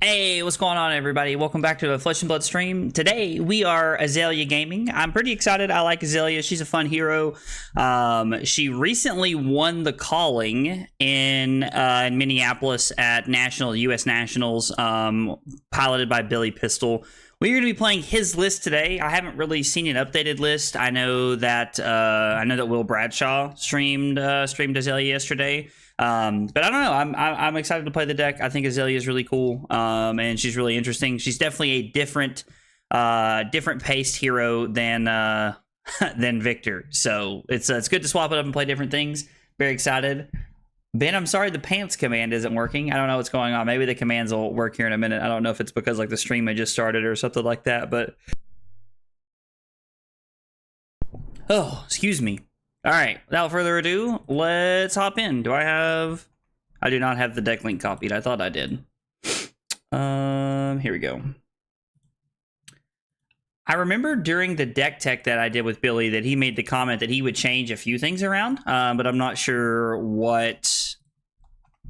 Hey, what's going on, everybody? Welcome back to the Flesh and Blood stream. Today, we are Azelia Gaming. I'm pretty excited. I like Azelia. She's a fun hero. She recently won the calling in Minneapolis at U.S. Nationals, piloted by Billy Pistol. We're going to be playing his list today. I haven't really seen an updated list. I know that Will Bradshaw streamed Azelia yesterday. But I don't know. I'm excited to play the deck. I think Azelia is really cool, and she's really interesting. She's definitely a different paced hero than than Victor. So it's good to swap it up and play different things. Very excited. Ben, I'm sorry the pants command isn't working. I don't know what's going on. Maybe the commands will work here in a minute. I don't know if it's because like the stream had just started or something like that. But oh, excuse me. All right, without further ado, let's hop in. I do not have the deck link copied. I thought I did. Here we go. I remember during the deck tech that I did with Billy that he made the comment that he would change a few things around, but I'm not sure what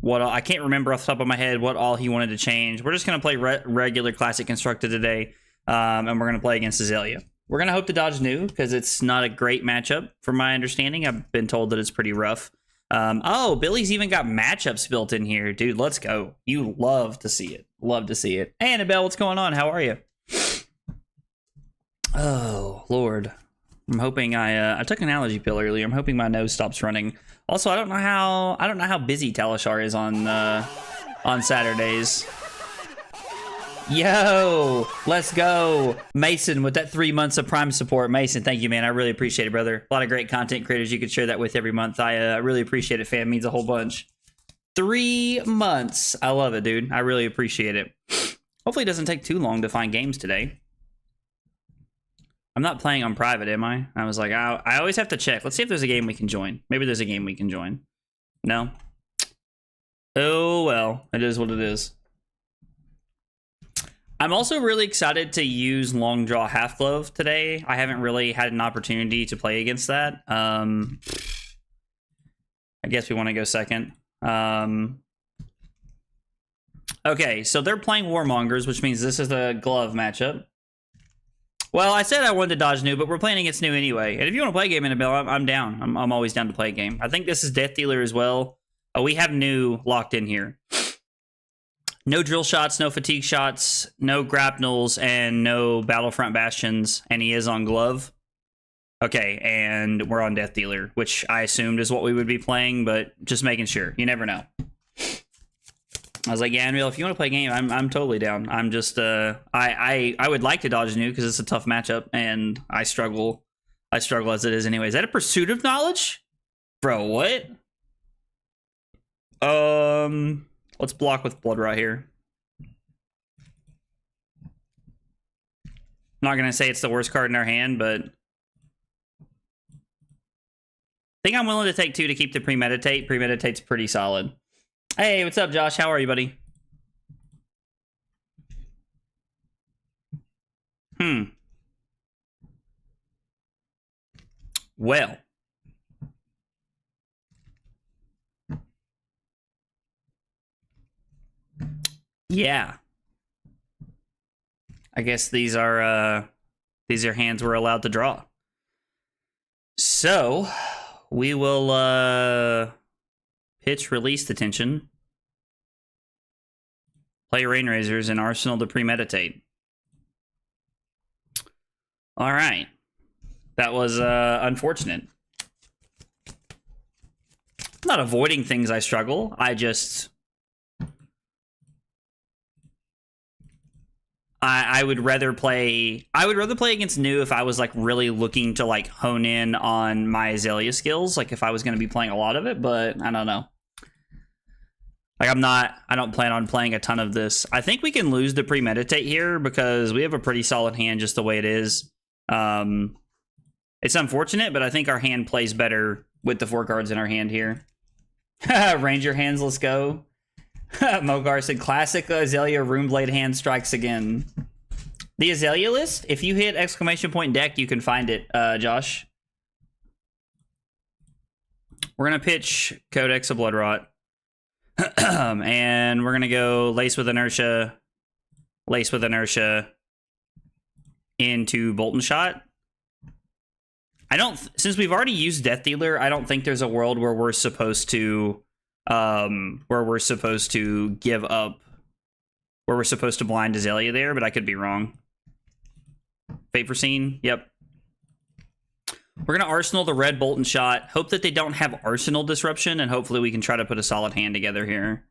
I can't remember off the top of my head what all he wanted to change. We're just going to play regular Classic Constructed today, and we're going to play against Azelia. We're going to hope to dodge new, because it's not a great matchup, from my understanding. I've been told that it's pretty rough. Oh, Billy's even got matchups built in here. Dude, let's go. You love to see it. Love to see it. Hey, Annabelle, what's going on? How are you? Oh, Lord. I'm hoping I took an allergy pill earlier. I'm hoping my nose stops running. Also, I don't know how busy Talishar is on Saturdays. Yo, let's go. Mason with that 3 months of Prime support. Mason, thank you, man. I really appreciate it, brother. A lot of great content creators you could share that with every month. I really appreciate it, fam. It means a whole bunch. 3 months. I love it, dude. I really appreciate it. Hopefully it doesn't take too long to find games today. I'm not playing on private, am I? I was like, I always have to check. Let's see if there's a game we can join. Maybe there's a game we can join. No? Oh, well. It is what it is. I'm also really excited to use Long Draw Half Glove today. I haven't really had an opportunity to play against that. I guess we want to go second. Okay, so they're playing Warmongers, which means this is a glove matchup. Well, I said I wanted to dodge new, but we're playing against new anyway. And if you want to play a game, Annabelle, I'm down. I'm always down to play a game. I think this is Death Dealer as well. Oh, we have new locked in here. No drill shots, no fatigue shots, no grapnels, and no Battlefront Bastions, and he is on glove. Okay, and we're on Death Dealer, which I assumed is what we would be playing, but just making sure. You never know. I was like, yeah, Unreal, if you want to play a game, I'm totally down. I'm just, I would like to dodge new because it's a tough matchup, and I struggle as it is anyway. Is that a Pursuit of Knowledge? Bro, what? Let's block with Blood right here. I'm not going to say it's the worst card in our hand, but I think I'm willing to take 2 to keep the Premeditate. Premeditate's pretty solid. Hey, what's up, Josh? How are you, buddy? Well. Yeah. I guess these are hands we're allowed to draw. So we will pitch Release the Tension. Play Rainrazors and Arsenal to Premeditate. Alright. That was unfortunate. I'm not avoiding things I struggle. I would rather play against new if I was like really looking to like hone in on my Azelia skills, like if I was going to be playing a lot of it, but I don't know. Like I don't plan on playing a ton of this. I think we can lose the Premeditate here because we have a pretty solid hand just the way it is. It's unfortunate, but I think our hand plays better with the 4 cards in our hand here. Ranger hands, let's go. Mogar said, classic Azelia Runeblade hand strikes again. The Azelia list, if you hit ! deck, you can find it, Josh. We're going to pitch Codex of Bloodrot. And we're going to go Lace with Inertia, Lace with Inertia into Bolt and Shot. I don't, since we've already used Death Dealer, I don't think there's a world where we're supposed to give up, where we're supposed to blind Azelia there, but I could be wrong. Fate Foreseen, yep. We're gonna Arsenal the red Bolt and Shot. Hope that they don't have Arsenal Disruption, and hopefully we can try to put a solid hand together here.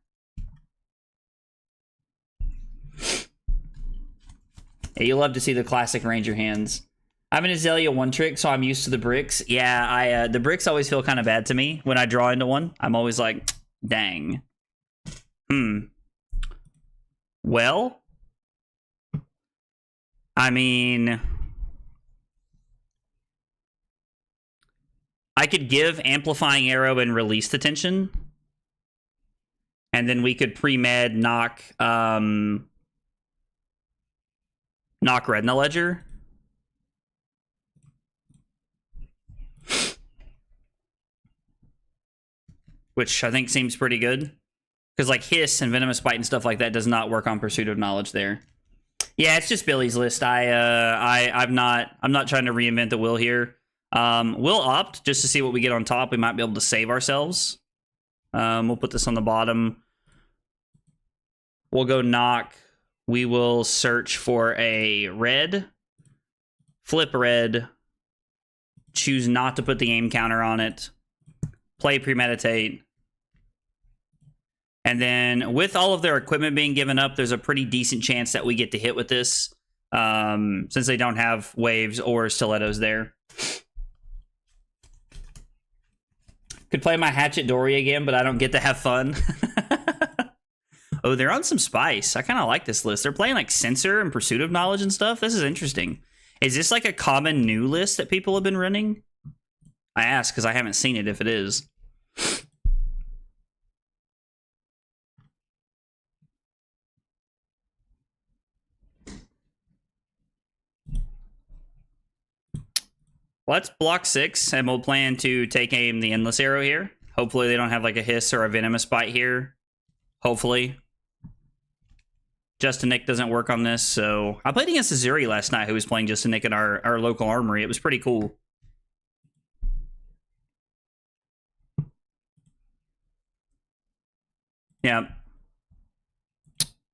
Yeah, you love to see the classic Ranger hands. I'm an Azelia one trick, so I'm used to the bricks. Yeah, the bricks always feel kind of bad to me when I draw into one. I'm always like, dang. Well, I mean, I could give Amplifying Arrow and release the tension, and then we could pre-med knock Retina Ledger. Which I think seems pretty good. Because like Hiss and Venomous Bite and stuff like that does not work on Pursuit of Knowledge there. Yeah, it's just Billy's list. I'm not trying to reinvent the wheel here. We'll opt just to see what we get on top. We might be able to save ourselves. We'll put this on the bottom. We'll go knock. We will search for a red. Flip red. Choose not to put the aim counter on it. Play Premeditate. And then with all of their equipment being given up, there's a pretty decent chance that we get to hit with this. Since they don't have waves or stilettos there. Could play my Hatchet Dory again, but I don't get to have fun. Oh, they're on some spice. I kind of like this list. They're playing like Censor and Pursuit of Knowledge and stuff. This is interesting. Is this like a common new list that people have been running? I ask because I haven't seen it if it is. Let's block 6, and we'll plan to take aim the Endless Arrow here. Hopefully they don't have like a Hiss or a Venomous Bite here. Hopefully. Justin Nick doesn't work on this, so... I played against Azuri last night, who was playing Justin Nick in our local armory. It was pretty cool. Yeah.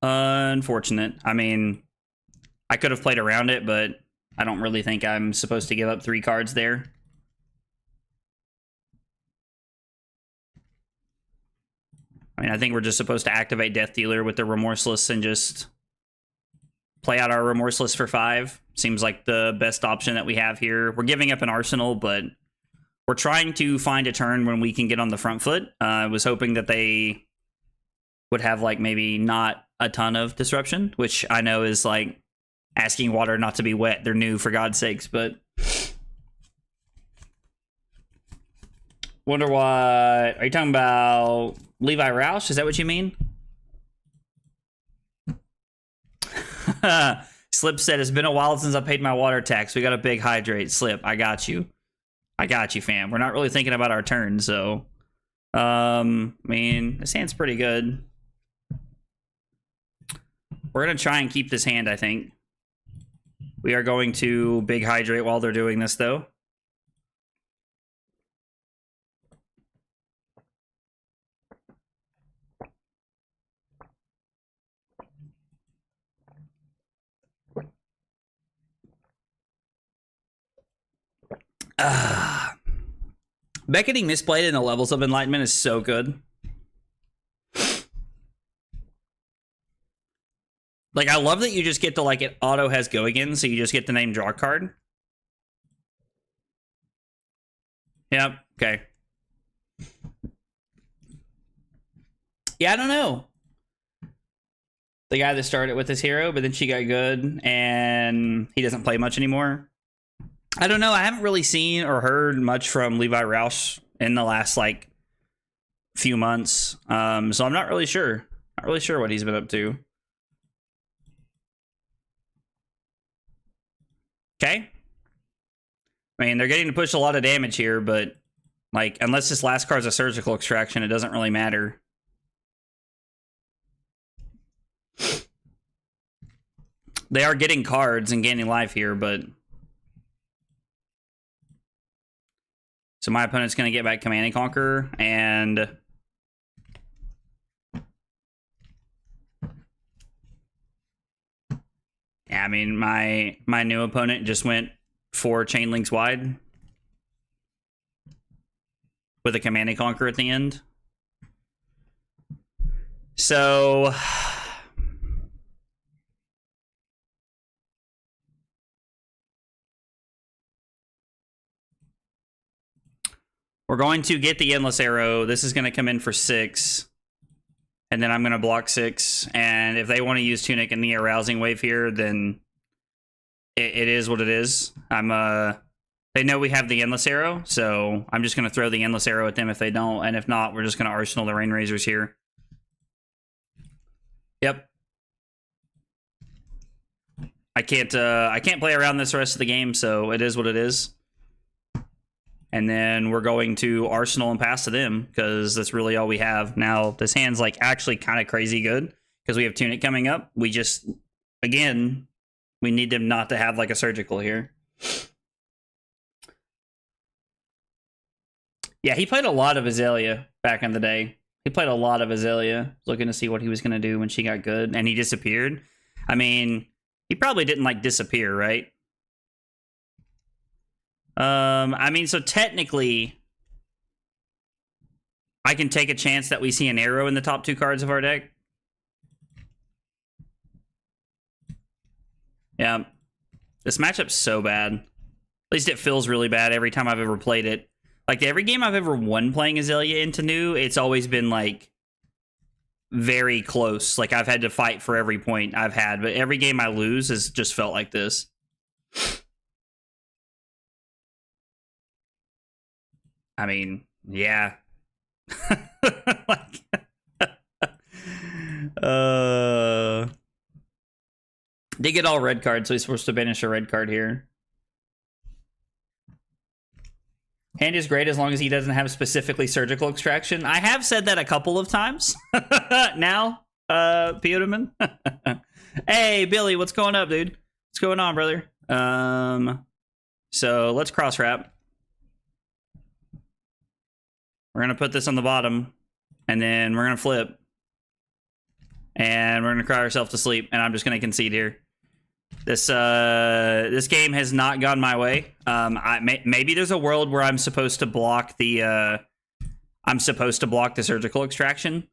Unfortunate. I mean, I could have played around it, but I don't really think I'm supposed to give up 3 cards there. I mean, I think we're just supposed to activate Death Dealer with the Remorseless and just play out our Remorseless for 5. Seems like the best option that we have here. We're giving up an Arsenal, but we're trying to find a turn when we can get on the front foot. I was hoping that they would have, like, maybe not a ton of disruption, which I know is, like, asking water not to be wet. They're new, for God's sakes, but... Wonder what... Are you talking about Levi Roush? Is that what you mean? Slip said, it's been a while since I paid my water tax. We got a big hydrate. Slip, I got you. I got you, fam. We're not really thinking about our turn, so... I mean, this hand's pretty good. We're going to try and keep this hand, I think. We are going to big hydrate while they're doing this, though. Beckoning Mistblade in the Levels of Enlightenment is so good. Like, I love that you just get to, like, it auto has go again, so you just get the name draw card. Yep, okay. Yeah, I don't know. The guy that started with his hero, but then she got good, and he doesn't play much anymore. I don't know. I haven't really seen or heard much from Levi Roush in the last, like, few months. So I'm not really sure. Not really sure what he's been up to. Okay. I mean, they're getting to push a lot of damage here, but, like, unless this last card's a Surgical Extraction, it doesn't really matter. They are getting cards and gaining life here, but... So my opponent's going to get back Command and Conquer, and... Yeah, I mean, my new opponent just went 4 chain links wide with a Command and Conquer at the end. So... We're going to get the Endless Arrow. This is going to come in for 6. And then I'm going to block 6. And if they want to use Tunic in the Arousing Wave here, then it is what it is. They know we have the Endless Arrow, so I'm just going to throw the Endless Arrow at them if they don't. And if not, we're just going to Arsenal the Rain Razors here. Yep. I can't play around this rest of the game, so it is what it is. And then we're going to Arsenal and pass to them, because that's really all we have. Now, this hand's like actually kind of crazy good, because we have Tunic coming up. We just, again, we need them not to have like a Surgical here. Yeah, he played a lot of Azelia back in the day. He played a lot of Azelia, looking to see what he was going to do when she got good, and he disappeared. I mean, he probably didn't like disappear, right? I mean, so technically, I can take a chance that we see an arrow in the top 2 cards of our deck. Yeah. This matchup's so bad. At least it feels really bad every time I've ever played it. Like, every game I've ever won playing Azelia into new, it's always been, like, very close. Like, I've had to fight for every point I've had, but every game I lose has just felt like this. I mean, yeah. Like, they get all red cards, so he's supposed to banish a red card here. Hand is great as long as he doesn't have specifically Surgical Extraction. I have said that a couple of times now, Peterman. Hey, Billy, what's going up, dude? What's going on, brother? So let's cross wrap. We're going to put this on the bottom, and then we're going to flip. And we're going to cry ourselves to sleep, and I'm just going to concede here. This game has not gone my way. Maybe there's a world where I'm supposed to block the Surgical Extraction.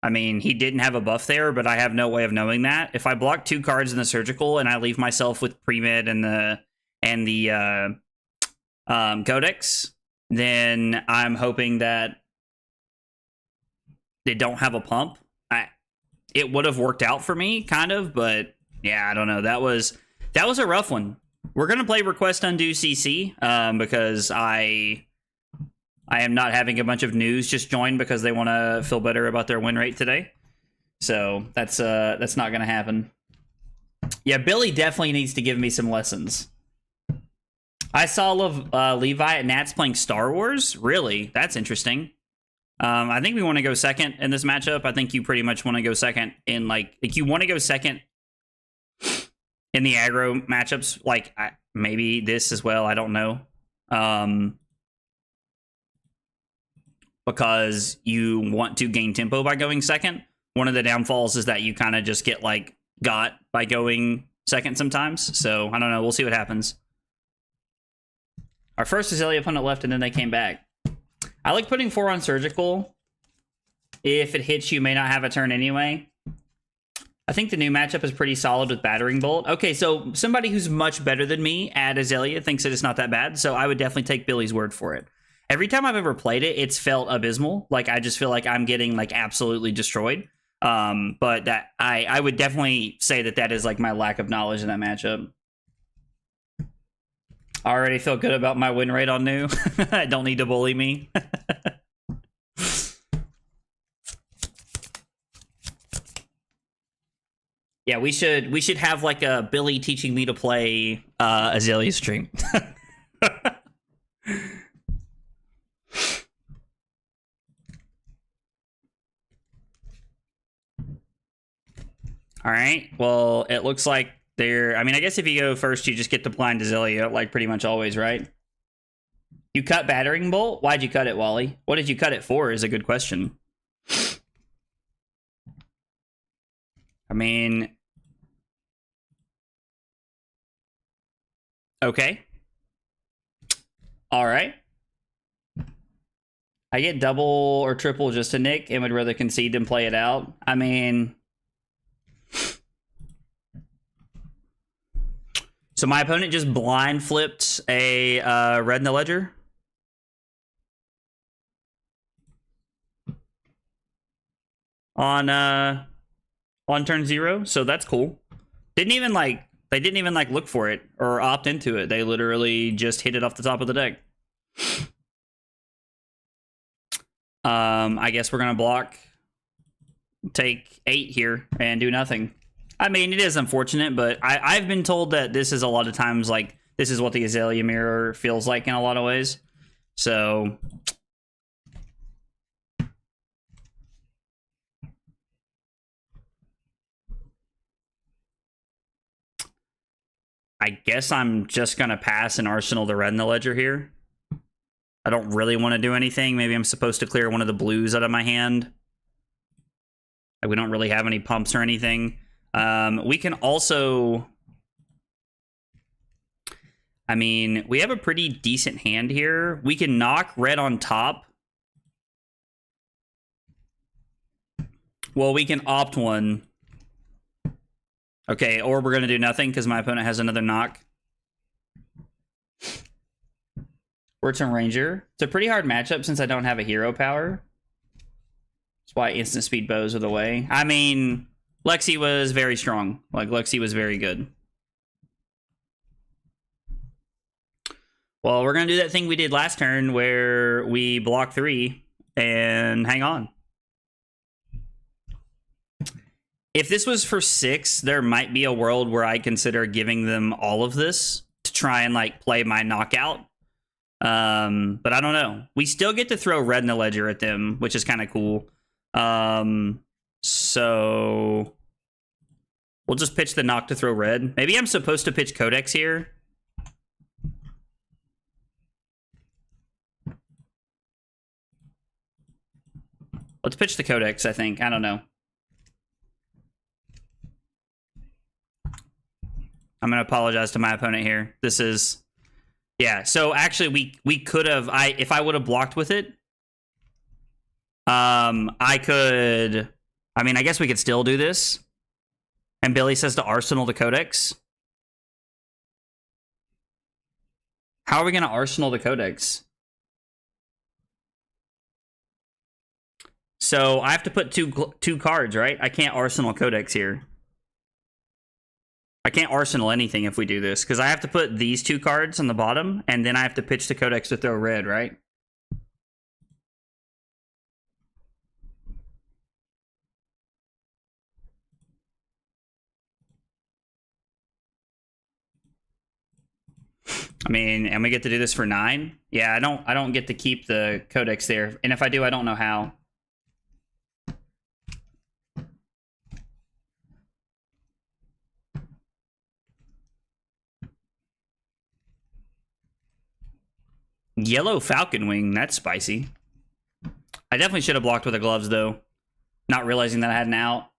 I mean, he didn't have a buff there, but I have no way of knowing that. If I block 2 cards in the Surgical and I leave myself with Pre-Med and the Codex, then I'm hoping that they don't have a pump. It would have worked out for me, kind of, but yeah, I don't know. That was a rough one. We're gonna play Request Undo CC because I am not having a bunch of news just join because they want to feel better about their win rate today. So that's not gonna happen. Yeah, Billy definitely needs to give me some lessons. I saw Levi at Nats playing Star Wars. Really? That's interesting. I think we want to go second in this matchup. I think you pretty much want to go second in, like you want to go second in the aggro matchups. Like, maybe this as well. I don't know. Because you want to gain tempo by going second. One of the downfalls is that you kind of just get, like, got by going second sometimes. So, I don't know. We'll see what happens. Our first Azelia opponent left, and then they came back. I like putting 4 on Surgical. If it hits, you may not have a turn anyway. I think the new matchup is pretty solid with Battering Bolt. Okay, so somebody who's much better than me at Azelia thinks that it's not that bad, so I would definitely take Billy's word for it. Every time I've ever played it, it's felt abysmal. Like, I just feel like I'm getting, like, absolutely destroyed. But that I would definitely say that is, like, my lack of knowledge in that matchup. I already feel good about my win rate on new. Don't need to bully me. Yeah, we should have like a Billy teaching me to play Azelia stream. All right. Well, it looks like There, I mean, I guess if you go first, you just get the blind Azelia, like pretty much always, right? You cut Battering Bolt? Why'd you cut it, Wally? What did you cut it for is a good question. I mean... Okay. Alright. I get double or triple just to nick and would rather concede than play it out. I mean... So my opponent just blind flipped a red in the ledger. On turn 0, so that's cool. They didn't even look for it or opt into it. They literally just hit it off the top of the deck. I guess we're gonna block, take 8 here, and do nothing. I mean, it is unfortunate, but I've been told that this is a lot of times like this is what the Azelia mirror feels like in a lot of ways. So I guess I'm just gonna pass and arsenal the red in the ledger here. I don't really want to do anything. Maybe I'm supposed to clear one of the blues out of my hand. Like, we don't really have any pumps or anything. We can also... I mean, we have a pretty decent hand here. We can knock red on top. Well, we can opt one. Okay, or we're going to do nothing because my opponent has another knock. Wurton Ranger. It's a pretty hard matchup since I don't have a hero power. That's why instant speed bows are the way. I mean, Lexi was very strong. Like, Lexi was very good. Well, we're going to do that thing we did last turn where we block 3 and hang on. If this was for 6, there might be a world where I consider giving them all of this to try and, like, play my knockout. But I don't know. We still get to throw red in the ledger at them, which is kind of cool. So we'll just pitch the knock to throw red. Maybe I'm supposed to pitch Codex here. Let's pitch the Codex, I think. I don't know. I'm going to apologize to my opponent here. This is... Yeah, so actually we could have... If I would have blocked with it, I could... I mean, I guess we could still do this. And Billy says to Arsenal the Codex. How are we going to Arsenal the Codex? So I have to put two cards, right? I can't Arsenal Codex here. I can't Arsenal anything if we do this, because I have to put these 2 cards on the bottom, and then I have to pitch the Codex to throw red, right? I mean, and we get to do this for 9? Yeah, I don't get to keep the Codex there, and if I do, I don't know how. Yellow Falcon Wing, that's spicy. I definitely should have blocked with the gloves, though. Not realizing that I had an out.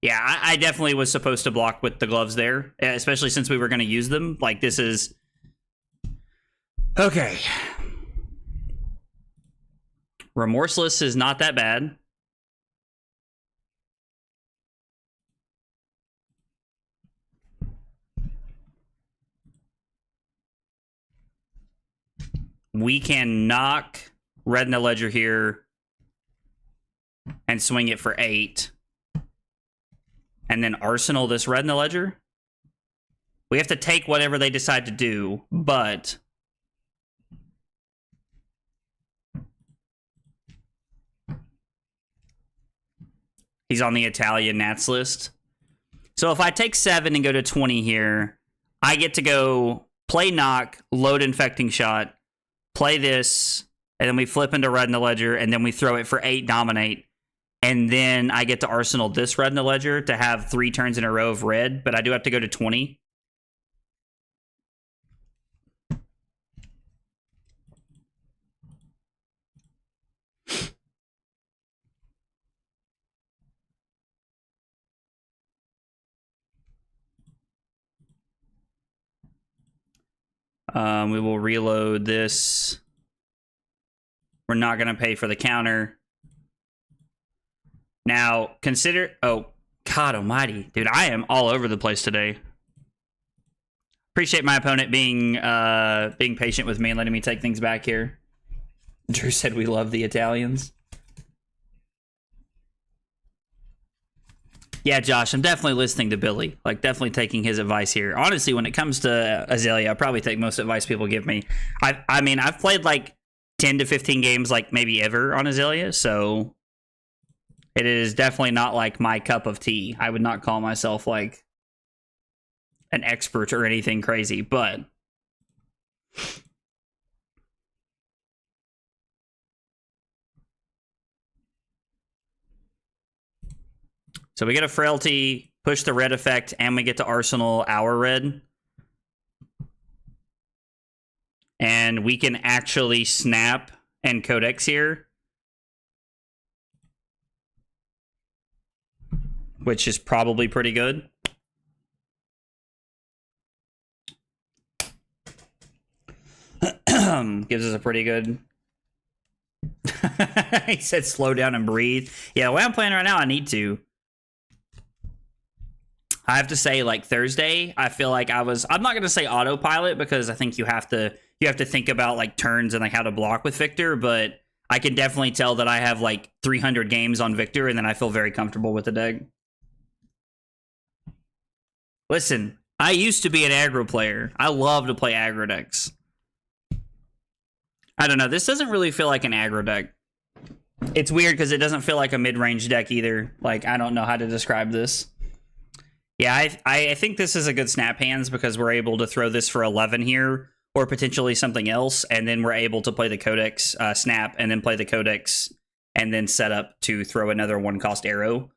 Yeah, I definitely was supposed to block with the gloves there, especially since we were going to use them. Like, this is... Okay. Remorseless is not that bad. We can knock red in the ledger here and swing it for 8. And then Arsenal this red in the ledger. We have to take whatever they decide to do, but... He's on the Italian Nats list. So if I take 7 and go to 20 here, I get to go play knock, load infecting shot, play this, and then we flip into red in the ledger, and then we throw it for 8 dominate. and then I get to arsenal this red in the ledger to have 3 turns in a row of red, but I do have to go to 20. We will reload this. We're not going to pay for the counter. Now, consider... Oh, God almighty. Dude, I am all over the place today. Appreciate my opponent being patient with me and letting me take things back here. Drew said we love the Italians. Yeah, Josh, I'm definitely listening to Billy. Like, definitely taking his advice here. Honestly, when it comes to Azelia, I probably take most advice people give me. I mean, I've played like 10 to 15 games, like maybe ever on Azelia, so it is definitely not like my cup of tea. I would not call myself like an expert or anything crazy, but so we get a frailty, push the red effect, and we get to arsenal our red. And we can actually snap and codex here, which is probably pretty good. Gives us a pretty good... He said slow down and breathe. Yeah, the way I'm playing right now, I need to. I have to say, like, Thursday, I feel like I'm not going to say autopilot, because I think you have to think about, like, turns and, like, how to block with Victor, but I can definitely tell that I have, like, 300 games on Victor, and then I feel very comfortable with the deck. Listen, I used to be an aggro player. I love to play aggro decks. I don't know. This doesn't really feel like an aggro deck. It's weird because it doesn't feel like a mid-range deck either. Like, I don't know how to describe this. Yeah, I think this is a good snap hands because we're able to throw this for 11 here, or potentially something else, and then we're able to play the Codex snap, and then play the Codex, and then set up to throw another 1-cost arrow,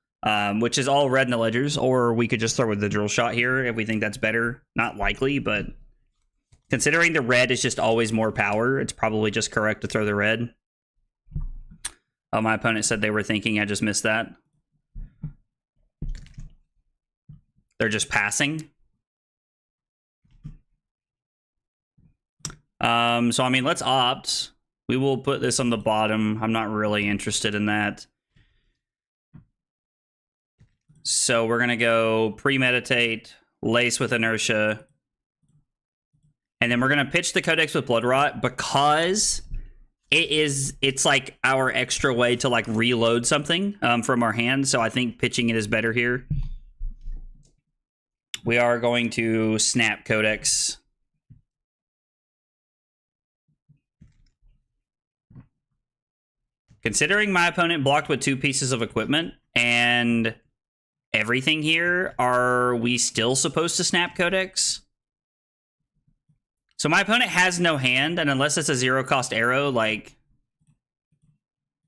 which is all red in the ledgers, or we could just throw with the drill shot here if we think that's better. Not likely, but considering the red is just always more power, it's probably just correct to throw the red. Oh, my opponent said they were thinking, I just missed that. They're just passing. So, I mean, let's opt. We will put this on the bottom. I'm not really interested in that. So we're going to go premeditate, lace with inertia. And then we're going to pitch the Codex with Blood Rot because it's like our extra way to like reload something from our hand. So I think pitching it is better here. We are going to snap Codex. Considering my opponent blocked with 2 pieces of equipment and everything here, are we still supposed to snap Codex? So my opponent has no hand, and unless it's a 0-cost arrow, like,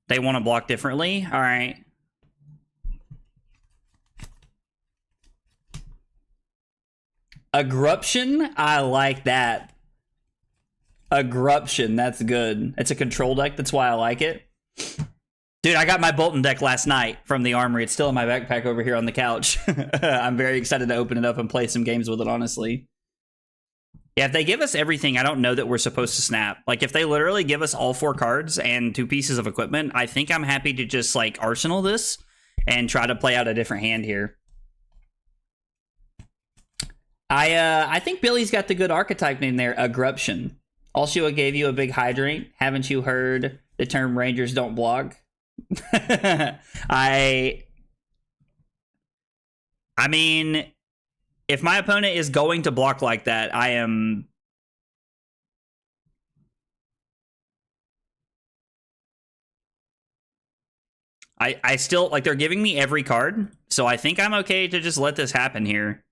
they want to block differently. All right. Agruption? I like that. Agruption, that's good. It's a control deck, that's why I like it. Dude, I got my Bolton deck last night from the Armory. It's still in my backpack over here on the couch. I'm very excited to open it up and play some games with it, honestly. Yeah, if they give us everything, I don't know that we're supposed to snap. Like, if they literally give us all 4 cards and 2 pieces of equipment, I think I'm happy to just, like, arsenal this and try to play out a different hand here. I think Billy's got the good archetype name there, Agruption. Alshua gave you a big hydrant. Haven't you heard the term Rangers don't block? I mean, if my opponent is going to block like that, I still, like, they're giving me every card, so I think I'm okay to just let this happen here.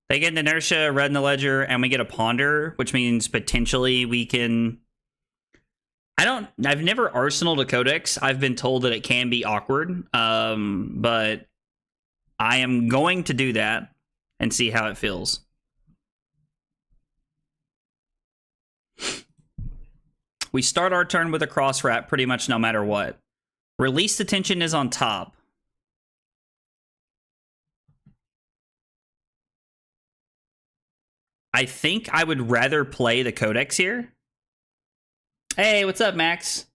They get an inertia, red in the ledger, and we get a ponder, which means potentially we can... I've never arsenaled a codex. I've been told that it can be awkward, but I am going to do that and see how it feels. We start our turn with a cross wrap pretty much no matter what. Release the tension is on top. I think I would rather play the codex here. Hey, what's up, Max?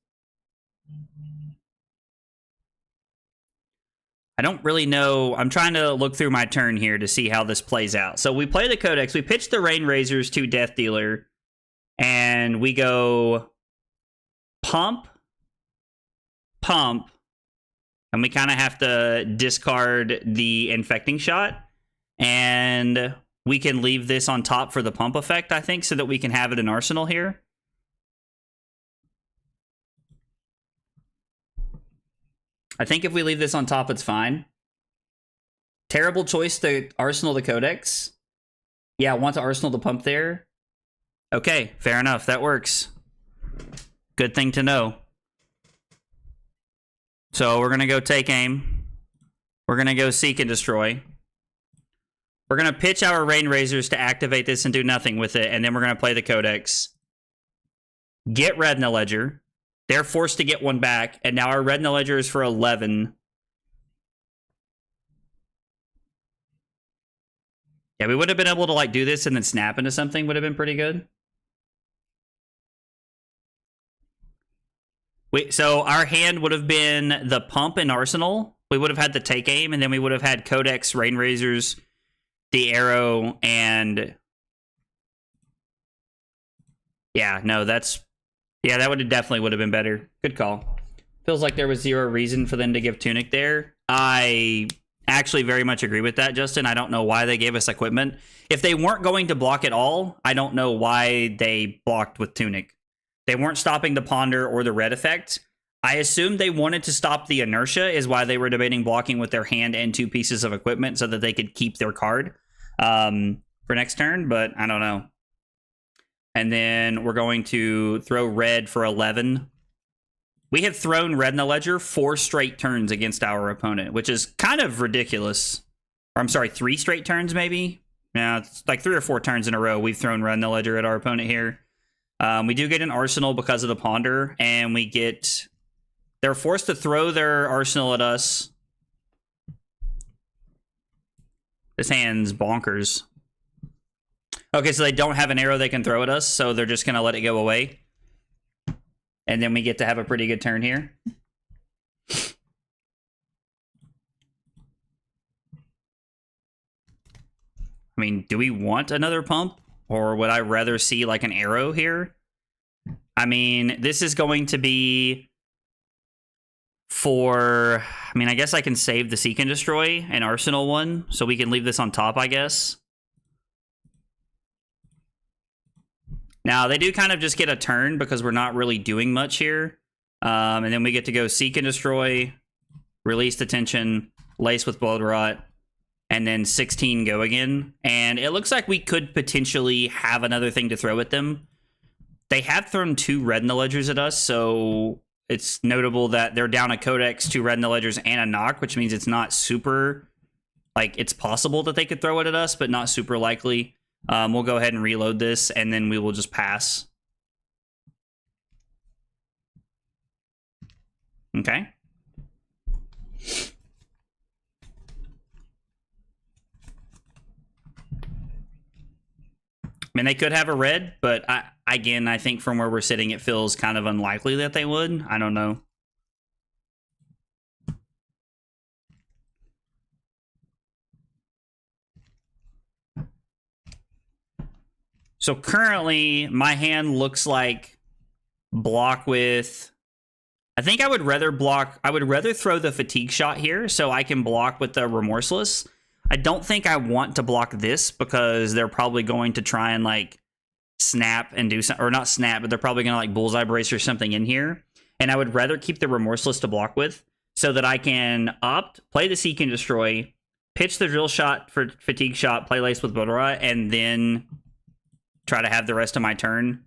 I don't really know. I'm trying to look through my turn here to see how this plays out. So we play the codex. We pitch the Rain Razors to Death Dealer. And we go pump, pump. And we kind of have to discard the Infecting Shot. And we can leave this on top for the pump effect, I think, so that we can have it in Arsenal here. I think if we leave this on top, it's fine. Terrible choice to Arsenal the Codex. Yeah, I want to Arsenal the pump there. Okay, fair enough. That works. Good thing to know. So we're going to go take aim. We're going to go seek and destroy. We're going to pitch our Rain Razors to activate this and do nothing with it. And then we're going to play the Codex. Get Redna Ledger. They're forced to get one back. And now our Redna Ledger is for 11. Yeah, we would have been able to like do this and then snap into something. Would have been pretty good. So our hand would have been the pump and Arsenal. We would have had the take aim. And then we would have had Codex, Rain Razors, the arrow, and yeah, no, that's that would have definitely been better. Good call. Feels like there was zero reason for them to give Tunic there. I actually very much agree with that, Justin. I don't know why they gave us equipment. If they weren't going to block at all, I don't know why they blocked with Tunic. They weren't stopping the Ponder or the red effect. I assumed they wanted to stop the inertia, is why they were debating blocking with their hand and 2 pieces of equipment so that they could keep their card for next turn, but I don't know. And then we're going to throw red for 11. We have thrown red in the ledger 4 straight turns against our opponent, which is kind of ridiculous. Or I'm sorry, 3 straight turns maybe? Yeah, it's like 3 or 4 turns in a row we've thrown red in the ledger at our opponent here. We do get an Arsenal because of the Ponder, and we get... They're forced to throw their Arsenal at us. This hand's bonkers. Okay, so they don't have an arrow they can throw at us, so they're just going to let it go away. And then we get to have a pretty good turn here. I mean, do we want another pump? Or would I rather see like an arrow here? I mean, this is going to be for... I mean, I guess I can save the Seek and Destroy and Arsenal one, so we can leave this on top, I guess. Now, they do kind of just get a turn because we're not really doing much here. And then we get to go Seek and Destroy, release the tension, lace with Blood Rot, and then 16 go again. And it looks like we could potentially have another thing to throw at them. They have thrown 2 red in the ledgers at us, so it's notable that they're down a Codex, 2 red in the ledgers, and a knock, which means it's not super... Like, it's possible that they could throw it at us, but not super likely. We'll go ahead and reload this, and then we will just pass. Okay. I mean, they could have a red, but again, I think from where we're sitting, it feels kind of unlikely that they would. I don't know. So currently, my hand looks like block with... I think I would rather block... I would rather throw the Fatigue Shot here so I can block with the Remorseless. I don't think I want to block this because they're probably going to try and like snap and do something, or not snap, but they're probably going to like Bullseye Brace or something in here. And I would rather keep the Remorseless to block with so that I can play the Seek and Destroy, pitch the Drill Shot for Fatigue Shot, play Lace with Blood Rot, and then try to have the rest of my turn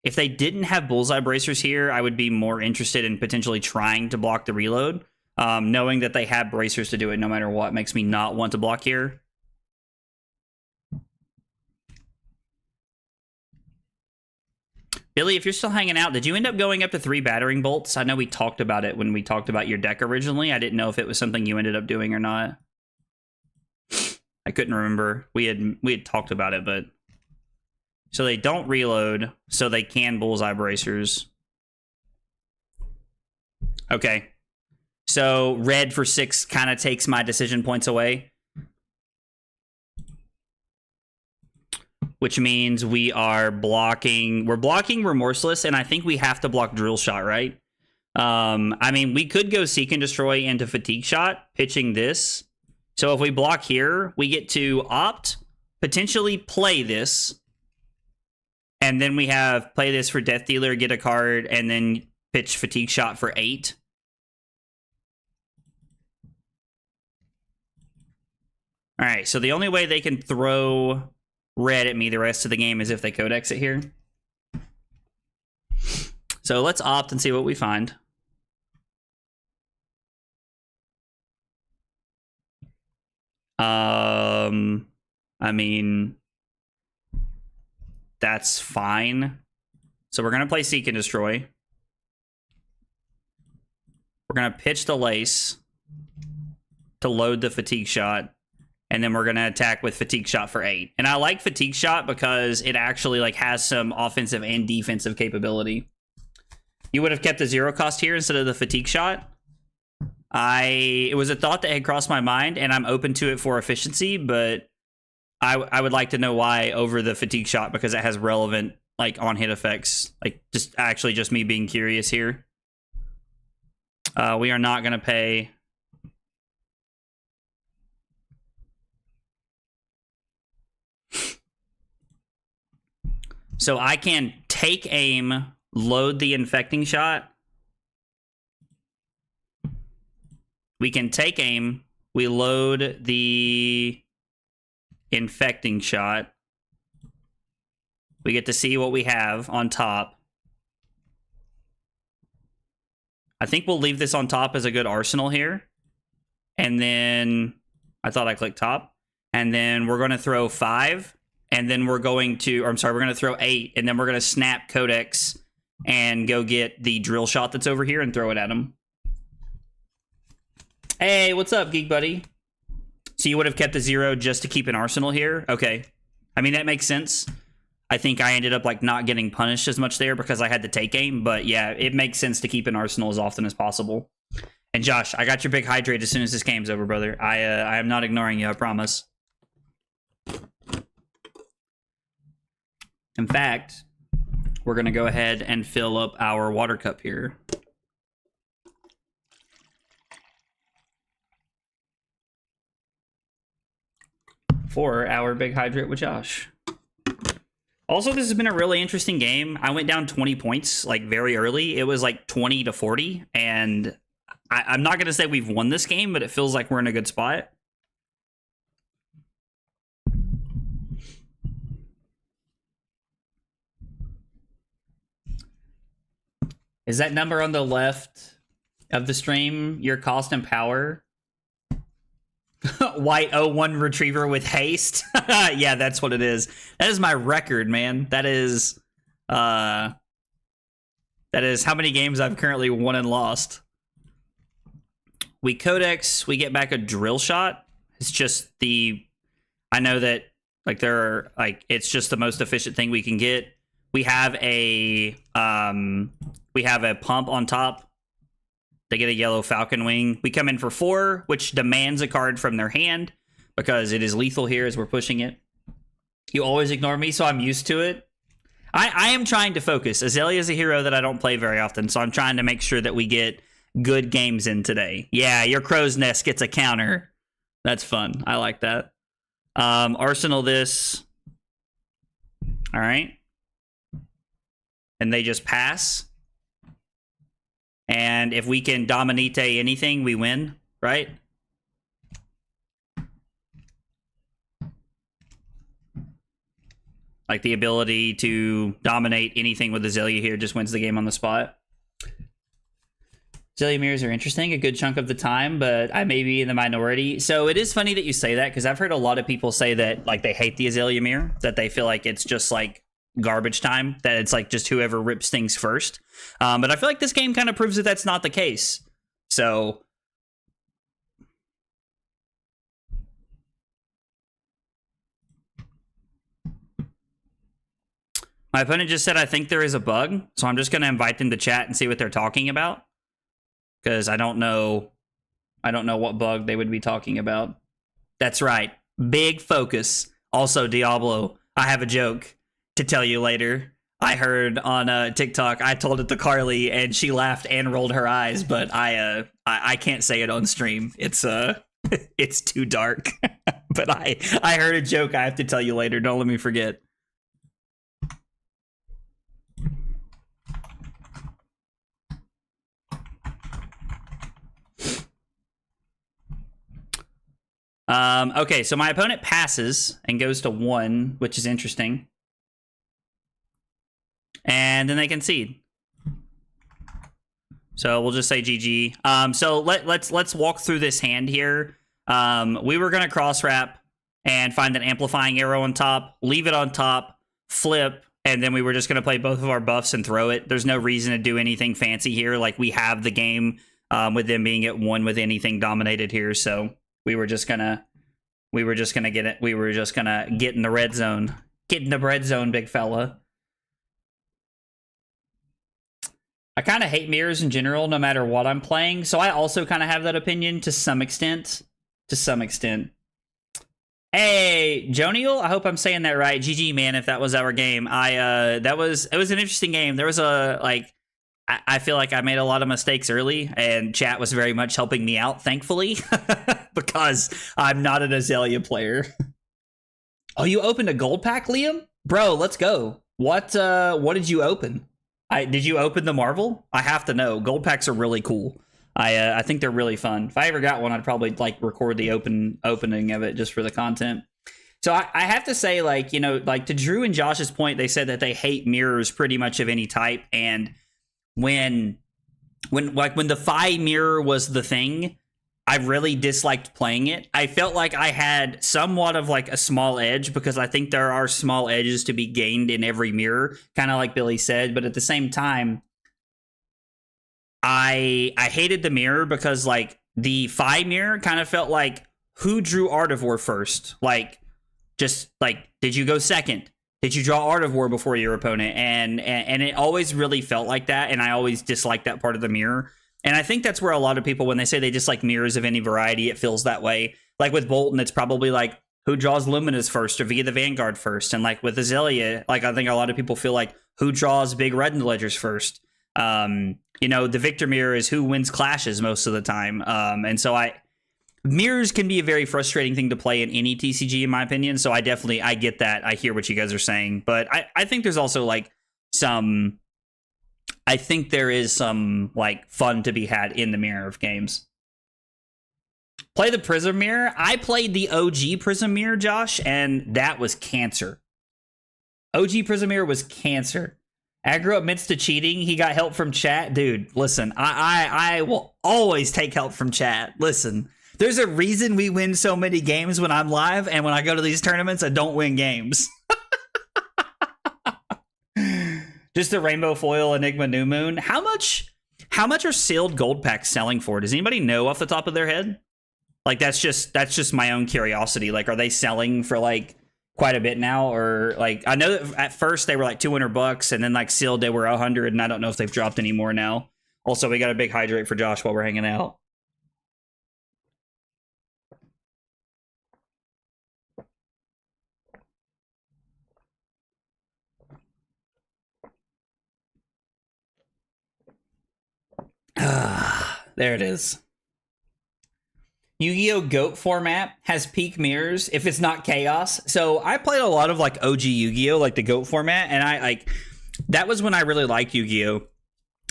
If they didn't have bullseye bracers here, I would be more interested in potentially trying to block the reload. Knowing that they have bracers to do it no matter what makes me not want to block here. Billy, if you're still hanging out, did you end up going up to 3 battering bolts? I know we talked about it when we talked about your deck originally. I didn't know if it was something you ended up doing or not. I couldn't remember. We had talked about it, but... So they don't reload, so they can bullseye bracers. Okay. So red for 6 kind of takes my decision points away. Which means we are blocking... We're blocking Remorseless, and I think we have to block Drill Shot, right? I mean, we could go Seek and Destroy into Fatigue Shot, pitching this. So if we block here, we get to opt, potentially play this, and then we have play this for Death Dealer, get a card, and then pitch Fatigue Shot for 8. All right, so the only way they can throw red at me the rest of the game is if they Codex it here. So let's opt and see what we find. I mean, that's fine. So we're gonna play Seek and Destroy. We're gonna pitch the Lace to load the Fatigue Shot, and then we're gonna attack with Fatigue Shot for 8. And I like Fatigue Shot because it actually like has some offensive and defensive capability. You would have kept the 0 cost here instead of the Fatigue Shot. It was a thought that had crossed my mind, and I'm open to it for efficiency, but I would like to know why over the Fatigue Shot, because it has relevant like on hit effects. Like just me being curious here. We are not gonna pay. So I can take aim, load the Infecting Shot. We can take aim, we load the Infecting Shot. We get to see what we have on top. I think we'll leave this on top as a good arsenal here. And then, I thought I clicked top. And then we're going to throw 5. And then we're going to, or I'm sorry, we're going to throw 8. And then we're going to snap Codex and go get the Drill Shot that's over here and throw it at him. Hey, what's up, Geek Buddy? So you would have kept the 0 just to keep an arsenal here? Okay. I mean, that makes sense. I think I ended up like not getting punished as much there because I had to take aim. But yeah, it makes sense to keep an arsenal as often as possible. And Josh, I got your big hydrate as soon as this game's over, brother. I am not ignoring you, I promise. In fact, we're going to go ahead and fill up our water cup here. For our big hydrate with Josh. Also, this has been a really interesting game. I went down 20 points like very early. It was like 20 to 40, and I'm not going to say we've won this game, but it feels like we're in a good spot. Is that number on the left of the stream your cost and power? White 01 retriever with haste. Yeah, that's what it is. That is my record, man. That is how many games I've currently won and lost. We Codex, we get back a Drill Shot. It's just I know that like it's just the most efficient thing we can get. We have a pump on top. They get a yellow Falcon Wing. We come in for 4, which demands a card from their hand because it is lethal here as we're pushing it. You always ignore me, so I'm used to it. I am trying to focus. Azelia is a hero that I don't play very often, so I'm trying to make sure that we get good games in today. Yeah, your Crow's Nest gets a counter. That's fun. I like that. Arsenal this. All right. And they just pass. And if we can dominate anything, we win, right? Like the ability to dominate anything with Azelia here just wins the game on the spot. Azelia mirrors are interesting a good chunk of the time, but I may be in the minority. So it is funny that you say that, because I've heard a lot of people say that like they hate the Azelia mirror, that they feel like it's just like garbage time, that it's like just whoever rips things first. But I feel like this game kind of proves that that's not the case. So my opponent just said, I think there is a bug. So I'm just going to invite them to chat and see what they're talking about, because I don't know what bug they would be talking about. That's right. Big focus. Also, Diablo, I have a joke to tell you later. I heard on TikTok, I told it to Carly, and she laughed and rolled her eyes, but I can't say it on stream. It's it's too dark. But I heard a joke I have to tell you later. Don't let me forget. Okay, so my opponent passes and goes to 1, which is interesting. And then they concede. So we'll just say GG. So let's walk through this hand here. We were gonna cross wrap and find an amplifying arrow on top, leave it on top, flip, and then we were just gonna play both of our buffs and throw it. There's no reason to do anything fancy here. Like, we have the game with them being at 1 with anything dominated here, so we were just gonna get it. We were just gonna get in the red zone. Get in the red zone, big fella. I kind of hate mirrors in general, no matter what I'm playing. So I also kind of have that opinion to some extent. Hey, Joniel, I hope I'm saying that right. GG, man, if that was our game. It was an interesting game. There was I feel like I made a lot of mistakes early, and chat was very much helping me out, thankfully, because I'm not an Azelia player. Oh, you opened a gold pack, Liam? Bro, let's go. What did you open? Did you open the Marvel? I have to know. Gold packs are really cool. I think they're really fun. If I ever got one, I'd probably like record the opening of it just for the content. So I have to say, like, you know, like to Drew and Josh's point, they said that they hate mirrors pretty much of any type, and when the Phi mirror was the thing, I really disliked playing it. I felt like I had somewhat of like a small edge, because I think there are small edges to be gained in every mirror, kind of like Billy said. But at the same time, I hated the mirror because like the Phi mirror kind of felt like, who drew Art of War first? Like, just like, did you go second? Did you draw Art of War before your opponent? And it always really felt like that, and I always disliked that part of the mirror. And I think that's where a lot of people, when they say they dislike mirrors of any variety, it feels that way. Like with Bolton, it's probably like, who draws Luminous first or via the Vanguard first? And like with Azelia, like I think a lot of people feel like, who draws big red ledgers first? You know, the Victor mirror is who wins clashes most of the time. And so mirrors can be a very frustrating thing to play in any TCG, in my opinion. So I get that. I hear what you guys are saying. But I think there's also like I think there is some like fun to be had in the mirror of games. Play the Prism mirror. I played the OG Prism mirror, Josh, and that was cancer. OG Prism mirror was cancer. Aggro admits to cheating. He got help from chat. Dude, listen, I will always take help from chat. Listen, there's a reason we win so many games when I'm live, and when I go to these tournaments, I don't win games. Just a Rainbow Foil Enigma New Moon. How much are sealed gold packs selling for? Does anybody know off the top of their head? Like, that's just my own curiosity. Like, are they selling for like quite a bit now? Or like, I know that at first they were like $200, and then like sealed they were 100, and I don't know if they've dropped any more now. Also, we got a big hydrate for Josh while we're hanging out. There it is. Yu-Gi-Oh! GOAT format has peak mirrors if it's not chaos. So I played a lot of like OG Yu-Gi-Oh! Like the GOAT format, and I like that was when I really liked Yu-Gi-Oh!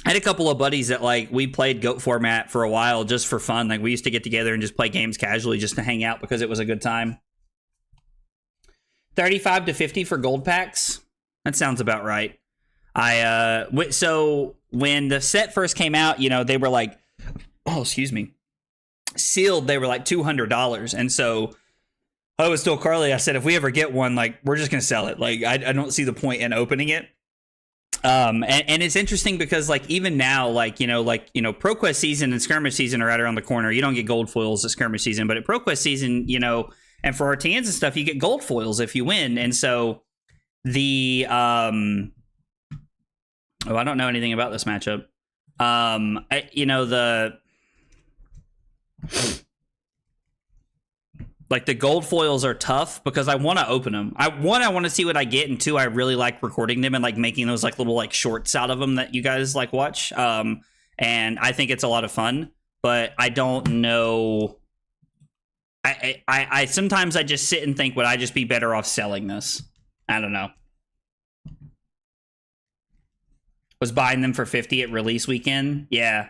I had a couple of buddies that like we played GOAT format for a while just for fun. Like we used to get together and just play games casually just to hang out because it was a good time. 35 to 50 for gold packs. That sounds about right. So when the set first came out, you know, they were like, oh, excuse me, sealed. They were like $200. And so I was told Carly, I said, if we ever get one, like, we're just going to sell it. Like, I don't see the point in opening it. And it's interesting because, like, even now, like, ProQuest season and skirmish season are right around the corner. You don't get gold foils at skirmish season, but at ProQuest season, you know, and for RTNs and stuff, you get gold foils if you win. And so the, I don't know anything about this matchup. Like, the gold foils are tough because I want to open them. I want to see what I get, and two, I really like recording them and like making those like little like shorts out of them that you guys like watch. And I think it's a lot of fun, but I don't know. I sometimes I just sit and think, would I just be better off selling this? I don't know. Was buying them for 50 at release weekend. Yeah.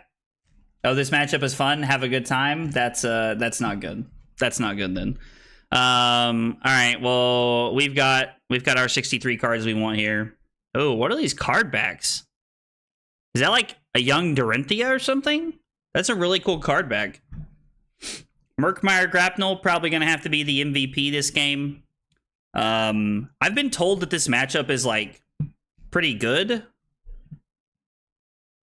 Oh, this matchup is fun. Have a good time. That's not good. That's not good then. All right. Well, we've got our 63 cards we want here. Oh, what are these card backs? Is that like a young Dorinthia or something? That's a really cool card back. Murkmire Grapnel probably going to have to be the MVP this game. I've been told that this matchup is like pretty good.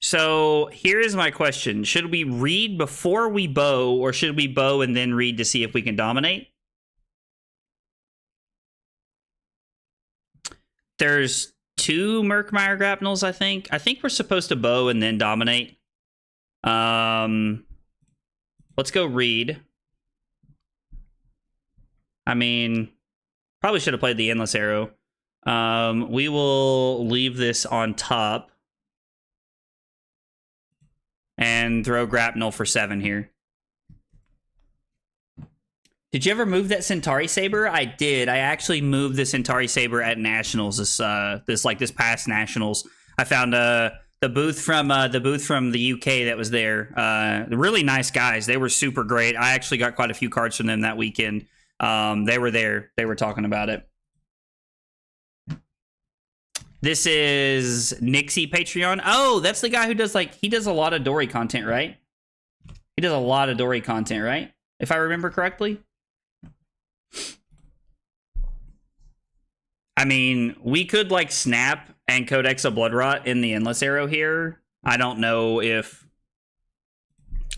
So here is my question. Should we read before we bow, or should we bow and then read to see if we can dominate? There's 2 Murkmire Grapnels, I think. I think we're supposed to bow and then dominate. Let's go read. I mean, probably should have played the Endless Arrow. We will leave this on top. And throw Grapnel for 7 here. Did you ever move that Centauri Saber? I did. I actually moved the Centauri Saber at Nationals this past Nationals. I found the booth from the UK that was there. Really nice guys. They were super great. I actually got quite a few cards from them that weekend. They were there. They were talking about it. This is Nixie Patreon. Oh, that's the guy who does, like, he does a lot of Dory content, right? He does a lot of Dory content, right? If I remember correctly. I mean, we could, like, snap and Codex of Bloodrot in the Endless Arrow here. I don't know if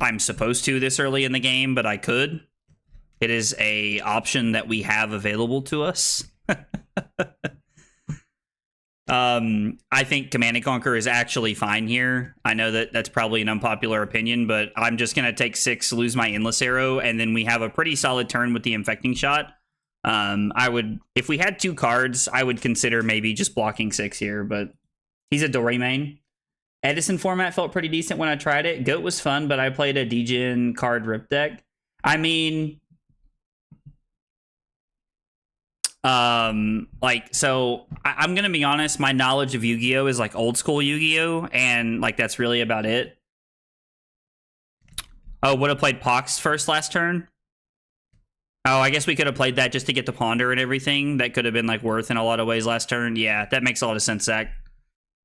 I'm supposed to this early in the game, but I could. It is a option that we have available to us. I think Command and Conquer is actually fine here. I know that that's probably an unpopular opinion, but I'm just going to take 6, lose my Endless Arrow, and then we have a pretty solid turn with the Infecting Shot. If we had 2 cards, I would consider maybe just blocking 6 here, but he's a Dory main. Edison format felt pretty decent when I tried it. Goat was fun, but I played a Degen card rip deck. I mean, so I'm gonna be honest, my knowledge of Yu-Gi-Oh is like old school Yu-Gi-Oh, and like that's really about it. Oh, would have played Pox first last turn. Oh, I guess we could have played that just to get the Ponder and everything. That could have been like worth in a lot of ways last turn. Yeah, that makes a lot of sense, Zach.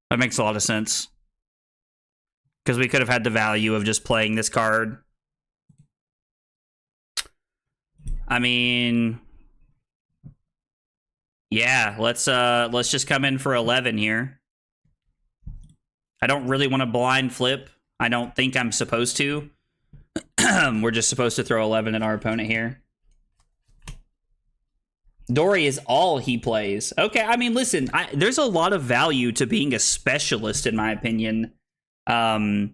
That makes a lot of sense. Because we could have had the value of just playing this card. I mean, yeah, let's just come in for 11 here. I don't really want to blind flip. I don't think I'm supposed to. We're just supposed to throw 11 at our opponent here. Dory is all he plays. Okay, I mean, listen, there's a lot of value to being a specialist, in my opinion. There's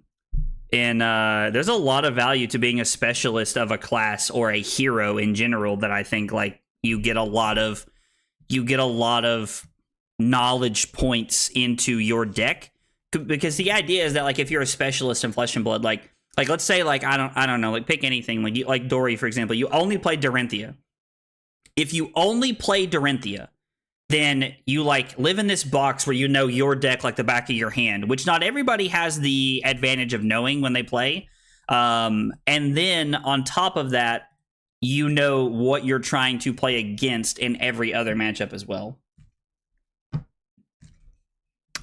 a lot of value to being a specialist of a class or a hero in general that I think like you get a lot of knowledge points into your deck, because the idea is that like if you're a specialist in Flesh and Blood, like let's say like I don't know, like pick anything, like Dory for example, you only play Dorinthia. If you only play Dorinthia, then you like live in this box where you know your deck like the back of your hand, which not everybody has the advantage of knowing when they play. And then on top of that, you know what you're trying to play against in every other matchup as well.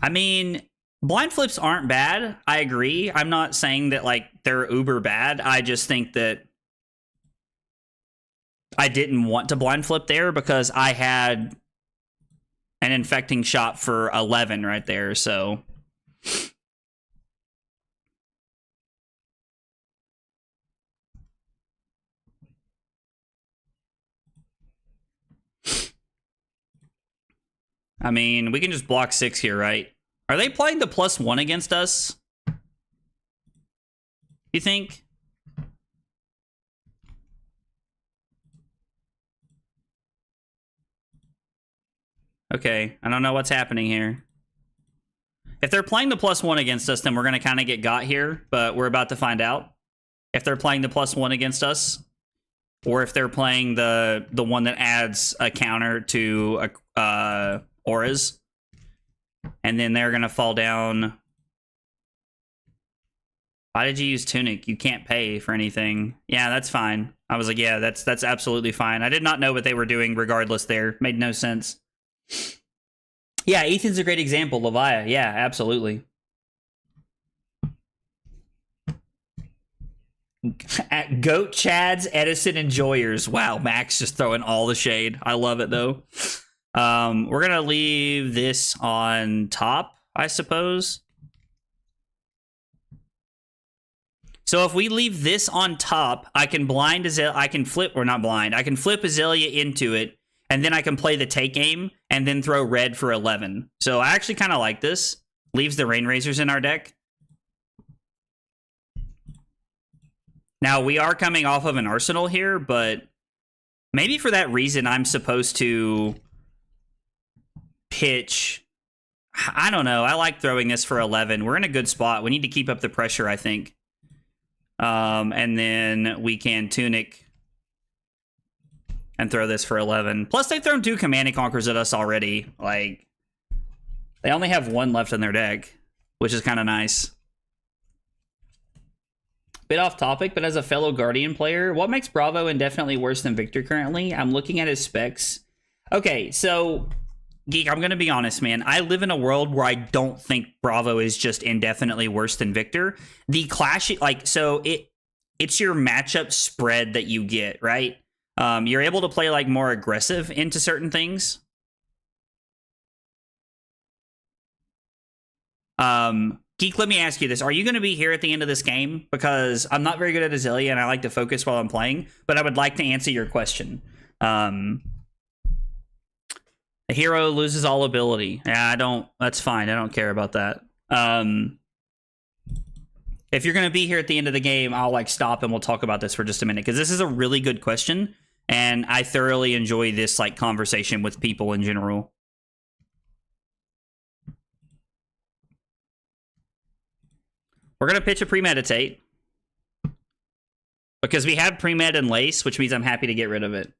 I mean, blind flips aren't bad. I agree. I'm not saying that like they're uber bad. I just think that I didn't want to blind flip there because I had an infecting shot for 11 right there, so... I mean, we can just block 6 here, right? Are they playing the +1 against us? You think? Okay, I don't know what's happening here. If they're playing the +1 against us, then we're going to kind of get got here, but we're about to find out. If they're playing the +1 against us, or if they're playing the one that adds a counter to auras, and then they're going to fall down. Why did you use Tunic? You can't pay for anything. Yeah, that's fine. I was like, yeah, that's absolutely fine. I did not know what they were doing regardless there. Made no sense. Yeah, Ethan's a great example. Levia. Yeah, absolutely. At Goat Chads, Edison, Enjoyers. Wow, Max just throwing all the shade. I love it, though. We're going to leave this on top, I suppose. So if we leave this on top, I can blind Azelia. I can flip, or not blind. I can flip Azelia into it. And then I can play the take game and then throw red for 11. So I actually kind of like this. Leaves the Rain Razors in our deck. Now, we are coming off of an Arsenal here, but maybe for that reason, I'm supposed to pitch. I don't know. I like throwing this for 11. We're in a good spot. We need to keep up the pressure, I think. And then we can Tunic and throw this for 11. Plus, they've thrown 2 Command and Conquers at us already. Like, they only have 1 left in their deck, which is kind of nice. Bit off topic, but as a fellow Guardian player, what makes Bravo indefinitely worse than Victor currently? I'm looking at his specs. Okay, so, Geek, I'm going to be honest, man. I live in a world where I don't think Bravo is just indefinitely worse than Victor. The clash, like, so it's your matchup spread that you get, right? You're able to play like more aggressive into certain things. Geek, let me ask you this. Are you going to be here at the end of this game? Because I'm not very good at Azelia and I like to focus while I'm playing, but I would like to answer your question. A hero loses all ability. Yeah, that's fine. I don't care about that. If you're going to be here at the end of the game, I'll like stop and we'll talk about this for just a minute, because this is a really good question. And I thoroughly enjoy this like conversation with people in general. We're going to pitch a premeditate. Because we have premed and lace, which means I'm happy to get rid of it.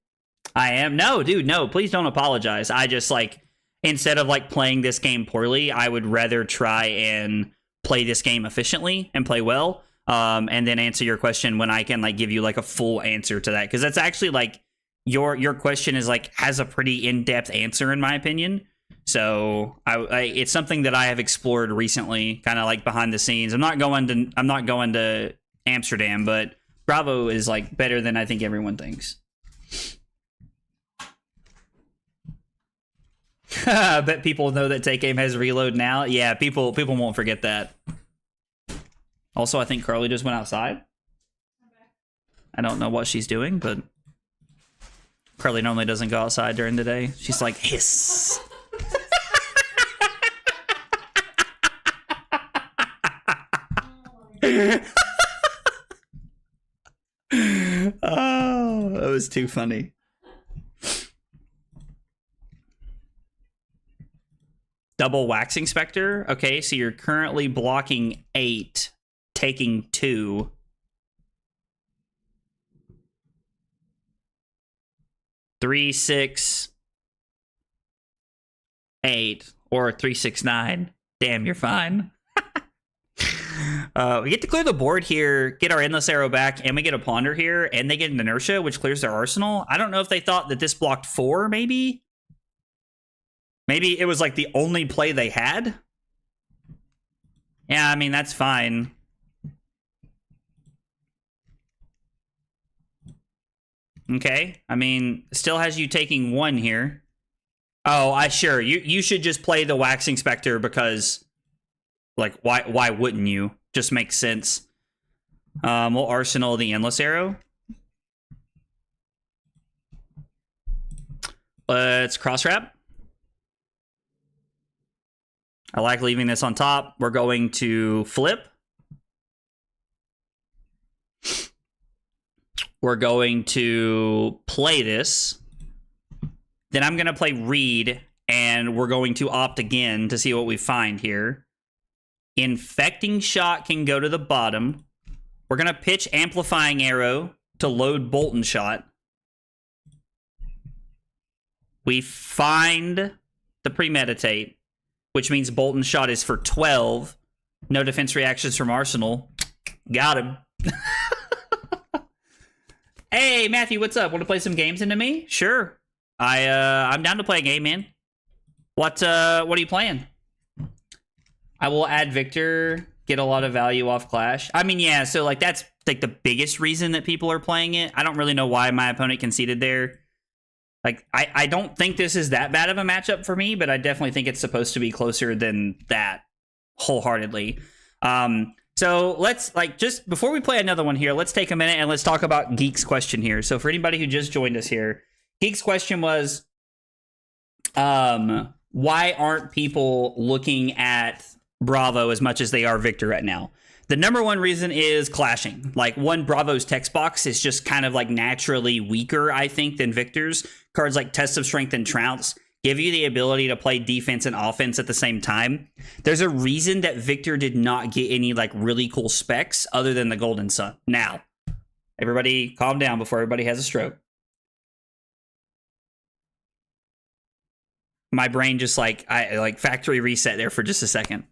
I am. No, dude, no, please don't apologize. I just like, instead of like playing this game poorly, I would rather try and play this game efficiently and play well. And then answer your question when I can like give you like a full answer to that, because that's actually like your question is like has a pretty in-depth answer in my opinion. So it's something that I have explored recently, kind of like behind the scenes. I'm not going to Amsterdam, but Bravo is like better than I think everyone thinks. I bet people know that Take Aim has reload now. Yeah, people won't forget that. Also, I think Carly just went outside. I don't know what she's doing, but Carly normally doesn't go outside during the day. She's like, hiss. Oh, that was too funny. Double Waxing Spectre. Okay, so you're currently blocking 8, taking 2. Three, 6, 8, or 3, 6, 9. Damn, you're fine. We get to clear the board here, get our Endless Arrow back, and we get a Ponder here, and they get an Inertia, which clears their arsenal. I don't know if they thought that this blocked 4, maybe? Maybe it was like the only play they had? Yeah, I mean, that's fine. Okay, I mean, still has you taking 1 here. Oh, sure. You should just play the Waxing Spectre because, like, why wouldn't you? Just makes sense. We'll Arsenal the Endless Arrow. Let's cross wrap. I like leaving this on top. We're going to flip. We're going to play this. Then I'm going to play Read, and we're going to opt again to see what we find here. Infecting Shot can go to the bottom. We're going to pitch Amplifying Arrow to load Bolton Shot. We find the Premeditate, which means Bolton Shot is for 12. No defense reactions from Arsenal. Got him. Hey, Matthew, what's up? Want to play some games into me? Sure. I'm down to play a game, man. What are you playing? I will add Victor, get a lot of value off Clash. I mean, yeah, so like that's like the biggest reason that people are playing it. I don't really know why my opponent conceded there. Like, I don't think this is that bad of a matchup for me, but I definitely think it's supposed to be closer than that, wholeheartedly. So let's, like, just before we play another one here, let's take a minute and let's talk about Geek's question here. So for anybody who just joined us here, Geek's question was, why aren't people looking at Bravo as much as they are Victor right now? The number one reason is clashing. Like, Bravo's text box is just kind of like naturally weaker, I think, than Victor's. Cards like Test of Strength and Trounce give you the ability to play defense and offense at the same time. There's a reason that Victor did not get any like really cool specs other than the Golden Sun. Now, everybody calm down before everybody has a stroke. My brain just I factory reset there for just a second.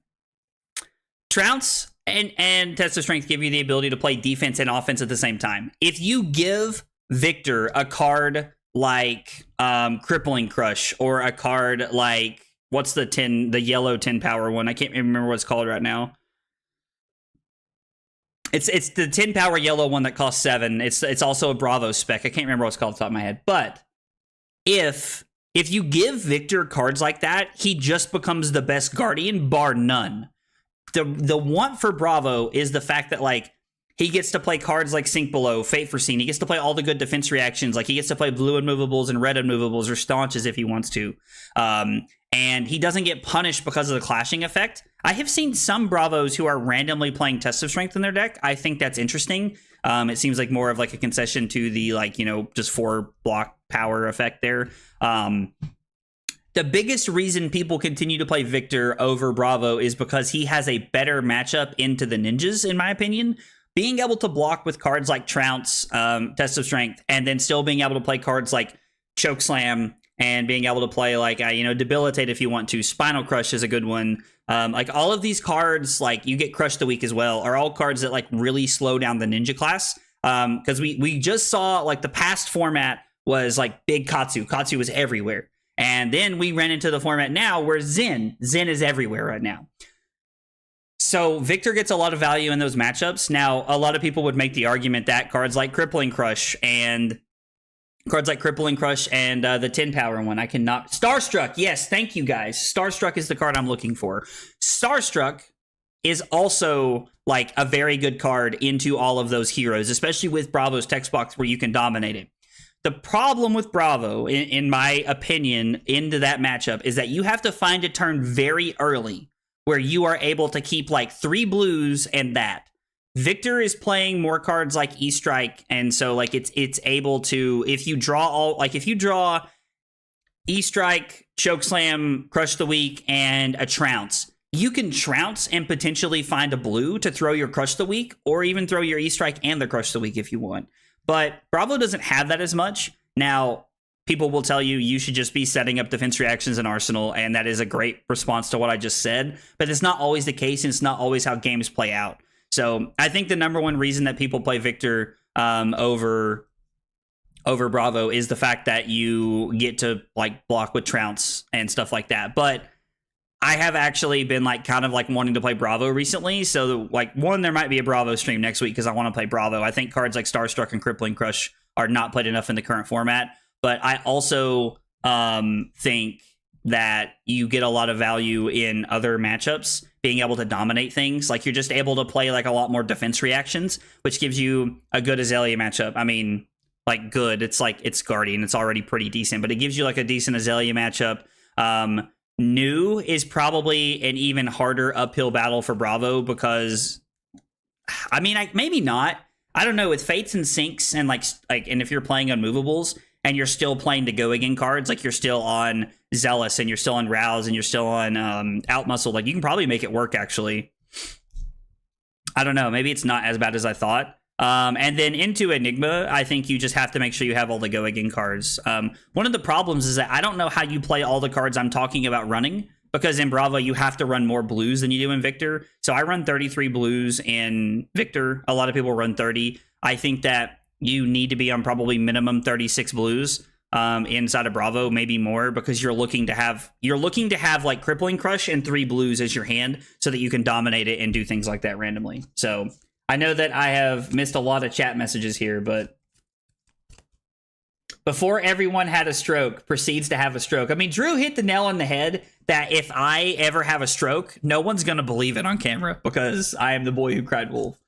Trounce and Test of Strength give you the ability to play defense and offense at the same time. If you give Victor a card like Crippling Crush, or a card like, what's the yellow 10 power one? I can't remember what it's called right now. It's the 10 power yellow one that costs 7. It's also a Bravo spec. I can't remember what it's called off the top of my head. But if you give Victor cards like that, he just becomes the best Guardian, bar none. The want for Bravo is the fact that, like, he gets to play cards like Sink Below, Fate Foreseen. He gets to play all the good defense reactions. Like, he gets to play blue unmovables and red unmovables, or staunches if he wants to. And he doesn't get punished because of the clashing effect. I have seen some Bravos who are randomly playing Test of Strength in their deck. I think that's interesting. It seems like more of like a concession to the, like, just 4 block power effect there. The biggest reason people continue to play Victor over Bravo is because he has a better matchup into the ninjas, in my opinion. Being able to block with cards like Trounce, Test of Strength, and then still being able to play cards like Chokeslam, and being able to play like, Debilitate if you want to. Spinal Crush is a good one. Like, all of these cards, like, you get Crush the Weak as well, are all cards that like really slow down the ninja class. Because we just saw, like, the past format was like big Katsu. Katsu was everywhere. And then we ran into the format now where Zen is everywhere right now. So Victor gets a lot of value in those matchups. Now, a lot of people would make the argument that cards like Crippling Crush and the 10 power one, I cannot. Starstruck, yes, thank you guys. Starstruck is the card I'm looking for. Starstruck is also like a very good card into all of those heroes, especially with Bravo's text box where you can dominate it. The problem with Bravo, in my opinion, into that matchup is that you have to find a turn very early where you are able to keep like 3 blues and that. Victor is playing more cards like E-Strike, and so like it's able to, if you draw E-Strike, Chokeslam, Crush the Weak, and a Trounce, you can Trounce and potentially find a blue to throw your Crush the Weak, or even throw your E-Strike and the Crush the Weak if you want. But Bravo doesn't have that as much. Now, people will tell you should just be setting up defense reactions in Arsenal, and that is a great response to what I just said. But it's not always the case, and it's not always how games play out. So I think the number one reason that people play Victor over Bravo is the fact that you get to like block with Trounce and stuff like that. But I have actually been like kind of like wanting to play Bravo recently. So like one, there might be a Bravo stream next week because I want to play Bravo. I think cards like Starstruck and Crippling Crush are not played enough in the current format. But I also think that you get a lot of value in other matchups, being able to dominate things. Like you're just able to play like a lot more defense reactions, which gives you a good Azelia matchup. I mean, like good, it's like it's Guardian, it's already pretty decent, but it gives you like a decent Azelia matchup. New is probably an even harder uphill battle for Bravo because, I mean, maybe not. I don't know, with Fates and Sinks and like and if you're playing Unmovables and you're still playing to go again cards, like you're still on Zealous and you're still on Rouse and you're still on Outmuscle, like you can probably make it work actually. I don't know, maybe it's not as bad as I thought. And then into Enigma, I think you just have to make sure you have all the go again cards. One of the problems is that I don't know how you play all the cards I'm talking about running, because in Bravo you have to run more blues than you do in Victor. So I run 33 blues in Victor. A lot of people run 30. I think that you need to be on probably minimum 36 blues inside of Bravo, maybe more, because you're looking to have like Crippling Crush and 3 blues as your hand so that you can dominate it and do things like that randomly. So I know that I have missed a lot of chat messages here, but before everyone had a stroke proceeds to have a stroke. I mean, Drew hit the nail on the head that if I ever have a stroke, no one's going to believe it on camera because I am the boy who cried wolf.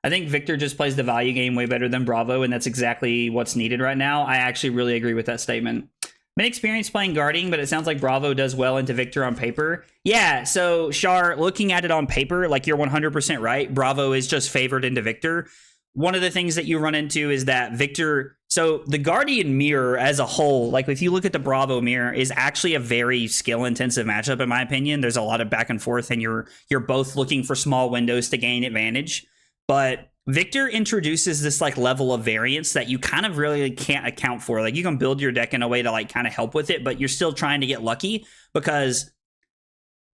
I think Victor just plays the value game way better than Bravo, and that's exactly what's needed right now. I actually really agree with that statement. Been experienced playing Guarding, but it sounds like Bravo does well into Victor on paper. Yeah, so Char, looking at it on paper, like you're 100% right. Bravo is just favored into Victor. One of the things that you run into is that Victor, so the Guardian mirror as a whole, like if you look at the Bravo mirror, is actually a very skill-intensive matchup in my opinion. There's a lot of back and forth, and you're both looking for small windows to gain advantage. But Victor introduces this like level of variance that you kind of really can't account for. Like you can build your deck in a way to like kind of help with it, but you're still trying to get lucky because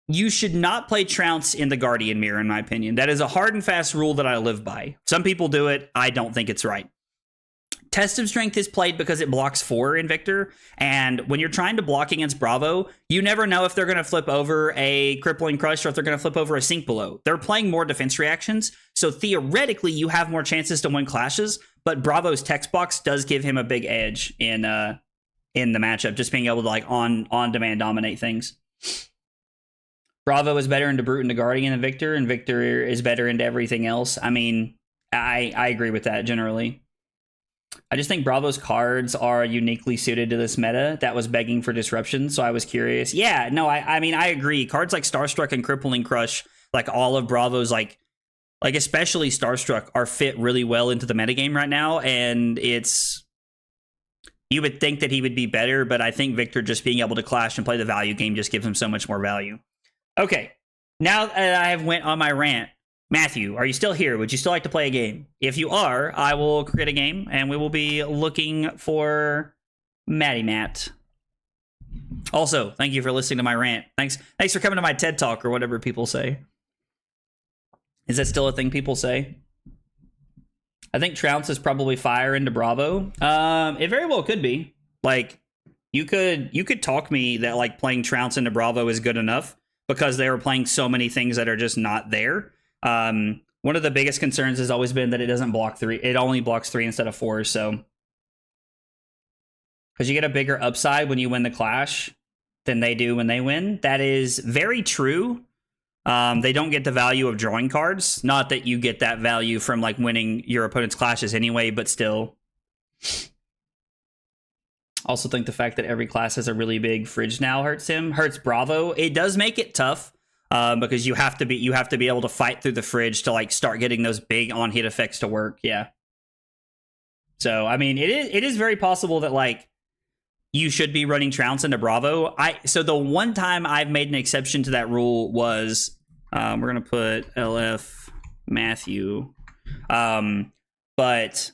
you should not play Trounce in the Guardian mirror, in my opinion. That is a hard and fast rule that I live by. Some people do it. I don't think it's right. Test of Strength is played because it blocks 4 in Victor, and when you're trying to block against Bravo, you never know if they're going to flip over a Crippling Crush or if they're going to flip over a Sink Below. They're playing more defense reactions, so theoretically you have more chances to win clashes, but Bravo's text box does give him a big edge in the matchup, just being able to like on-demand dominate things. Bravo is better into Brute and Guardian than Victor, and Victor is better into everything else. I mean, I agree with that generally. I just think Bravo's cards are uniquely suited to this meta that was begging for disruption, so I was curious. Yeah, no, I mean, I agree. Cards like Starstruck and Crippling Crush, like all of Bravo's, like especially Starstruck, are fit really well into the metagame right now, and it's... You would think that he would be better, but I think Victor just being able to clash and play the value game just gives him so much more value. Okay, now that I have went on my rant, Matthew, are you still here? Would you still like to play a game? If you are, I will create a game, and we will be looking for Matty Matt. Also, thank you for listening to my rant. Thanks for coming to my TED Talk, or whatever people say. Is that still a thing people say? I think Trounce is probably fire into Bravo. It very well could be. Like, you could talk me that like playing Trounce into Bravo is good enough because they were playing so many things that are just not there. One of the biggest concerns has always been that it doesn't block 3. It only blocks 3 instead of 4. So, because you get a bigger upside when you win the clash than they do when they win. That is very true. They don't get the value of drawing cards. Not that you get that value from like winning your opponent's clashes anyway, but still. Also think the fact that every class has a really big fridge now hurts him. Hurts Bravo. It does make it tough. Because you have to be able to fight through the fridge to like start getting those big on hit effects to work. Yeah. So I mean, it is very possible that like you should be running Trounce into Bravo. So the one time I've made an exception to that rule was we're gonna put LF Matthew, but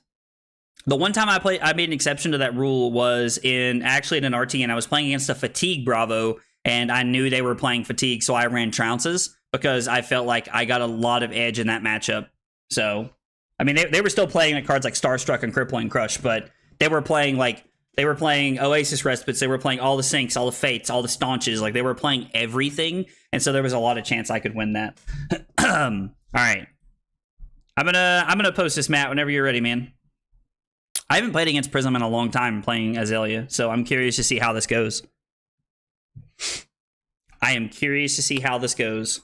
the one time I made an exception to that rule was actually in an RT, and I was playing against a Fatigue Bravo. And I knew they were playing Fatigue, so I ran Trounces. because I felt like I got a lot of edge in that matchup. So, I mean, they were still playing like cards like Starstruck and Crippling Crush, but they were playing Oasis Respites, they were playing all the Sinks, all the Fates, all the Staunches, like they were playing everything, and so there was a lot of chance I could win that. All right. I'm gonna post this, Matt, whenever you're ready, man. I haven't played against Prism in a long time playing Azelia, so I'm curious to see how this goes. I am curious to see how this goes.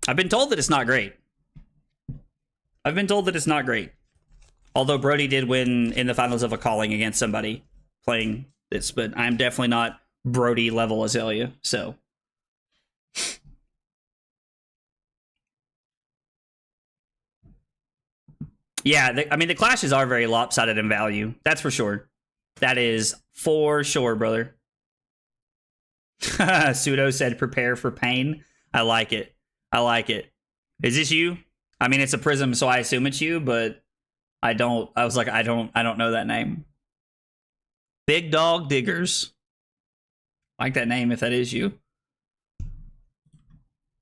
I've been told that it's not great. I've been told that it's not great. Although Brody did win in the finals of a calling against somebody playing this, but I'm definitely not Brody level Azelia, so. Yeah, I mean, the clashes are very lopsided in value. That's for sure. That is for sure, brother. Pseudo said, prepare for pain. I like it. I like it. Is this you? I mean, it's a Prism, so I assume it's you, but I was like, I don't know that name. Big Dog Diggers. I like that name if that is you.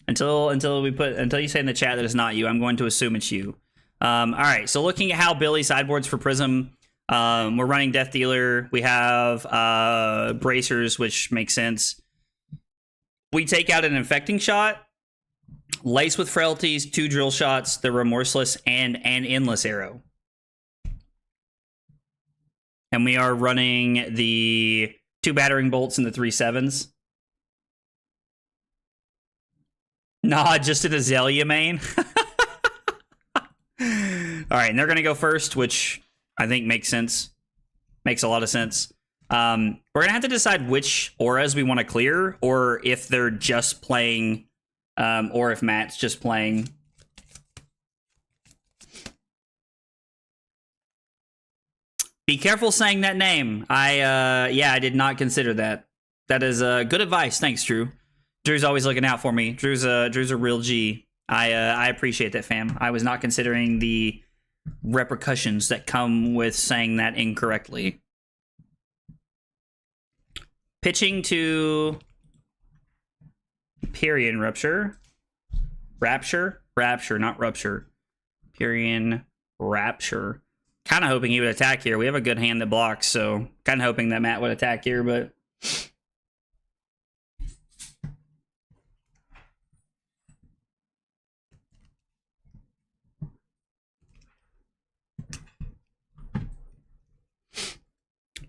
Until you say in the chat that it's not you, I'm going to assume it's you. All right, so looking at how Billy sideboards for Prism, we're running Death Dealer. We have Bracers, which makes sense. We take out an Infecting Shot, Lace with Frailties, 2 Drill Shots, the Remorseless, and an Endless Arrow. And we are running the 2 Battering Bolts and the 3 7s. Nah, just an Azelia main. All right, and they're going to go first, which I think makes sense. Makes a lot of sense. We're going to have to decide which auras we want to clear, or if they're just playing, or if Matt's just playing. Be careful saying that name. Yeah, I did not consider that. That is good advice. Thanks, Drew. Drew's always looking out for me. Drew's a real G. I appreciate that, fam. I was not considering the repercussions that come with saying that incorrectly. Pitching to Pyrian Rapture, not Rupture. Pyrian Rapture. Kind of hoping he would attack here. We have a good hand that blocks, so kind of hoping that Matt would attack here, but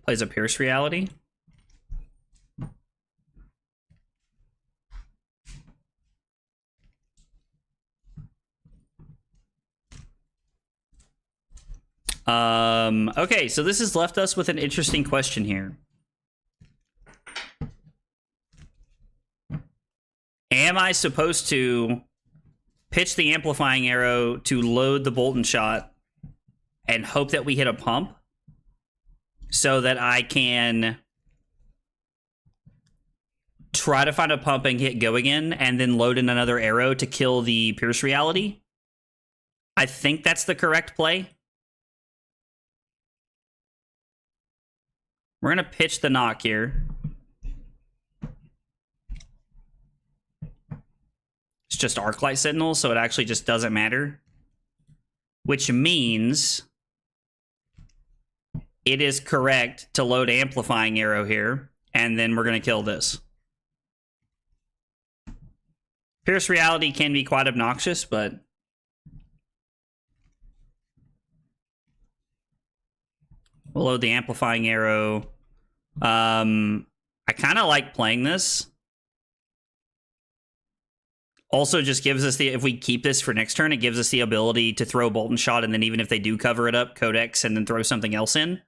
plays a Pierce Reality. Okay, so this has left us with an interesting question here. Am I supposed to pitch the Amplifying Arrow to load the Bolt and Shot and hope that we hit a pump so that I can try to find a pump and hit go again and then load in another arrow to kill the Pierce Reality? I think that's the correct play. We're going to pitch the knock here. It's just Arclight Sentinel, so it actually just doesn't matter. Which means it is correct to load Amplifying Arrow here, and then we're going to kill this. Pierce Reality can be quite obnoxious, but we'll load the Amplifying Arrow. I kind of like playing this. Also just gives us the, if we keep this for next turn, it gives us the ability to throw Bolt and Shot, and then even if they do cover it up, Codex, and then throw something else in.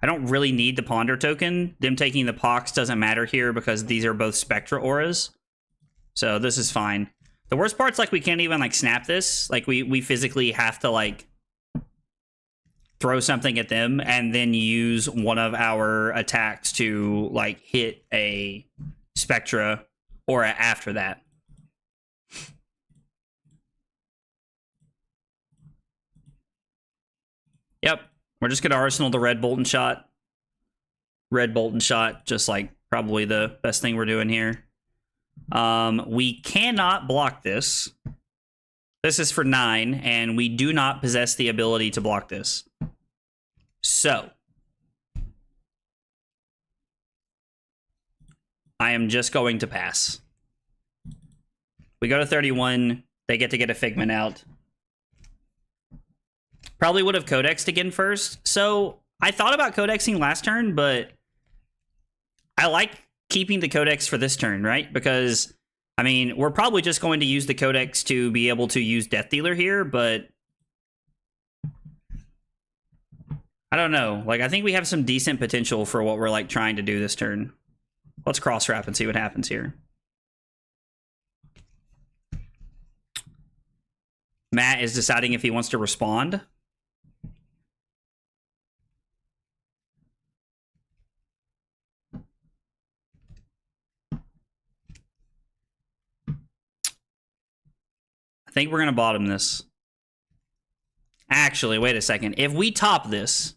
I don't really need the Ponder token. Them taking the Pox doesn't matter here because these are both Spectra auras. So this is fine. The worst part's like we can't even like snap this. Like we physically have to like throw something at them and then use one of our attacks to like hit a Spectra aura after that. Yep. We're just going to Arsenal the red Bolt and Shot. Red Bolt and Shot, just like probably the best thing we're doing here. We cannot block this. This is for 9, and we do not possess the ability to block this. So, I am just going to pass. We go to 31. They get to get a Figment out. Probably would have Codexed again first. So, I thought about Codexing last turn, but I like keeping the Codex for this turn, right? Because, I mean, we're probably just going to use the Codex to be able to use Death Dealer here, but I don't know. Like, I think we have some decent potential for what we're, like, trying to do this turn. Let's cross-wrap and see what happens here. Matt is deciding if he wants to respond. I think we're going to bottom this. Actually, wait a second. If we top this,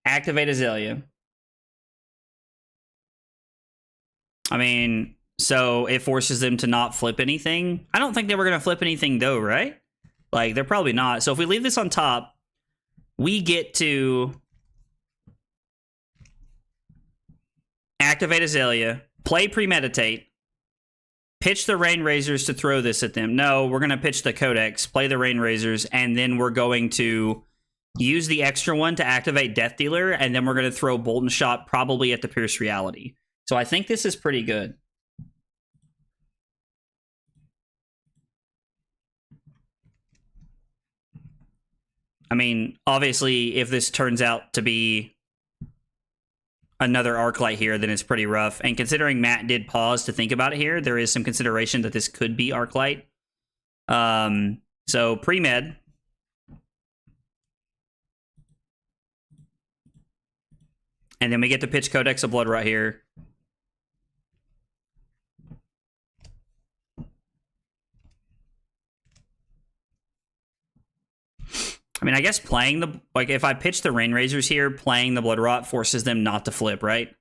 activate Azelia. I mean, so it forces them to not flip anything. I don't think they were going to flip anything though, right? Like, they're probably not. So if we leave this on top, we get to activate Azelia, play Premeditate, pitch the Rain Razors to throw this at them. No, we're going to pitch the Codex, play the Rain Razors, and then we're going to use the extra one to activate Death Dealer, and then we're going to throw Bolt and Shot probably at the Pierce Reality. So I think this is pretty good. I mean, obviously, if this turns out to be another Arclight here, then it's pretty rough. And considering Matt did pause to think about it here, there is some consideration that this could be Arclight. So pre-med. And then we get to pitch Codex of Blood right here. I mean, I guess playing the, like, if I pitch the Rain Razors here, playing the Blood Rot forces them not to flip, right?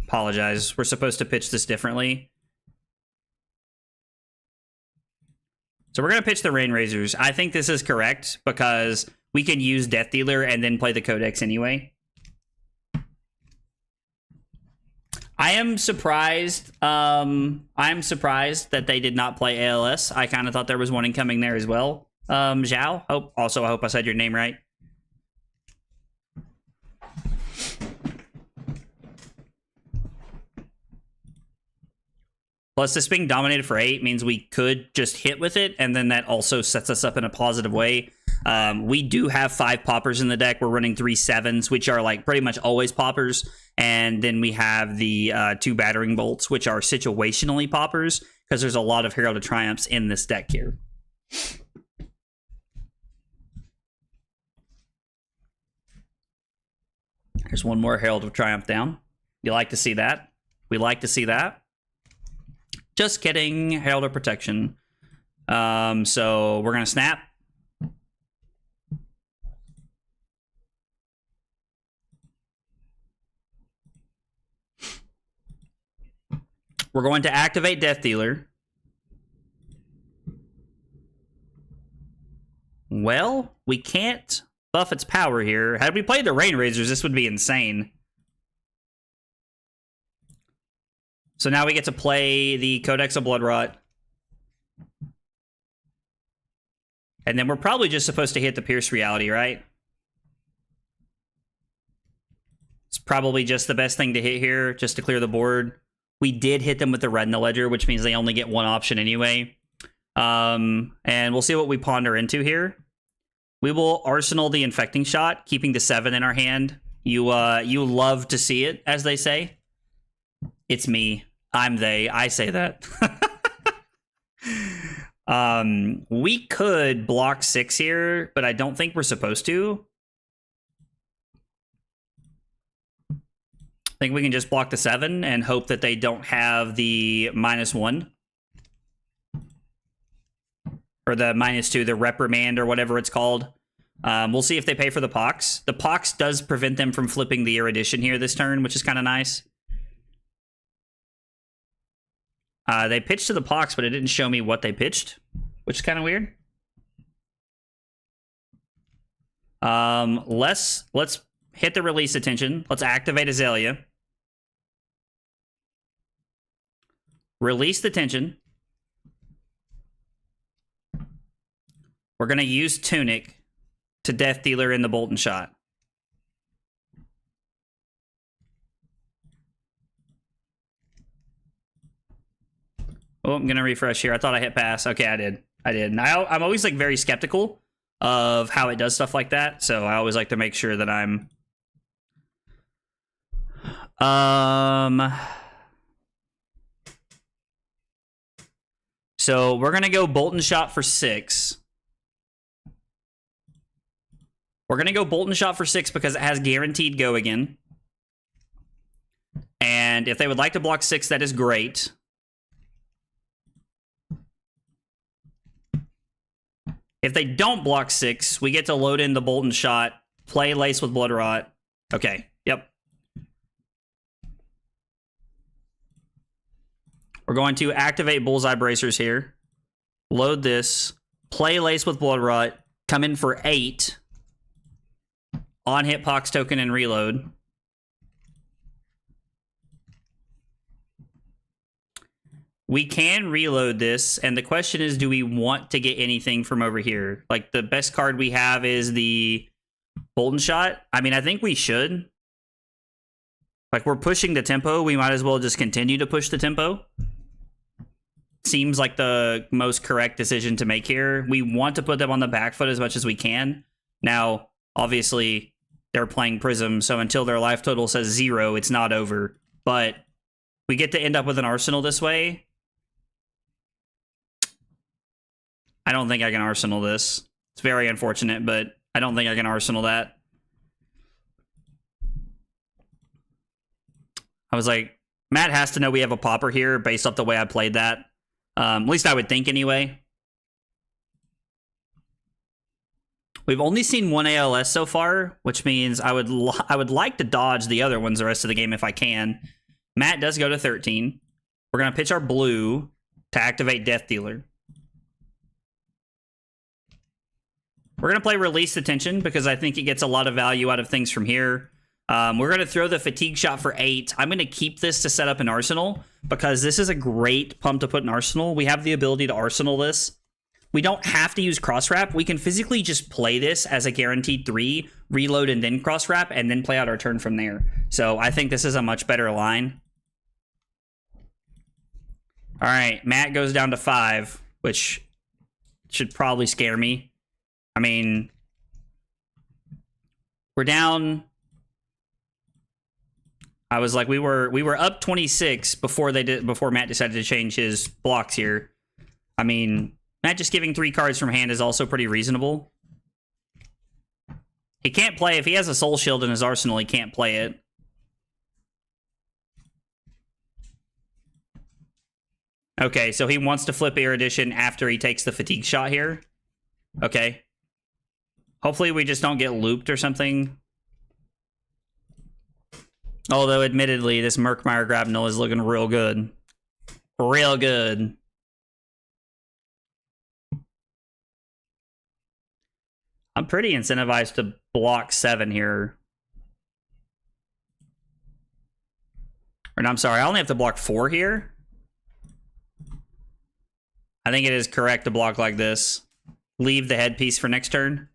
Apologize. We're supposed to pitch this differently. So we're going to pitch the Rain Razors. I think this is correct because we can use Death Dealer and then play the Codex anyway. I am surprised. I'm surprised that they did not play ALS. I kind of thought there was one incoming there as well. Zhao. I hope I said your name right. Plus, this being dominated for 8 means we could just hit with it, and then that also sets us up in a positive way. We do have 5 poppers in the deck. We're running 3 7s, which are like pretty much always poppers. And then we have the 2 battering bolts, which are situationally poppers, because there's a lot of Herald of Triumphs in this deck here. There's one more Herald of Triumph down. You like to see that? We like to see that. Just kidding. Herald of Protection. So we're going to snap. We're going to activate Death Dealer. Well, we can't buff its power here. Had we played the Rain Razors, this would be insane. So now we get to play the Codex of Blood Rot. And then we're probably just supposed to hit the Pierce Reality, right? It's probably just the best thing to hit here, just to clear the board. We did hit them with the Red in the Ledger, which means they only get one option anyway. And we'll see what we ponder into here. We will Arsenal the Infecting Shot, keeping the 7 in our hand. You love to see it, as they say. It's me. I'm they. I say that. We could block 6 here, but I don't think we're supposed to. I think we can just block the 7 and hope that they don't have the -1. Or the -2, the Reprimand or whatever it's called. We'll see if they pay for the Pox. The Pox does prevent them from flipping the Erudition here this turn, which is kind of nice. They pitched to the Pox, but it didn't show me what they pitched, which is kind of weird. Let's hit the release attention. Let's activate Azelia. Release the tension. We're going to use Tunic to Death Dealer in the Bolton Shot. Oh, I'm going to refresh here. I thought I hit pass. Okay, I did. And I'm always like very skeptical of how it does stuff like that. So I always like to make sure that I'm... So we're going to go Bolton Shot for 6. We're going to go Bolton Shot for 6 because it has guaranteed go again. And if they would like to block 6, that is great. If they don't block 6, we get to load in the Bolton Shot, play Lace with Blood Rot. Okay, yep. We're going to activate Bullseye Bracers here. Load this. Play Lace with Blood Rot. Come in for 8. On hit Pox token and reload. We can reload this, and the question is, do we want to get anything from over here? Like, the best card we have is the Bolton Shot. I mean, I think we should. Like, we're pushing the tempo. We might as well just continue to push the tempo. Seems like the most correct decision to make here. We want to put them on the back foot as much as we can. Now, obviously, they're playing Prism, so until their life total says 0, it's not over. But we get to end up with an Arsenal this way. I don't think I can Arsenal this. It's very unfortunate, but I don't think I can Arsenal that. I was like, Matt has to know we have a popper here based off the way I played that. At least I would think anyway. We've only seen one ALS so far, which means I would like to dodge the other ones the rest of the game if I can. Matt does go to 13. We're going to pitch our blue to activate Death Dealer. We're going to play Release the Tension because I think it gets a lot of value out of things from here. We're going to throw the Fatigue Shot for 8. I'm going to keep this to set up an Arsenal because this is a great pump to put in Arsenal. We have the ability to Arsenal this. We don't have to use Cross Wrap. We can physically just play this as a guaranteed 3, reload and then Cross Wrap, and then play out our turn from there. So I think this is a much better line. All right, Matt goes down to 5, which should probably scare me. I mean, we're down. I was like, we were up 26 before Matt decided to change his blocks here. I mean, Matt just giving 3 cards from hand is also pretty reasonable. He can't play if he has a Soul Shield in his arsenal. He can't play it. Okay, so he wants to flip Erudition after he takes the Fatigue Shot here. Okay. Hopefully we just don't get looped or something. Although, admittedly, this Murkmire Grabnel is looking real good. Real good. I'm pretty incentivized to block 7 here. Or no, I'm sorry, I only have to block 4 here. I think it is correct to block like this. Leave the headpiece for next turn.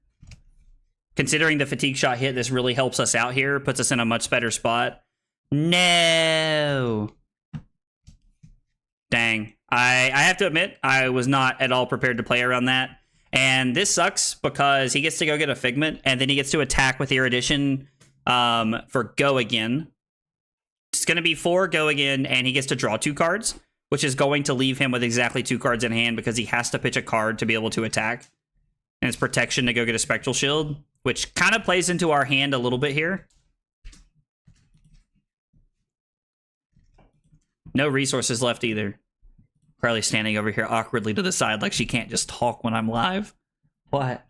Considering the Fatigue Shot hit, this really helps us out here. Puts us in a much better spot. No. Dang. I have to admit, I was not at all prepared to play around that. And this sucks because he gets to go get a Figment, and then he gets to attack with Erudition for Go Again. It's going to be 4 Go Again, and he gets to draw 2 cards, which is going to leave him with exactly 2 cards in hand because he has to pitch a card to be able to attack. And it's protection to go get a Spectral Shield, which kind of plays into our hand a little bit here. No resources left either. Carly's standing over here awkwardly to the side like she can't just talk when I'm live. What?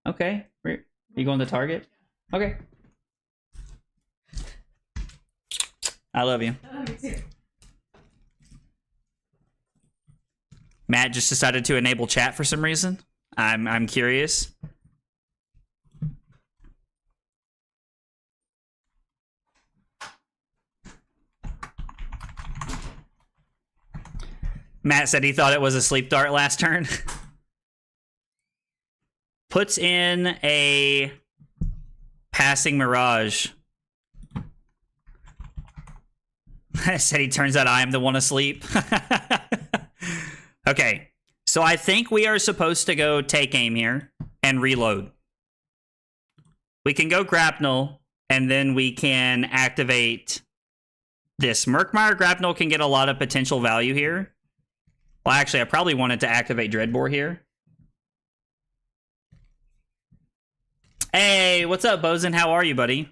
Okay. Are you going to target? Okay. I love you. Oh, me too. Matt just decided to enable chat for some reason. I'm curious. Matt said he thought it was a sleep dart last turn. Puts in a passing mirage. Said he turns out I am the one asleep. Okay, so I think we are supposed to go take aim here and reload. We can go grapnel, and then we can activate this. Murkmire grapnel can get a lot of potential value here. Well, actually, I probably wanted to activate Dreadbore here. Hey, what's up, Bozen? How are you, buddy?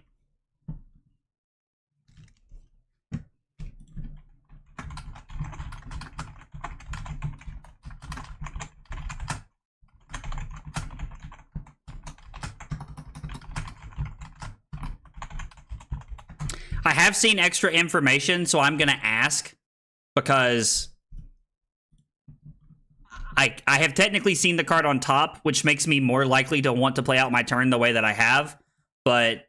I have seen extra information, so I'm going to ask because I have technically seen the card on top, which makes me more likely to want to play out my turn the way that I have, but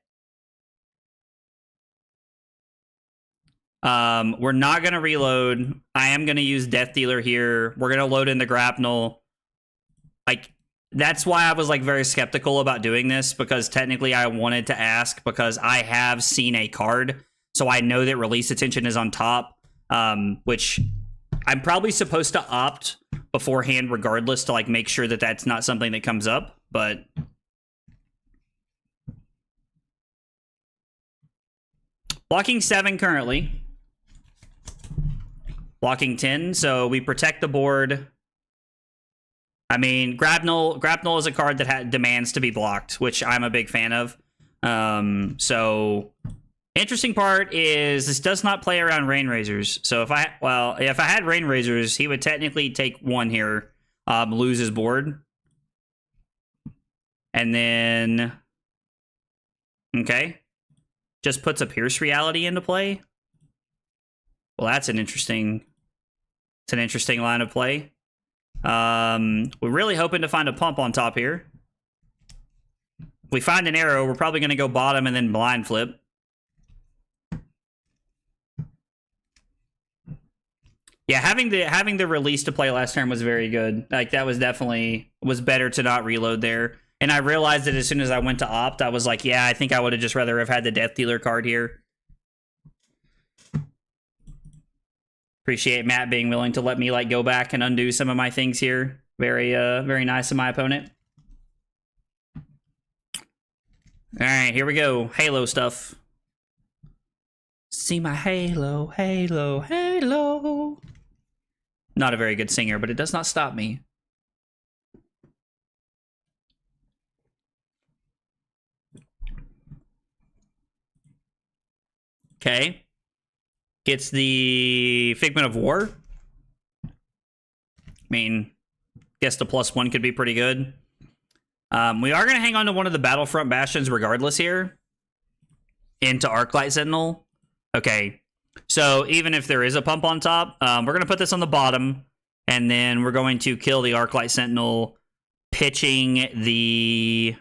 we're not going to reload. I am going to use Death Dealer here. We're going to load in the grapnel. Like, that's why I was like very skeptical about doing this, because technically I wanted to ask because I have seen a card, so I know that Release Attention is on top, which I'm probably supposed to opt beforehand regardless to like make sure that that's not something that comes up, but blocking 7 currently, blocking 10, so we protect the board. I mean, Grapnel is a card that demands to be blocked, which I'm a big fan of. So interesting part is this does not play around Rain Razors. So if I had Rain Razors, he would technically take 1 here, lose his board. And then, okay, just puts a Pierce Reality into play. Well, that's an interesting line of play. We're really hoping to find a pump on top here. If we find an arrow, we're probably going to go bottom and then blind flip. Yeah, having the release to play last turn was very good. Like, that was better to not reload there. And I realized that as soon as I went to opt, I was like, yeah, I think I would have just rather have had the Death Dealer card here. Appreciate Matt being willing to let me like go back and undo some of my things here. Very nice of my opponent. All right, here we go. Halo stuff. See my halo, halo, halo. Not a very good singer, but it does not stop me. Okay. Gets the Figment of War. I mean, guess the +1 could be pretty good. We are going to hang on to one of the Battlefront Bastions regardless here. Into Arclight Sentinel. Okay. So even if there is a pump on top, we're going to put this on the bottom. And then we're going to kill the Arclight Sentinel, pitching the...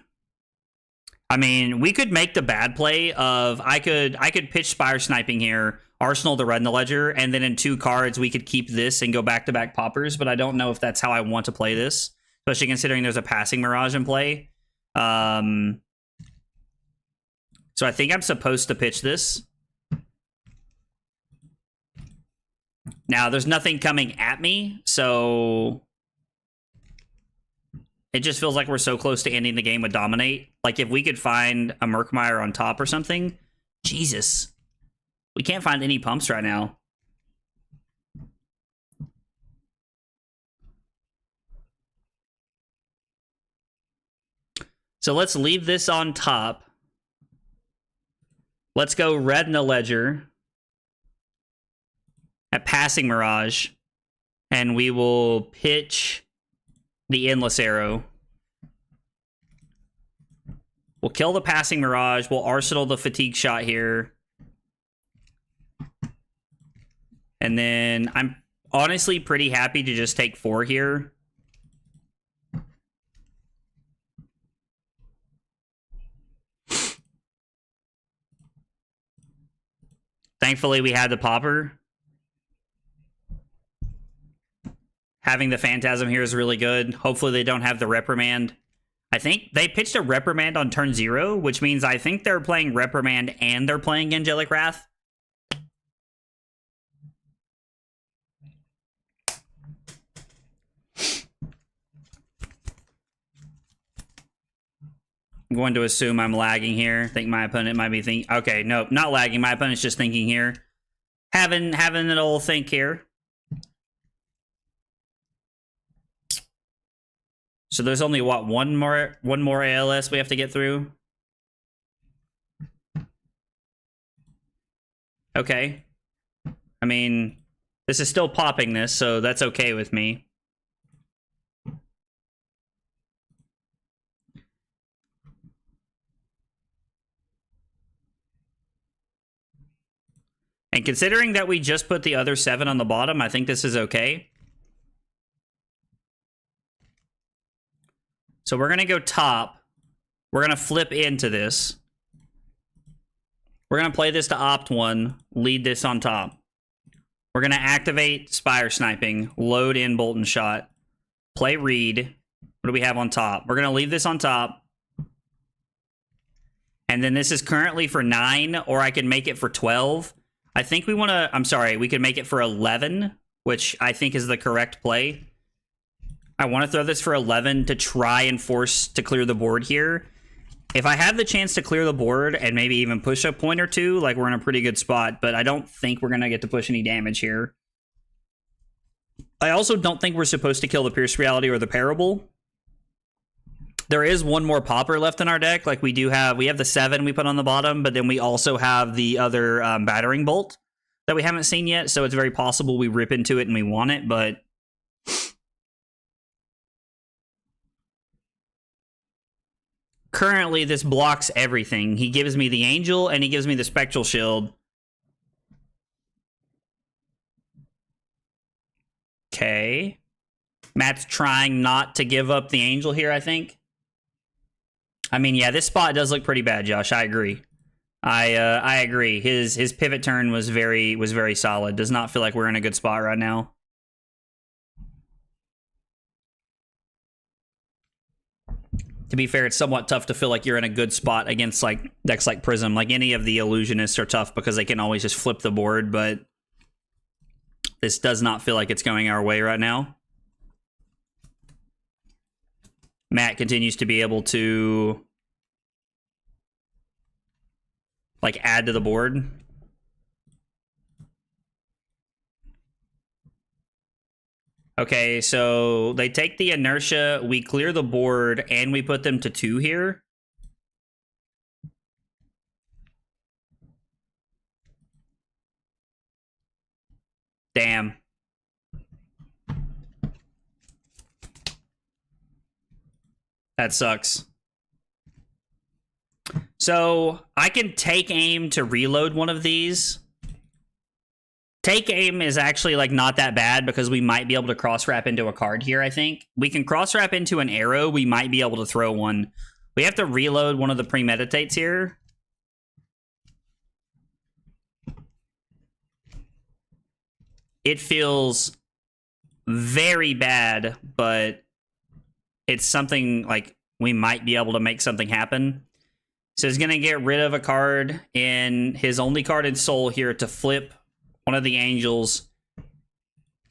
I mean, we could make the bad play of... I could pitch Spire Sniping here, Arsenal the Red in the Ledger, and then in 2 cards we could keep this and go back-to-back poppers, but I don't know if that's how I want to play this, especially considering there's a passing Mirage in play. So I think I'm supposed to pitch this. Now, there's nothing coming at me, so it just feels like we're so close to ending the game with Dominate. Like, if we could find a Murkmire on top or something, Jesus. We can't find any pumps right now. So let's leave this on top. Let's go Red in the Ledger at Passing Mirage, and we will pitch the Endless Arrow. We'll kill the Passing Mirage. We'll Arsenal the Fatigue Shot here. And then I'm honestly pretty happy to just take 4 here. Thankfully, we had the Popper. Having the Phantasm here is really good. Hopefully they don't have the Reprimand. I think they pitched a Reprimand on turn 0, which means I think they're playing Reprimand and they're playing Angelic Wrath. I'm going to assume I'm lagging here. I think my opponent might be thinking... Okay, no, not lagging. My opponent's just thinking here. Having an old think here. So there's only, what, one more ALS we have to get through? Okay. I mean, this is still popping this, so that's okay with me. And considering that we just put the other 7 on the bottom, I think this is okay. So we're going to go top. We're going to flip into this. We're going to play this to opt 1, lead this on top. We're going to activate Spire Sniping, load in Bolt and Shot, play Reed. What do we have on top? We're going to leave this on top. And then this is currently for 9, or I can make it for 12. I think we want to... I'm sorry, we can make it for 11, which I think is the correct play. I want to throw this for 11 to try and force to clear the board here. If I have the chance to clear the board and maybe even push a point or 2, like, we're in a pretty good spot, but I don't think we're going to get to push any damage here. I also don't think we're supposed to kill the Pierce Reality or the Parable. There is one more Popper left in our deck. Like, we have the 7 we put on the bottom, but then we also have the other Battering Bolt that we haven't seen yet, so it's very possible we rip into it and we want it, but... Currently, this blocks everything. He gives me the Angel, and he gives me the Spectral Shield. Okay. Matt's trying not to give up the Angel here, I think. I mean, yeah, this spot does look pretty bad, Josh. I agree. I agree. His pivot turn was very solid. Does not feel like we're in a good spot right now. To be fair, it's somewhat tough to feel like you're in a good spot against like decks like Prism. Like, any of the Illusionists are tough because they can always just flip the board, but this does not feel like it's going our way right now. Matt continues to be able to like add to the board. Okay, so they take the Inertia, we clear the board, and we put them to 2 here. Damn. That sucks. So, I can take aim to reload one of these. Take aim is actually like not that bad because we might be able to cross wrap into a card here, I think. We can cross wrap into an arrow. We might be able to throw one. We have to reload one of the premeditates here. It feels very bad, but it's something like we might be able to make something happen. So he's going to get rid of a card in his only card in Soul here to flip one of the Angels.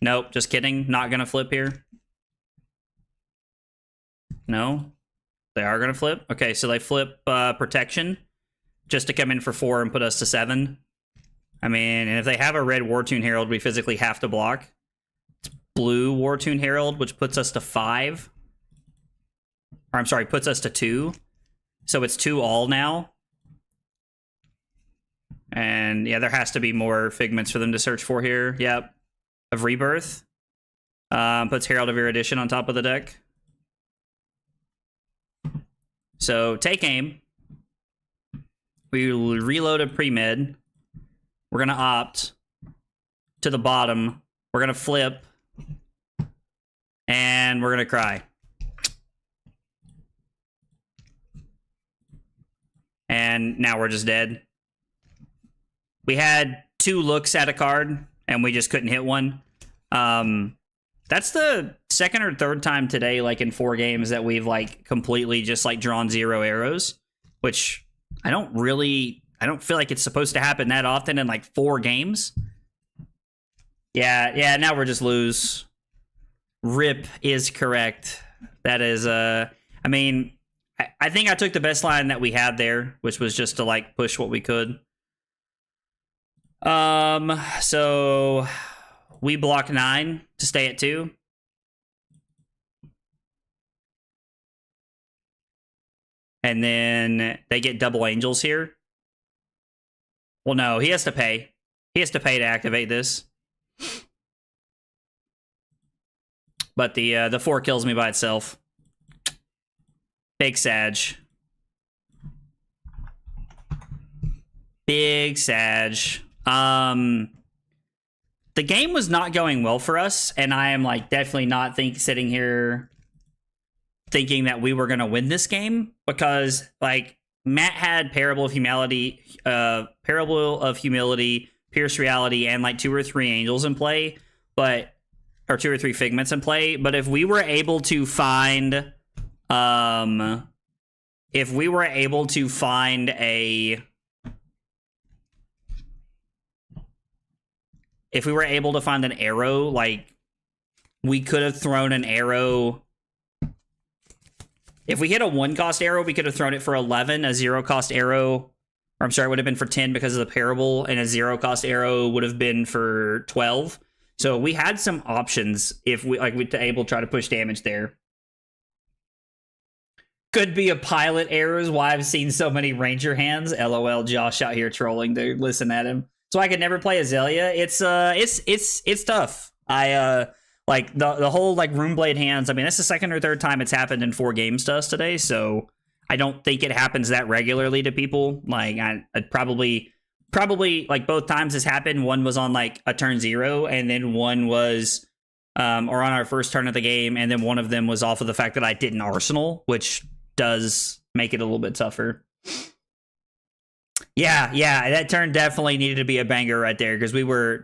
Nope, just kidding. Not going to flip here. No, they are going to flip. Okay, so they flip Protection just to come in for 4 and put us to 7. I mean, and if they have a red War-Tune Herald, we physically have to block. It's blue War-Tune Herald, which puts us to 5. Or I'm sorry, puts us to 2. So it's 2 all now. And yeah, there has to be more Figments for them to search for here. Yep. Of Rebirth. Puts Herald of Erudition on top of the deck. So take aim. We reload a pre-med. We're going to opt to the bottom. We're going to flip. And we're going to cry. And now we're just dead. We had 2 looks at a card, and we just couldn't hit one. That's the second or third time today, like in 4 games, that we've like completely just like drawn 0 arrows, which I don't feel like it's supposed to happen that often in like 4 games. Yeah, now we're just lose. Rip is correct. That is, I mean, I think I took the best line that we had there, which was just to like push what we could. So we block 9 to stay at 2. And then they get double angels here. Well, no, he has to pay. He has to pay to activate this. But the 4 kills me by itself. Big Sag. Big Sag. The game was not going well for us, and I am like definitely not sitting here thinking that we were going to win this game, because like Matt had Parable of Humility, Pierce Reality, and like 2 or 3 angels in play, or 2 or 3 figments in play. But if we were able to find an arrow, like we could have thrown an arrow. If we hit a 1-cost arrow, we could have thrown it for 11. A 0-cost arrow, or I'm sorry, it would have been for 10 because of the Parable, and a 0-cost arrow would have been for 12. So we had some options if we able to try to push damage there. Could be a pilot errors. Why I've seen so many Ranger hands. LOL, Josh out here trolling, dude. Listen at him. So I could never play Azelia. It's tough. Like the whole like Runeblade hands. I mean, that's the second or third time it's happened in 4 games to us today. So I don't think it happens that regularly to people. Like I'd probably like both times this happened. One was on like a turn 0, and then one was or on our first turn of the game, and then one of them was off of the fact that I didn't Arsenal, which does make it a little bit tougher. Yeah, that turn definitely needed to be a banger right there, because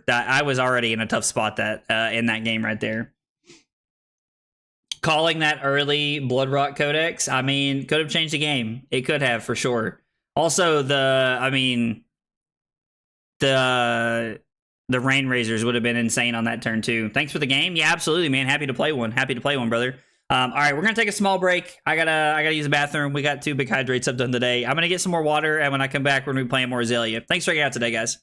I was already in a tough spot in that game right there. Calling that early Bloodrot Codex, I mean, could have changed the game. It could have, for sure. Also, the Rain Razors would have been insane on that turn too. Thanks for the game. Yeah, absolutely, man. Happy to play one, brother. All right, we're gonna take a small break. I gotta use the bathroom. We got 2 big hydrates I've done today. I'm gonna get some more water, and when I come back, we're gonna be playing more Azelia. Thanks for hanging out today, guys.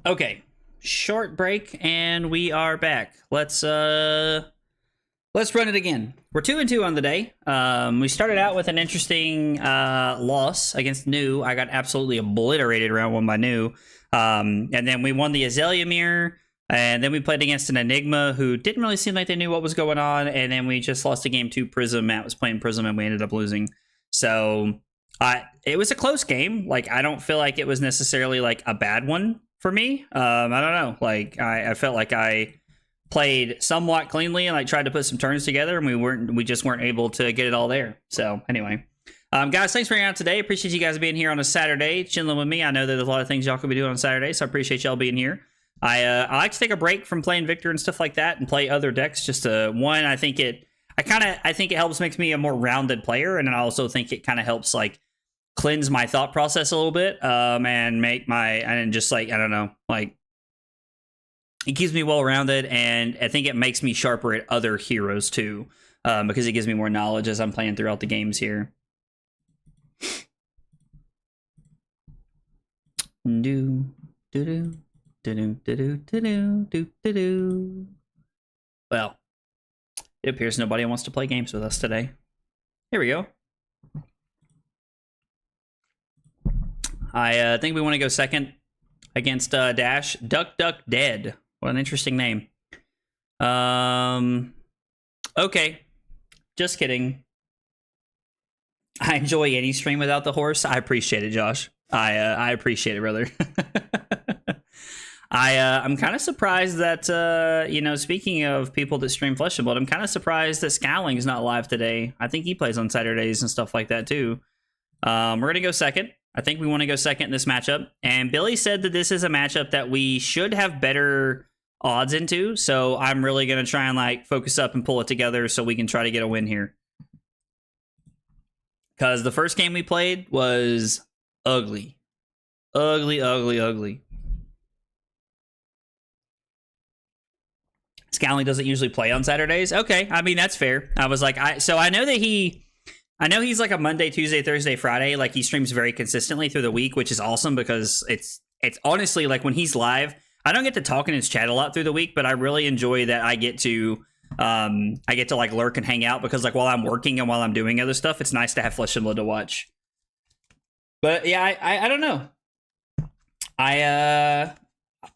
Okay, short break, and we are back. Let's run it again. We're 2-2 on the day. We started out with an interesting loss against New. I got absolutely obliterated round 1 by New. And then we won the Azelia mirror, and then we played against an Enigma who didn't really seem like they knew what was going on, and then we just lost a game to Prism. Matt was playing Prism, and we ended up losing. So it was a close game. Like, I don't feel like it was necessarily like a bad one for me. I don't know. Like, I felt like I played somewhat cleanly and like tried to put some turns together, and we just weren't able to get it all there. So anyway, guys, thanks for hanging out today. Appreciate you guys being here on a Saturday, chilling with me. I know that there's a lot of things y'all could be doing on Saturday, so I appreciate y'all being here. I like to take a break from playing Victor and stuff like that and play other decks. Just one, I think it helps makes me a more rounded player, and then I also think it kind of helps like cleanse my thought process a little bit, and make and just like, I don't know, like, it keeps me well-rounded, and I think it makes me sharper at other heroes too, because it gives me more knowledge as I'm playing throughout the games here. Well, it appears nobody wants to play games with us today. Here we go. I think we want to go second against Dash. Duck Duck Dead. What an interesting name. Okay. Just kidding. I enjoy any stream without the horse. I appreciate it, Josh. I appreciate it, brother. I'm kind of surprised that, speaking of people that stream Flesh and Blood, I'm kind of surprised that Scowling's not live today. I think he plays on Saturdays and stuff like that, too. We're going to go second. I think we want to go second in this matchup. And Billy said that this is a matchup that we should have better odds into. So I'm really going to try and like focus up and pull it together so we can try to get a win here. Because the first game we played was ugly. Ugly, ugly, ugly. Scowling doesn't usually play on Saturdays. Okay, I mean, that's fair. I was like, I know that I know he's like a Monday, Tuesday, Thursday, Friday. Like, he streams very consistently through the week, which is awesome because it's honestly like when he's live, I don't get to talk in his chat a lot through the week, but I really enjoy that I get to like lurk and hang out because like while I'm working and while I'm doing other stuff, it's nice to have Flesh and Blood to watch. But yeah, I don't know. I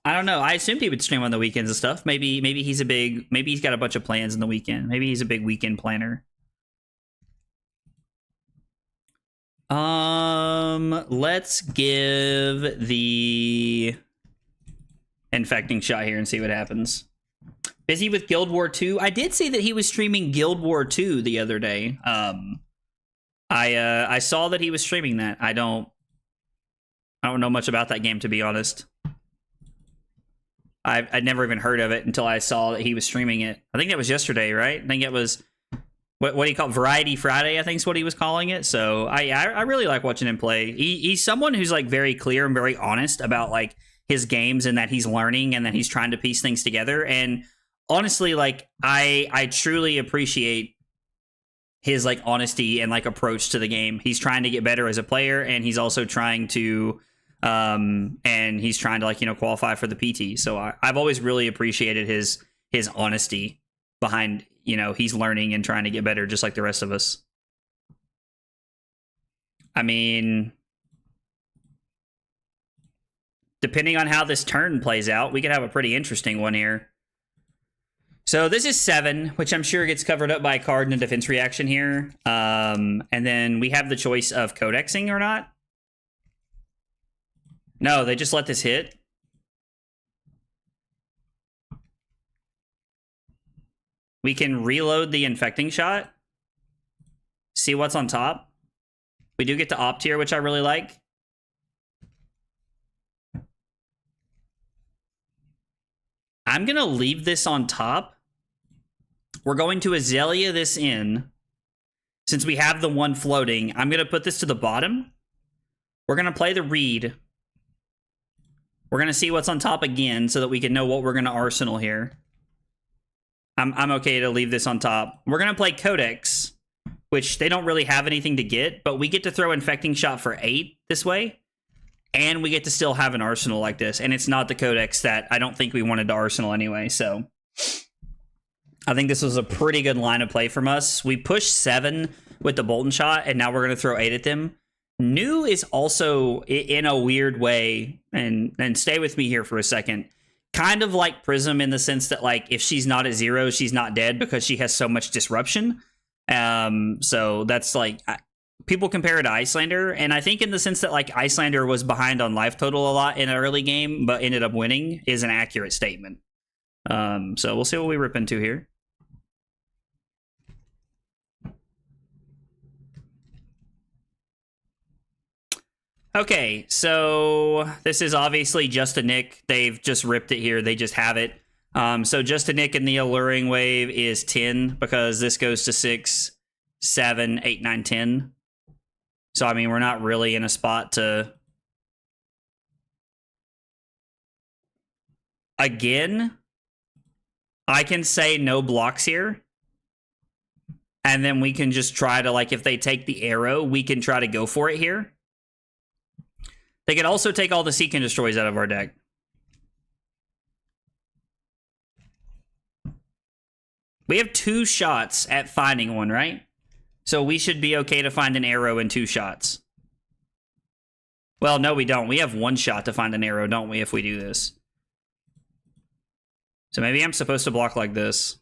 don't know. I assumed he would stream on the weekends and stuff. Maybe he's got a bunch of plans in the weekend. Maybe he's a big weekend planner. Let's give the infecting shot here and see what happens. Busy with Guild War 2. I did see that he was streaming Guild War 2 the other day. I saw that he was streaming that. I don't know much about that game, to be honest. I'd never even heard of it until I saw that he was streaming it. I think that was yesterday, right? I think it was what do you call it? Variety Friday, I think is what he was calling it. So I really like watching him play. He's someone who's like very clear and very honest about like his games and that he's learning and that he's trying to piece things together. And honestly, like I truly appreciate his like honesty and like approach to the game. He's trying to get better as a player, and he's also trying to like, qualify for the PT. So I've always really appreciated his honesty behind, he's learning and trying to get better just like the rest of us. I mean, depending on how this turn plays out, we could have a pretty interesting one here. So this is 7, which I'm sure gets covered up by a card and a defense reaction here. And then we have the choice of codexing or not. No, they just let this hit. We can reload the infecting shot. See what's on top. We do get to opt here, which I really like. I'm going to leave this on top. We're going to Azelia this in. Since we have the one floating, I'm going to put this to the bottom. We're going to play the read. We're going to see what's on top again so that we can know what we're going to arsenal here. I'm okay to leave this on top. We're going to play Codex, which they don't really have anything to get, but we get to throw Infecting Shot for 8 this way. and we get to still have an arsenal like this. And it's not the codex that I don't think we wanted to arsenal anyway. So I think this was a pretty good line of play from us. We pushed 7 with the Bolton shot, and now we're going to throw 8 at them. New is also, in a weird way, and stay with me here for a second, kind of like Prism in the sense that, like, if she's not at 0, she's not dead because she has so much disruption. So that's like, people compare it to Icelander, and I think in the sense that, like, Icelander was behind on life total a lot in an early game, but ended up winning is an accurate statement. So we'll see what we rip into here. Okay, so this is obviously just a Nick. They've just ripped it here. They just have it. So just a Nick in the alluring wave is 10 because this goes to 6, 7, 8, 9, 10. So, I mean, we're not really in a spot to... Again, I can say no blocks here. And then we can just try to, like, if they take the arrow, we can try to go for it here. They could also take all the Seek and Destroys out of our deck. We have 2 shots at finding one, right? So we should be okay to find an arrow in 2 shots. Well, no, we don't. We have 1 shot to find an arrow, don't we, if we do this? So maybe I'm supposed to block like this.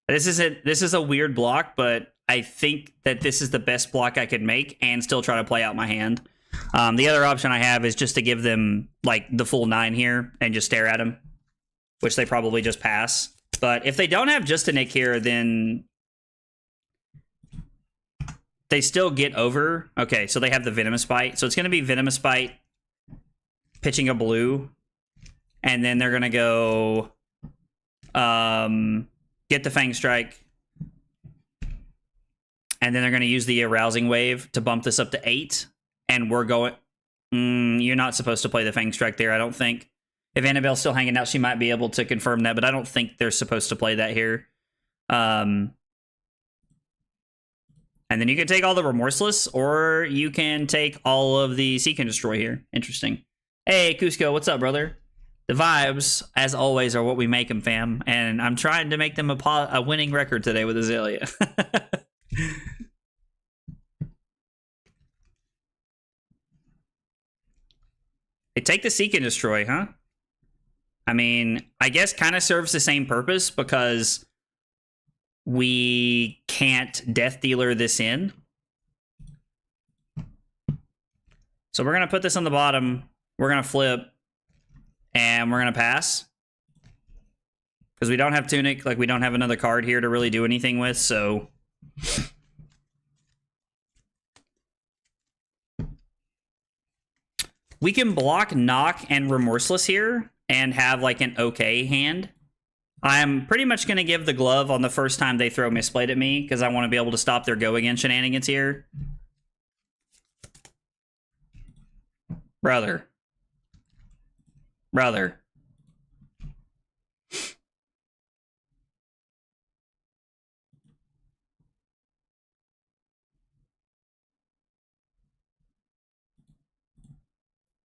This is a weird block, but I think that this is the best block I could make and still try to play out my hand. The other option I have is just to give them, like, the full 9 here and just stare at them, which they probably just pass. But if they don't have just a Nick here, then they still get over. Okay, so they have the Venomous Bite. So it's going to be Venomous Bite, pitching a blue, and then they're going to go get the Fang Strike, and then they're going to use the Arousing Wave to bump this up to 8, and we're going... you're not supposed to play the Fang Strike there, I don't think. If Annabelle's still hanging out, she might be able to confirm that, but I don't think they're supposed to play that here. And then you can take all the Remorseless, or you can take all of the Seek and Destroy here. Interesting. Hey, Cusco, what's up, brother? The vibes, as always, are what we make them, fam. And I'm trying to make them a winning record today with Azelia. They take the Seek and Destroy, huh? I mean, I guess kind of serves the same purpose because we can't Death Dealer this in. So we're going to put this on the bottom. We're going to flip. And we're going to pass. Because we don't have Tunic. Like, we don't have another card here to really do anything with, so... We can block Knock and Remorseless here and have, like, an okay hand. I'm pretty much going to give the glove on the first time they throw Misplayed at me, because I want to be able to stop their go again shenanigans here. Brother.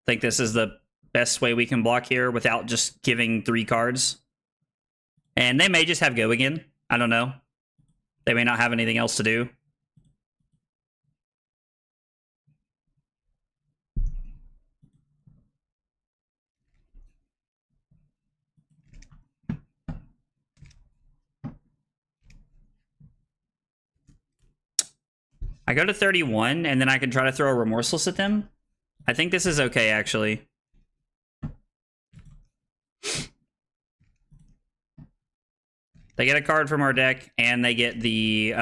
Think this is the best way we can block here without just giving 3 cards. And they may just have go again. I don't know. They may not have anything else to do. I go to 31, and then I can try to throw a Remorseless at them. I think this is okay, actually. They get a card from our deck, and they get the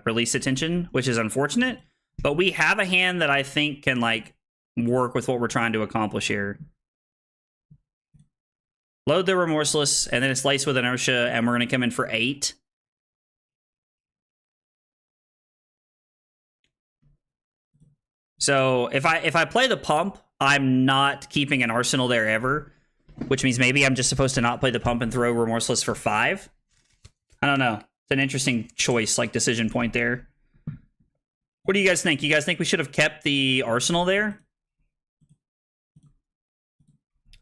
Release Attention, which is unfortunate. But we have a hand that I think can, like, work with what we're trying to accomplish here. Load the Remorseless, and then it's laced with Inertia, and we're going to come in for 8. So if I play the pump, I'm not keeping an arsenal there ever, which means maybe I'm just supposed to not play the pump and throw Remorseless for 5. I don't know. It's an interesting choice, like decision point there. What do you guys think? You guys think we should have kept the arsenal there?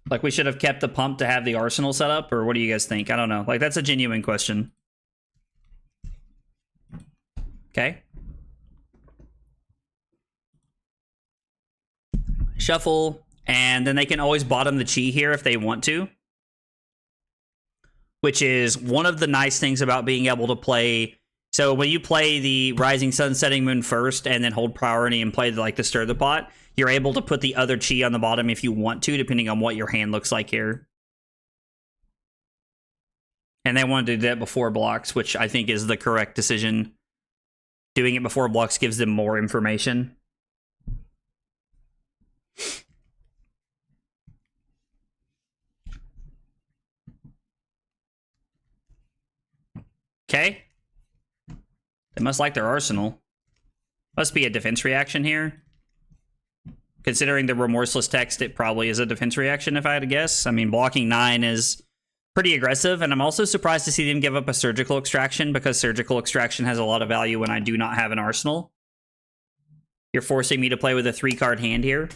Like we should have kept the pump to have the arsenal set up, or what do you guys think? I don't know. Like that's a genuine question. Okay. Shuffle, and then they can always bottom the chi here if they want to. Which is one of the nice things about being able to play. So when you play the Rising Sun, Setting Moon first, and then hold priority and play like the Stir the Pot, you're able to put the other chi on the bottom if you want to, depending on what your hand looks like here. And they want to do that before blocks, which I think is the correct decision. Doing it before blocks gives them more information. Okay. They must like their arsenal. Must be a defense reaction here. Considering the remorseless text, it probably is a defense reaction if I had to guess. I mean, blocking 9 is pretty aggressive, and I'm also surprised to see them give up a surgical extraction because surgical extraction has a lot of value when I do not have an arsenal. You're forcing me to play with a 3-card hand here.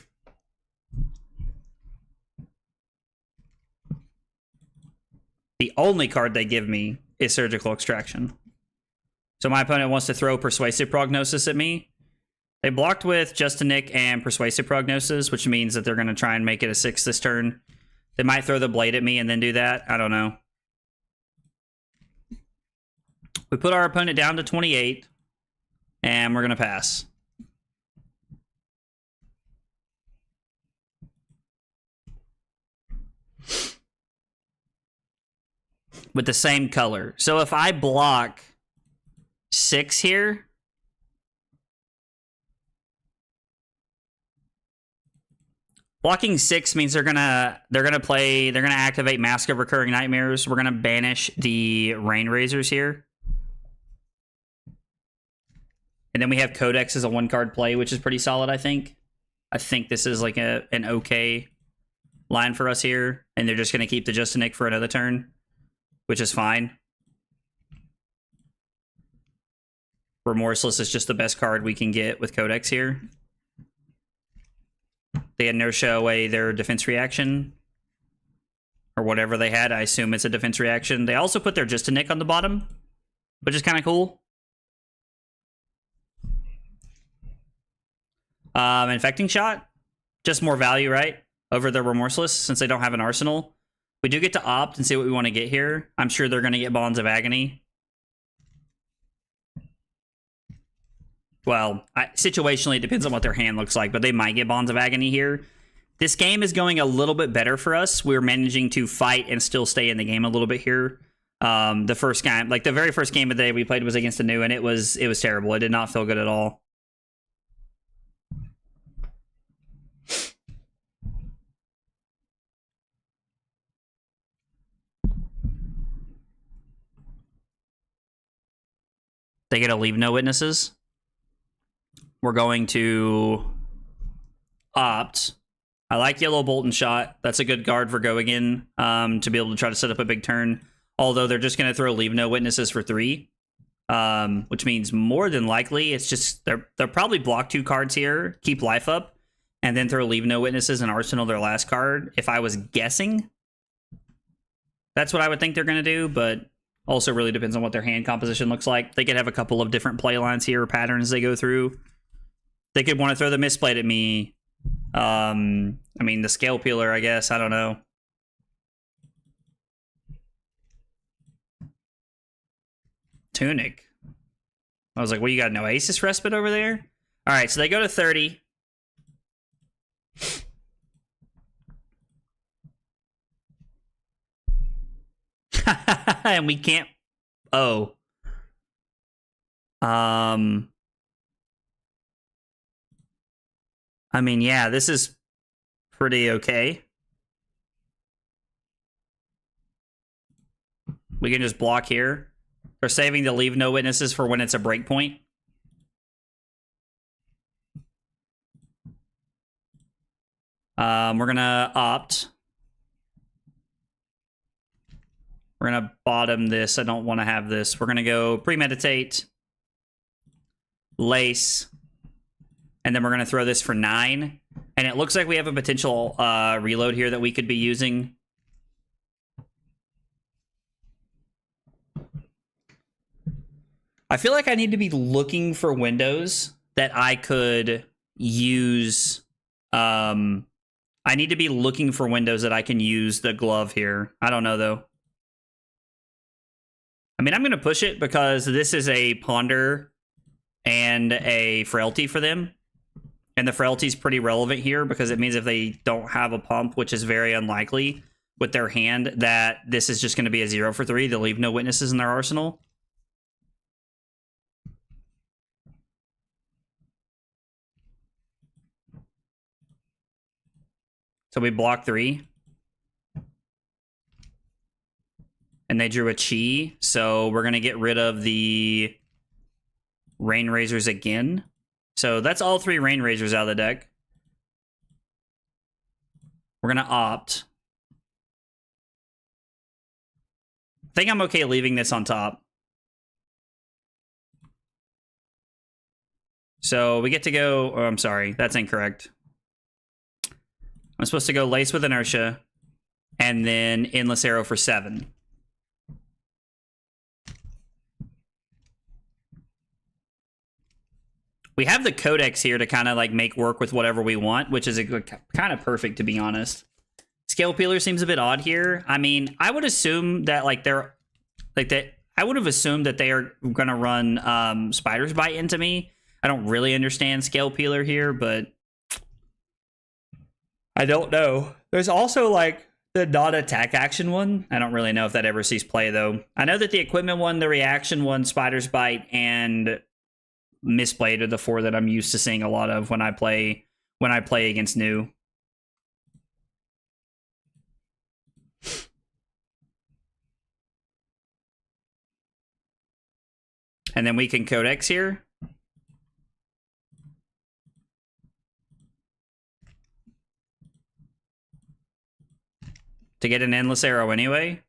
The only card they give me is surgical extraction. So my opponent wants to throw persuasive prognosis at me. They blocked with Justinic and persuasive prognosis, which means that they're going to try and make it a 6 this turn. They might throw the blade at me and then do that. I don't know. We put our opponent down to 28, and we're going to pass. With the same color. So if I block 6 here, blocking 6 means they're gonna activate Mask of Recurring Nightmares. We're gonna banish the Rain Razors here. And then we have Codex as a 1-card play, which is pretty solid, I think. I think this is like an okay line for us here. And they're just gonna keep the Justinic for another turn, which is fine. Remorseless is just the best card we can get with Codex here. They inertia away their defense reaction. Or whatever they had. I assume it's a defense reaction. They also put their Justinic on the bottom, which is kind of cool. Infecting Shot. Just more value, right? Over the Remorseless, since they don't have an arsenal. We do get to opt and see what we want to get here. I'm sure they're going to get Bonds of Agony. Well, situationally, it depends on what their hand looks like, but they might get Bonds of Agony here. This game is going a little bit better for us. We're managing to fight and still stay in the game a little bit here. The first game, like the very first game of the day we played was against the new, and it was terrible. It did not feel good at all. They get to leave no witnesses. We're going to opt. I like Yellow Bolt and Shot. That's a good guard for going in to be able to try to set up a big turn. Although they're just going to throw leave no witnesses for 3, which means more than likely it's just they'll probably block 2 cards here, keep life up, and then throw leave no witnesses and arsenal their last card. If I was guessing, that's what I would think they're going to do, but also really depends on what their hand composition looks like. They could have a couple of different play lines here or patterns they go through. They could want to throw the Mistblade at me. I mean, the Scale Peeler, I guess. I don't know. Tunic. I was like, well, you got no Aces Respite over there? All right, so they go to 30. And we can't... Oh. I mean, yeah, this is pretty okay. We can just block here. They're saving the leave no witnesses for when it's a breakpoint. We're gonna opt. We're We're going to bottom this. I don't want to have this. We're going to go premeditate, lace, and then we're going to throw this for 9. And it looks like we have a potential reload here that we could be using. I feel like I need to be looking for windows that I could use. I need to be looking for windows that I can use the glove here. I don't know, though. I mean, I'm going to push it because this is a ponder and a frailty for them. And the frailty is pretty relevant here because it means if they don't have a pump, which is very unlikely with their hand, that this is just going to be a 0 for 3. They'll leave no witnesses in their arsenal. So we block 3. And they drew a chi, so we're going to get rid of the Rain Razors again. So that's all 3 Rain Razors out of the deck. We're going to opt. I think I'm okay leaving this on top. So we get to go... Oh, I'm sorry. That's incorrect. I'm supposed to go Lace with Inertia and then Endless Arrow for 7. We have the Codex here to kind of like make work with whatever we want, which is kind of perfect, to be honest. Scale Peeler seems a bit odd here. I mean, I would assume that I would have assumed that they are going to run Spider's Bite into me. I don't really understand Scale Peeler here, but I don't know. There's also like the non-attack action one. I don't really know if that ever sees play, though. I know that the equipment one, the reaction one, Spider's Bite, and Mistblade are the 4 that I'm used to seeing a lot of when I play against new. And then we can Codex here. To get an Endless Arrow anyway.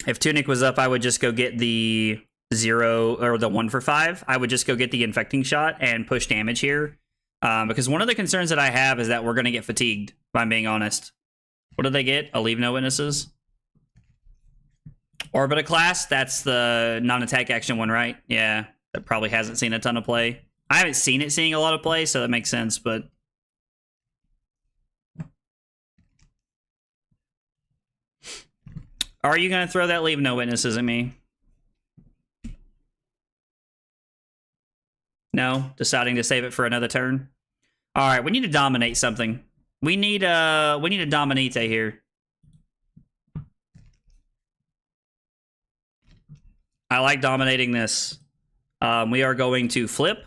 If Tunic was up, I would just go get the 0 or the 1 for 5. I would just go get the Infecting Shot and push damage here. Because one of the concerns that I have is that we're going to get fatigued, if I'm being honest. What did they get? A Leave No Witnesses? Orbita Class, that's the non-attack action one, right? Yeah, that probably hasn't seen a ton of play. I haven't seen it seeing a lot of play, so that makes sense, but... Are you going to throw that Leave No Witnesses at me? No? Deciding to save it for another turn? Alright, we need to dominate something. We need a Dominate here. I like dominating this. We are going to flip.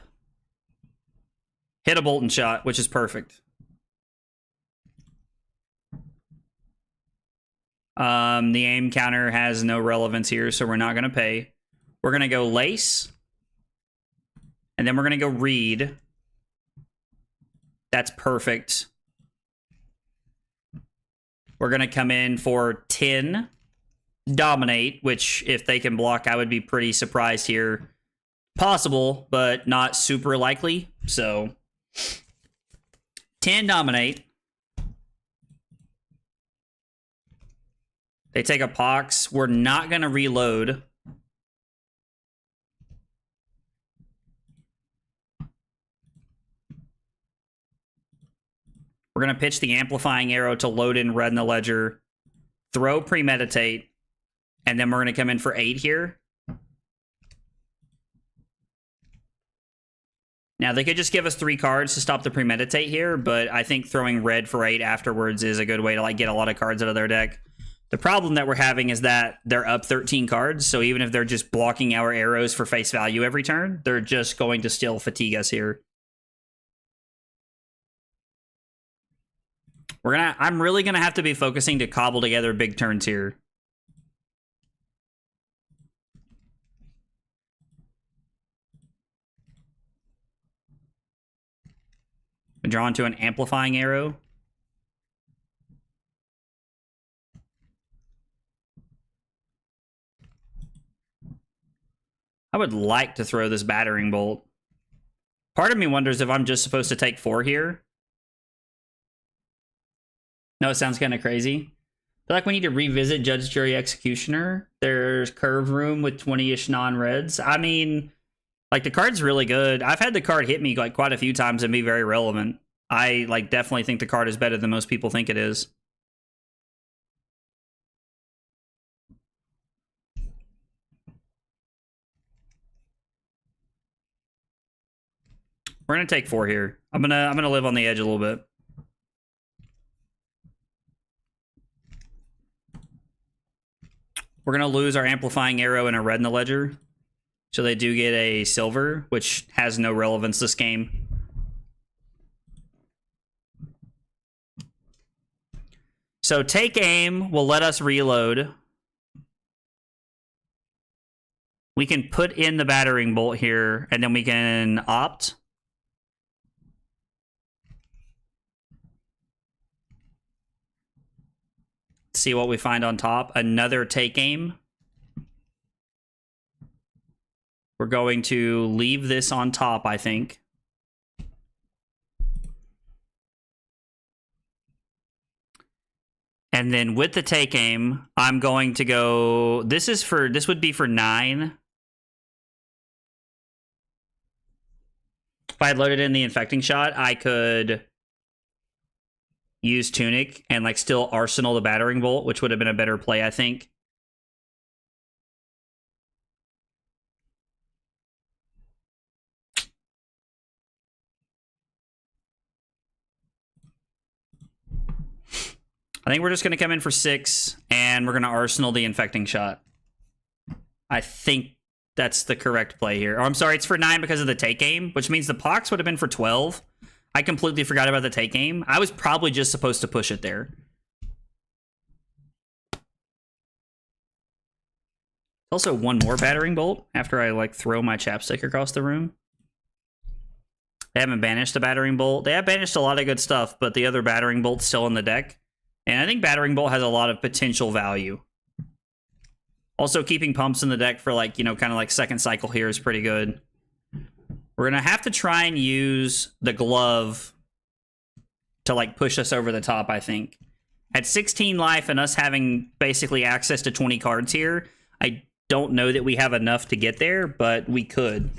Hit a Bolton Shot, which is perfect. The aim counter has no relevance here, so we're not going to pay. We're going to go Lace. And then we're going to go Read. That's perfect. We're going to come in for 10. Dominate, which if they can block, I would be pretty surprised here. Possible, but not super likely. So 10 Dominate. They take a Pox. We're not going to reload. We're going to pitch the Amplifying Arrow to load in Red in the Ledger. Throw Premeditate. And then we're going to come in for 8 here. Now, they could just give us 3 cards to stop the Premeditate here, but I think throwing red for 8 afterwards is a good way to like get a lot of cards out of their deck. The problem that we're having is that they're up 13 cards, so even if they're just blocking our arrows for face value every turn, they're just going to still fatigue us here. I'm really going to have to be focusing to cobble together big turns here. Drawn to an Amplifying Arrow. I would like to throw this battering bolt. Part of me wonders if I'm just supposed to take 4 here. No, it sounds kind of crazy. I feel like we need to revisit Judge, Jury, Executioner. There's Curve Room with 20-ish non-reds. I mean, like, the card's really good. I've had the card hit me like quite a few times and be very relevant. I like definitely think the card is better than most people think it is. We're gonna take 4 here. I'm gonna live on the edge a little bit. We're gonna lose our amplifying arrow and a red in the ledger. So they do get a silver, which has no relevance this game. So take aim will let us reload. We can put in the battering bolt here, and then we can opt. See what we find on top. Another take aim. We're going to leave this on top, I think. And then with the take aim, I'm going to go... This would be for 9. If I had loaded in the infecting shot, I could use Tunic and like still arsenal the battering bolt, which would have been a better play, I think. I think we're just going to come in for 6, and we're going to arsenal the infecting shot. I think that's the correct play here. Oh, I'm sorry, it's for 9 because of the take aim, which means the pox would have been for 12. I completely forgot about the take aim. I was probably just supposed to push it there. Also, one more battering bolt after I like throw my chapstick across the room. They haven't banished the battering bolt. They have banished a lot of good stuff, but the other battering bolt's still in the deck. And I think battering bolt has a lot of potential value. Also, keeping pumps in the deck for like, you know, kind of like second cycle here is pretty good. We're going to have to try and use the glove to like push us over the top, I think. At 16 life and us having basically access to 20 cards here, I don't know that we have enough to get there, but we could.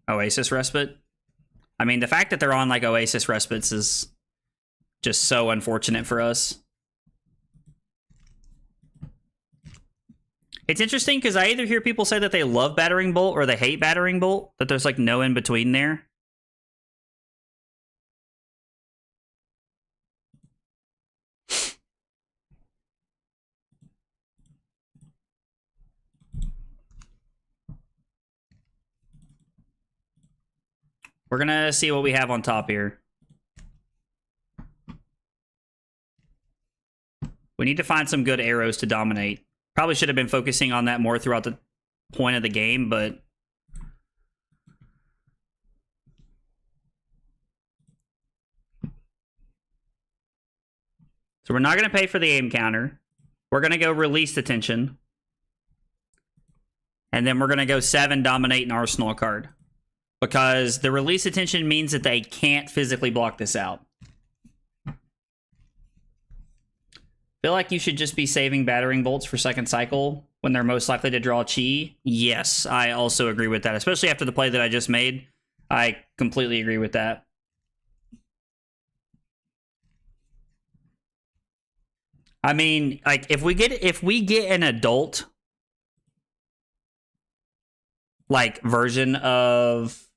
Oasis Respite. I mean, the fact that they're on like Oasis Respites is just so unfortunate for us. It's interesting because I either hear people say that they love Battering Bolt or they hate Battering Bolt, that there's like no in between there. We're gonna see what we have on top here. We need to find some good arrows to dominate. Probably should have been focusing on that more throughout the point of the game, but... So we're not going to pay for the aim counter. We're going to go release the tension. And then we're going to go 7 dominate an arsenal card. Because the release attention means that they can't physically block this out. Feel like you should just be saving battering bolts for second cycle when they're most likely to draw chi. Yes, I also agree with that, especially after the play that I just made. I completely agree with that. I mean, like if we get an adult like version of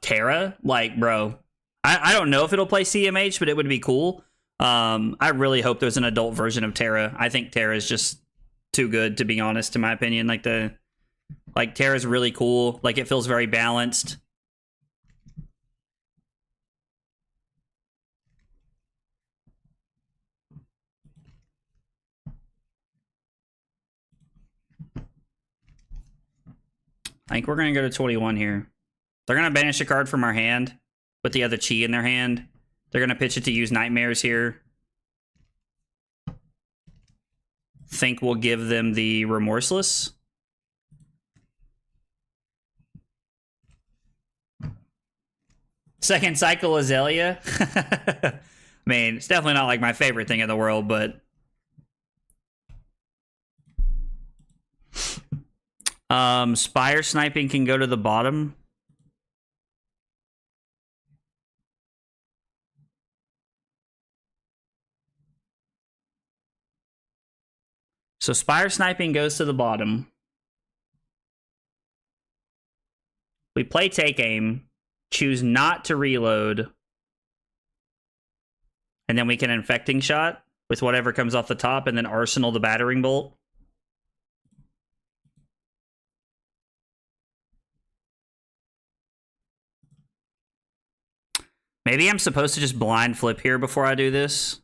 Terra, like bro, I don't know if it'll play CMH, but it would be cool. I really hope there's an adult version of Terra. I think Terra is just too good, to be honest, in my opinion. Like Terra's really cool. Like it feels very balanced. I think we're going to go to 21 here. They're going to banish a card from our hand with the other chi in their hand. They're going to pitch it to use Nightmares here. Think we'll give them the Remorseless. Second cycle Azelia. I mean, it's definitely not like my favorite thing in the world, but Spire Sniping can go to the bottom. So Spire Sniping goes to the bottom. We play Take Aim, choose not to reload, and then we can Infecting Shot with whatever comes off the top, and then Arsenal the Battering Bolt. Maybe I'm supposed to just blind flip here before I do this.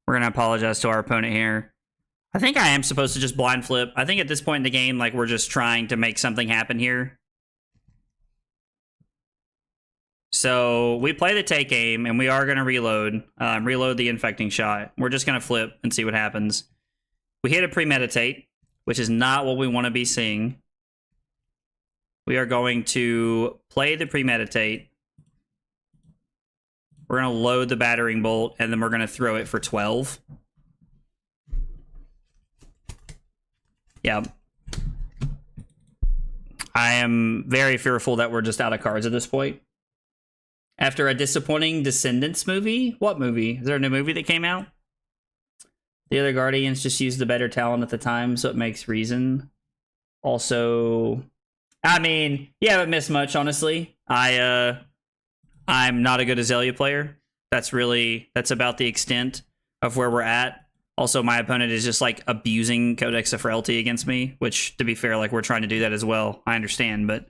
We're going to apologize to our opponent here. I think I am supposed to just blind flip. I think at this point in the game, like, we're just trying to make something happen here. So we play the Take Aim, and we are going to reload. Reload the Infecting Shot. We're just going to flip and see what happens. We hit a Premeditate, which is not what we want to be seeing. We are going to play the Premeditate. We're going to load the Battering Bolt, and then we're going to throw it for 12. Yeah. I am very fearful that we're just out of cards at this point. After a disappointing Descendants movie? What movie? Is there a new movie that came out? The other Guardians just used the better talent at the time, so it makes reason. Also, I mean, you haven't missed much, honestly. I'm not a good Azelia player. That's about the extent of where we're at. Also, my opponent is just, like, abusing Codex of Frailty against me, which, to be fair, like, we're trying to do that as well. I understand, but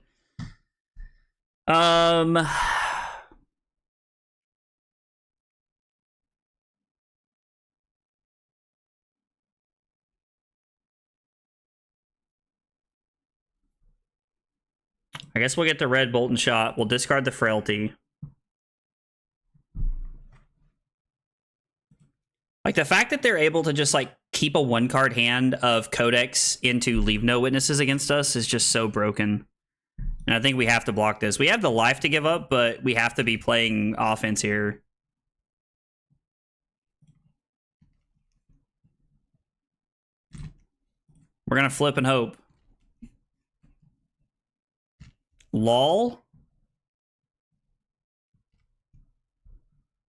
I guess we'll get the red Bolt and Shot. We'll discard the Frailty. Like, the fact that they're able to just, like, keep a one-card hand of Codex into Leave No Witnesses against us is just so broken. And I think we have to block this. We have the life to give up, but we have to be playing offense here. We're going to flip and hope. Lol.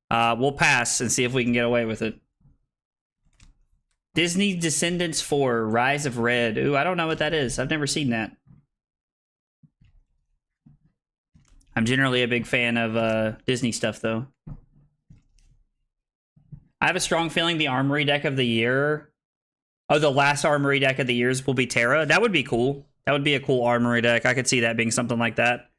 We'll pass and see if we can get away with it. Disney Descendants 4, Rise of Red. Ooh, I don't know what that is. I've never seen that. I'm generally a big fan of Disney stuff, though. I have a strong feeling the Armory deck of the year... Oh, the last Armory deck of the years will be Terra. That would be cool. That would be a cool Armory deck. I could see that being something like that.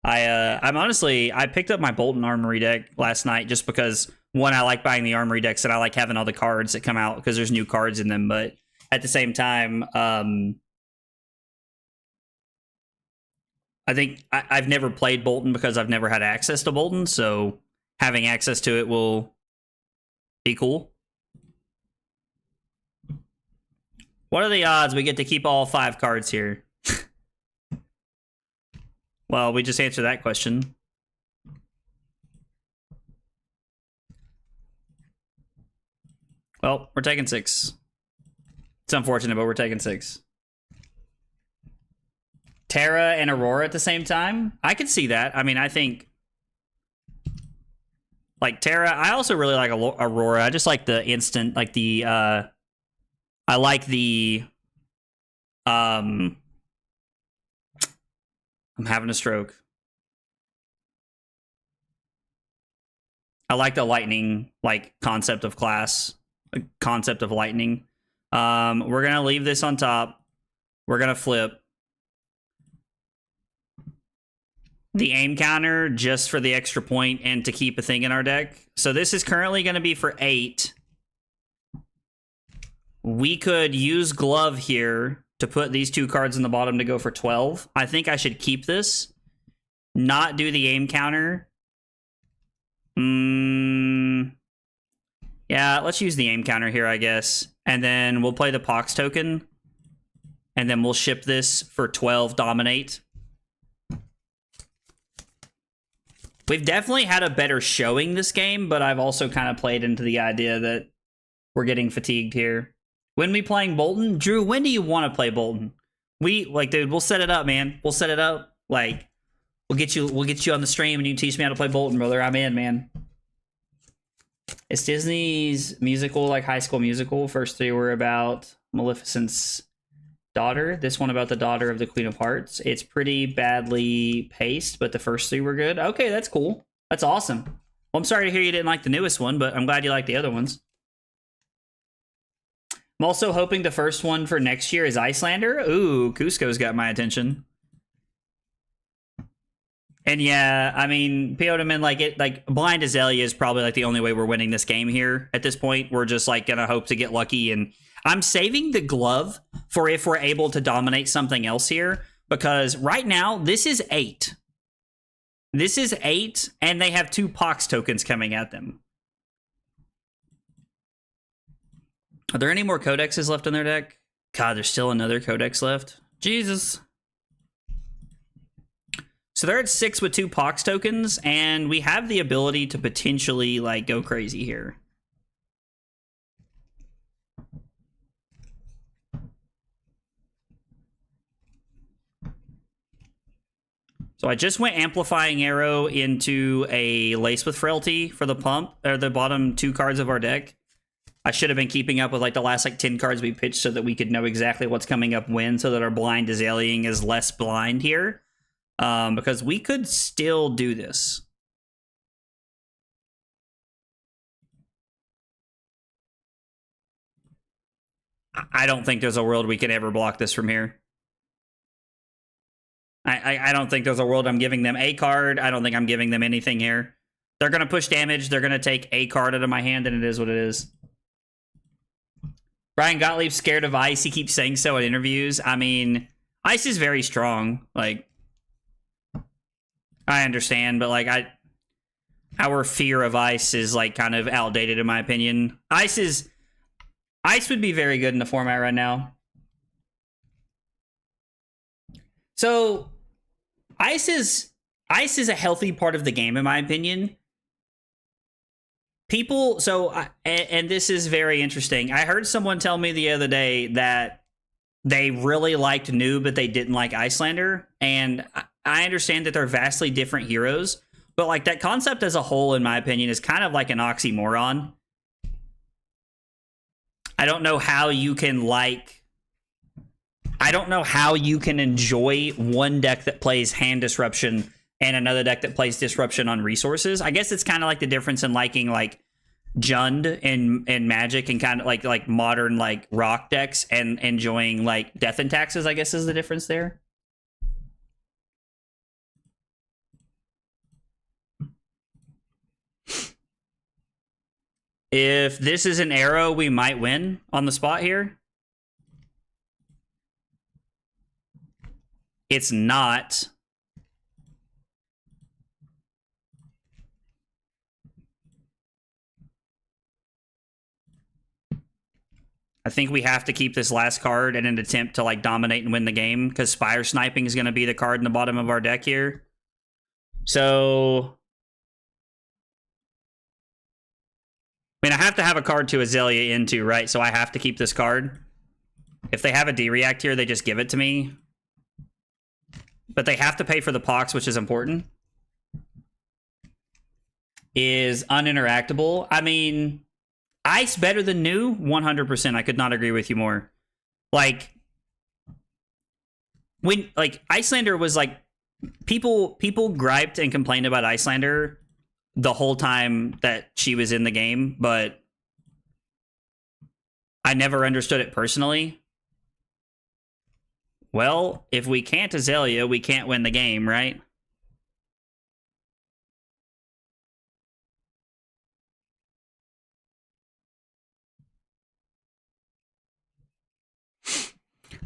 I picked up my Bolton Armory deck last night just because... One, I like buying the Armory decks, and I like having all the cards that come out because there's new cards in them. But at the same time, I think I've never played Bolton because I've never had access to Bolton. So having access to it will be cool. What are the odds we get to keep all 5 cards here? Well, we just answered that question. Well, we're taking 6. It's unfortunate, but we're taking 6. Terra and Aurora at the same time? I could see that. I mean, I think... Like, Terra... I also really like Aurora. I just like the instant... Like, the... I like the... I'm having a stroke. I like the lightning, like, concept of class. Concept of lightning. We're gonna leave this on top. We're gonna flip the aim counter just for the extra point and to keep a thing in our deck. So this is currently going to be for 8. We could use Glove here to put these 2 cards in the bottom to go for 12. I think I should keep this not do the aim counter. Yeah, let's use the aim counter here, I guess. And then we'll play the Pox token. And then we'll ship this for 12 dominate. We've definitely had a better showing this game, but I've also kind of played into the idea that we're getting fatigued here. When we playing Bolton? Drew, when do you want to play Bolton? Dude, we'll set it up, man. We'll set it up. Like, we'll get you on the stream and you teach me how to play Bolton, brother. I'm in, man. It's Disney's musical, like High School Musical. First three were about Maleficent's daughter. This one about the daughter of the Queen of Hearts. It's pretty badly paced, but the first three were good. Okay, that's cool. That's awesome. Well, I'm sorry to hear you didn't like the newest one, but I'm glad you liked the other ones. I'm also hoping the first one for next year is Icelander. Ooh, Cusco's got my attention. And yeah, I mean, Piodaman, like Blind Azelia is probably like the only way we're winning this game here at this point. We're just like gonna hope to get lucky, and I'm saving the glove for if we're able to dominate something else here, because right now this is 8. This is 8, and they have 2 Pox tokens coming at them. Are there any more codexes left in their deck? God, there's still another codex left. Jesus. So they're at 6 with 2 Pox tokens, and we have the ability to potentially like go crazy here. So I just went Amplifying Arrow into a Lace with Frailty for the pump, or the bottom 2 cards of our deck. I should have been keeping up with like the last like 10 cards we pitched so that we could know exactly what's coming up when, so that our blind Azaliaing is less blind here. Because we could still do this. I don't think there's a world we could ever block this from here. I don't think there's a world I'm giving them a card. I don't think I'm giving them anything here. They're going to push damage. They're going to take a card out of my hand, and it is what it is. Brian Gottlieb's scared of ice. He keeps saying so in interviews. I mean, ice is very strong. Like, I understand, but like our fear of ice is like kind of outdated in my opinion. Ice would be very good in the format right now. So ice is a healthy part of the game in my opinion. People, and this is very interesting. I heard someone tell me the other day that they really liked New, but they didn't like Icelander, and I understand that they're vastly different heroes, but like that concept as a whole, in my opinion, is kind of like an oxymoron. I don't know how you can enjoy one deck that plays Hand Disruption and another deck that plays Disruption on resources. I guess it's kind of like the difference in liking like Jund in Magic and kind of like modern like rock decks and enjoying like Death and Taxes, I guess is the difference there. If this is an arrow, we might win on the spot here. It's not. I think we have to keep this last card in an attempt to like dominate and win the game, because Spire Sniping is going to be the card in the bottom of our deck here. So I mean, I have to have a card to Azelia into, right? So I have to keep this card. If they have a D-React here, they just give it to me. But they have to pay for the Pox, which is important. Is uninteractable. I mean, Ice better than New? 100%. I could not agree with you more. Like, when, like, Icelander was like, people griped and complained about Icelander the whole time that she was in the game, but I never understood it personally. Well, if we can't Azelia, we can't win the game, right?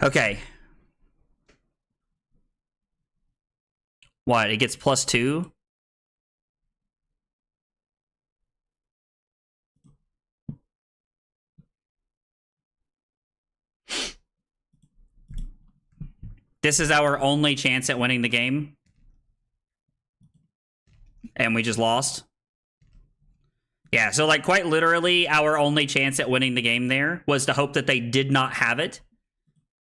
Okay. What? It gets +2? This is our only chance at winning the game. And we just lost. Yeah, so like quite literally our only chance at winning the game there was to hope that they did not have it.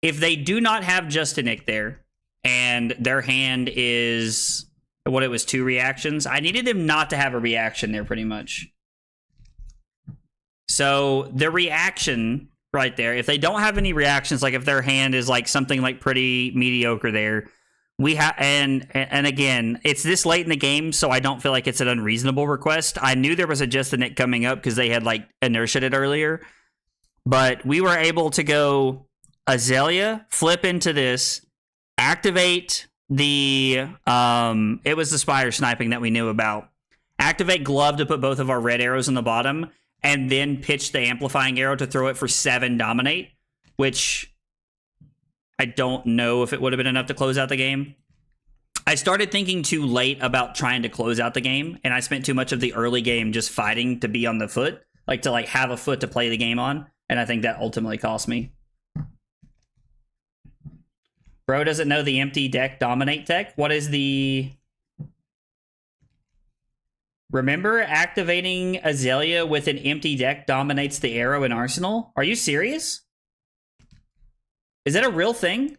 If they do not have Justinic there, and their hand is what it was, 2 reactions, I needed them not to have a reaction there pretty much. So the reaction right there, if they don't have any reactions, like if their hand is like something like pretty mediocre there, we have, and again, it's this late in the game, so I don't feel like it's an unreasonable request. I knew there was a Justinic coming up because they had like inertia'd it earlier, but we were able to go Azelia, flip into this, activate the it was the Spire sniping that we knew about. Activate Glove to put both of our red arrows on the bottom, and then pitch the amplifying arrow to throw it for 7 dominate, which I don't know if it would have been enough to close out the game. I started thinking too late about trying to close out the game, and I spent too much of the early game just fighting to be on the foot, like to like have a foot to play the game on, and I think that ultimately cost me. Bro doesn't know the empty deck dominate tech. What is the... Remember, activating Azelia with an empty deck dominates the arrow in Arsenal? Are you serious? Is that a real thing?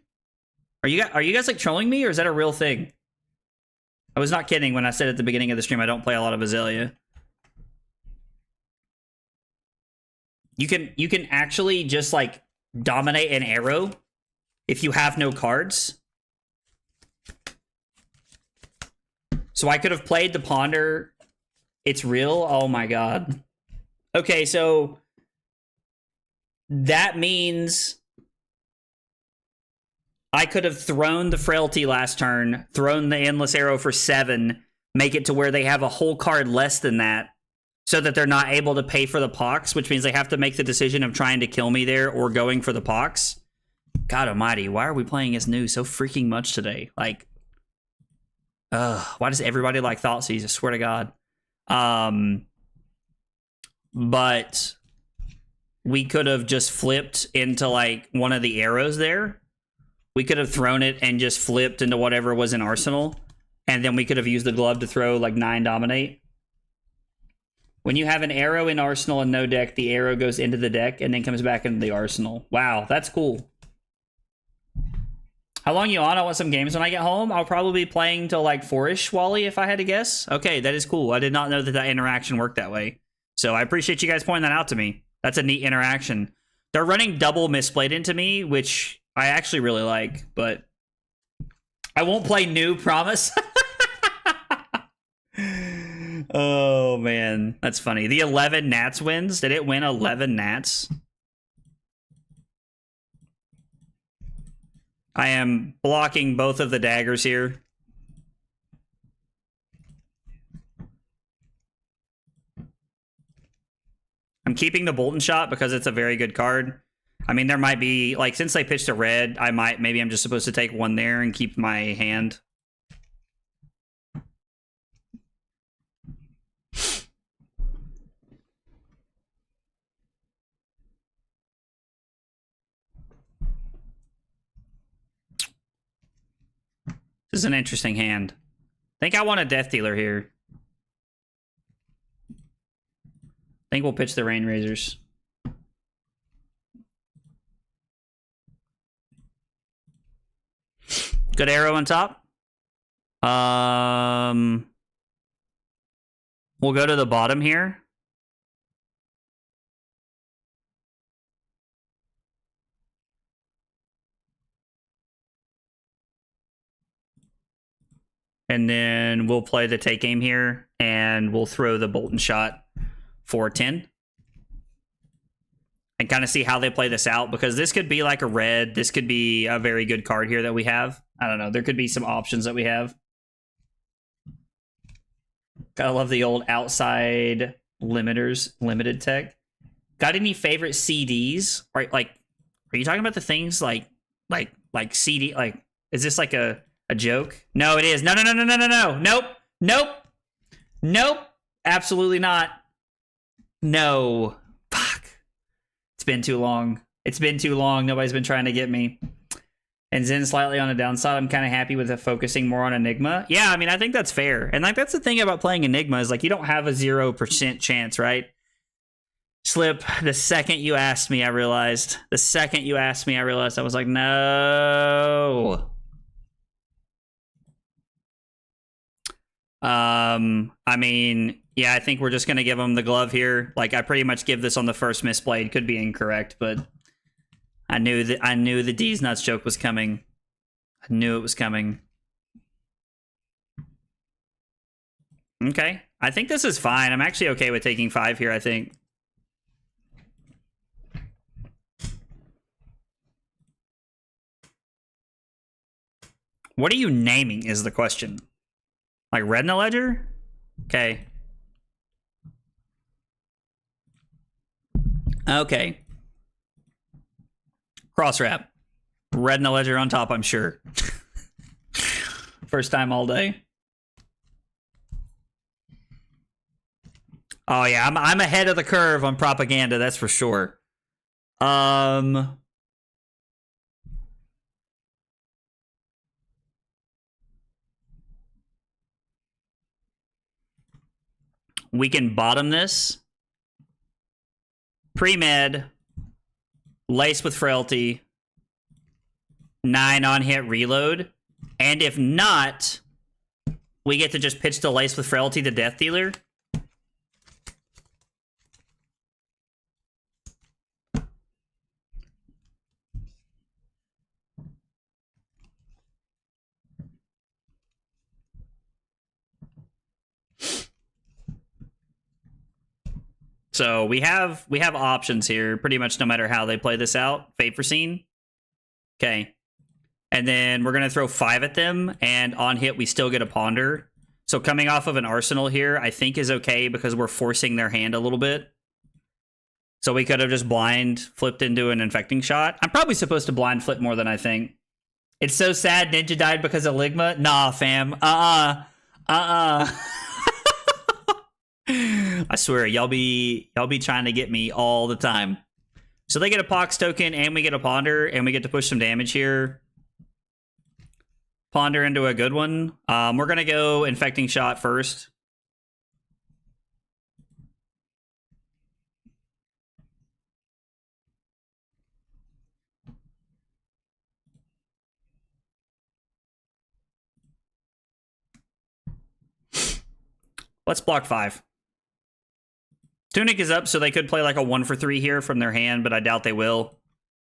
Are you guys like trolling me, or is that a real thing? I was not kidding when I said at the beginning of the stream I don't play a lot of Azelia. You can actually just like dominate an arrow if you have no cards. So I could have played the Ponder. It's real? Oh my god. Okay, so that means I could have thrown the Frailty last turn, thrown the Endless Arrow for 7, make it to where they have a whole card less than that, so that they're not able to pay for the Pox, which means they have to make the decision of trying to kill me there or going for the Pox. God almighty, why are we playing as new so freaking much today? Like, why does everybody like Thoughtseize? I swear to God. But we could have just flipped into like one of the arrows there. We could have thrown it and just flipped into whatever was in Arsenal, and then we could have used the glove to throw like 9 dominate. When you have an arrow in Arsenal and no deck, the arrow goes into the deck and then comes back into the Arsenal. Wow, that's cool. How long you on? I want some games when I get home. I'll probably be playing till like 4-ish, Wally, if I had to guess. Okay, that is cool. I did not know that that interaction worked that way. So I appreciate you guys pointing that out to me. That's a neat interaction. They're running double Misplayed into me, which I actually really like, but I won't play new, promise. Oh, man. That's funny. The 11 Nats wins. Did it win 11 Nats? I am blocking both of the daggers here. I'm keeping the Bolton Shot because it's a very good card. I mean, there might be, like, since they pitched a red, maybe I'm just supposed to take one there and keep my hand. This is an interesting hand. I think I want a Death Dealer here. I think we'll pitch the Rain Razors. Good arrow on top. We'll go to the bottom here. And then we'll play the take aim here, and we'll throw the Bolton Shot for 10. And kind of see how they play this out, because this could be like a red. This could be a very good card here that we have. I don't know. There could be some options that we have. Gotta love the old outside limiters, limited tech. Got any favorite CDs? Are you talking about the things like CD? Like, is this like a A joke? No, it is. No, no, no, no, no, no, no. Nope. Nope. Nope. Absolutely not. No. Fuck. It's been too long. It's been too long. Nobody's been trying to get me. And Zen slightly on the downside. I'm kind of happy with it focusing more on Enigma. Yeah, I mean, I think that's fair. And like, that's the thing about playing Enigma is like, you don't have a 0% chance, right? Slip, the second you asked me, I realized. The second you asked me, I realized. I was like, no. I mean, yeah, I think we're just going to give him the glove here. Like, I pretty much give this on the first misplayed. Could be incorrect, but I knew the D's nuts joke was coming. I knew it was coming. Okay. I think this is fine. I'm actually okay with taking 5 here, I think. What are you naming is the question. Like red in the ledger? Okay. Okay. Cross wrap. Red in the ledger on top, I'm sure. First time all day. Oh yeah, I'm ahead of the curve on propaganda, that's for sure. We can bottom this. Pre-med. Lace with frailty. 9 on hit reload. And if not, we get to just pitch the lace with frailty to Death Dealer. So we have options here, pretty much no matter how they play this out. Fate Foreseen. Okay. And then we're going to throw 5 at them, and on hit, we still get a Ponder. So coming off of an Arsenal here, I think is okay because we're forcing their hand a little bit. So we could have just blind flipped into an Infecting Shot. I'm probably supposed to blind flip more than I think. It's so sad Ninja died because of Ligma. Nah, fam. I swear, y'all be trying to get me all the time. So they get a Pox token, and we get a Ponder, and we get to push some damage here. Ponder into a good one. We're gonna go Infecting Shot first. Let's block 5. Tunic is up, so they could play like a 1 for 3 here from their hand, but I doubt they will.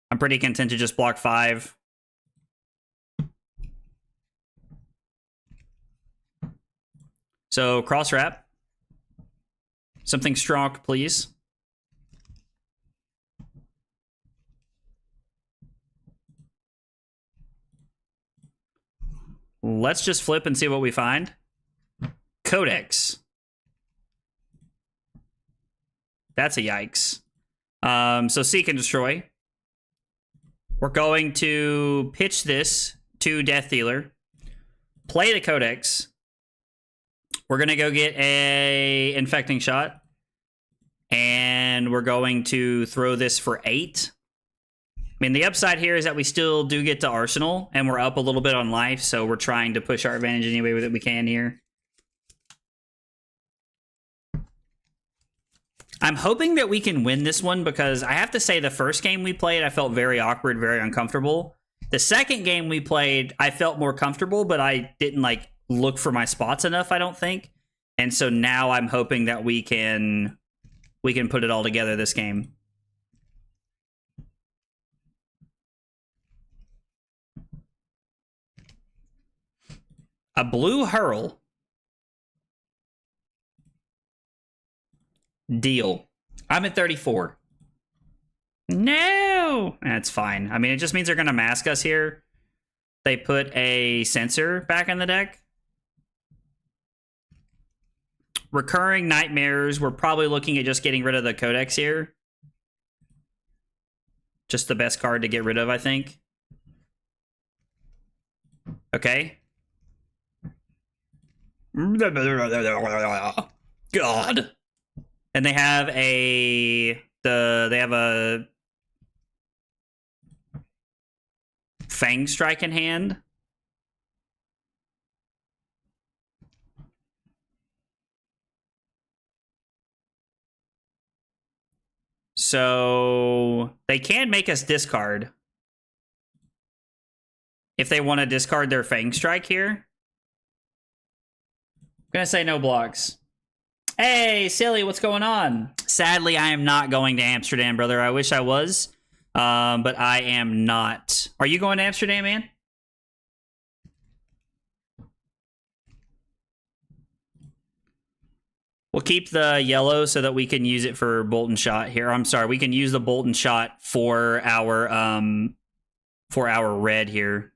I'm pretty content to just block 5. So, cross wrap. Something strong, please. Let's just flip and see what we find. Codex. That's a yikes. So Seek and Destroy. We're going to pitch this to Death Dealer. Play the Codex. We're going to go get a Infecting Shot. And we're going to throw this for 8. I mean, the upside here is that we still do get to Arsenal, and we're up a little bit on life, so we're trying to push our advantage any way that we can here. I'm hoping that we can win this one because I have to say the first game we played, I felt very awkward, very uncomfortable. The second game we played, I felt more comfortable, but I didn't like look for my spots enough, I don't think. And so now I'm hoping that we can put it all together this game. A blue Hurl. Deal. I'm at 34. No! That's fine. I mean, it just means they're going to mask us here. They put a Censor back in the deck. Recurring Nightmares. We're probably looking at just getting rid of the Codex here. Just the best card to get rid of, I think. Okay. God. And they have a Fang Strike in hand. So they can make us discard if they want to discard their Fang Strike here. I'm gonna say no blocks. Hey, silly, what's going on? Sadly, I am not going to Amsterdam, brother. I wish I was, but I am not. Are you going to Amsterdam, man? We'll keep the yellow so that we can use it for bolt and shot here. I'm sorry, we can use the bolt and shot for our red here.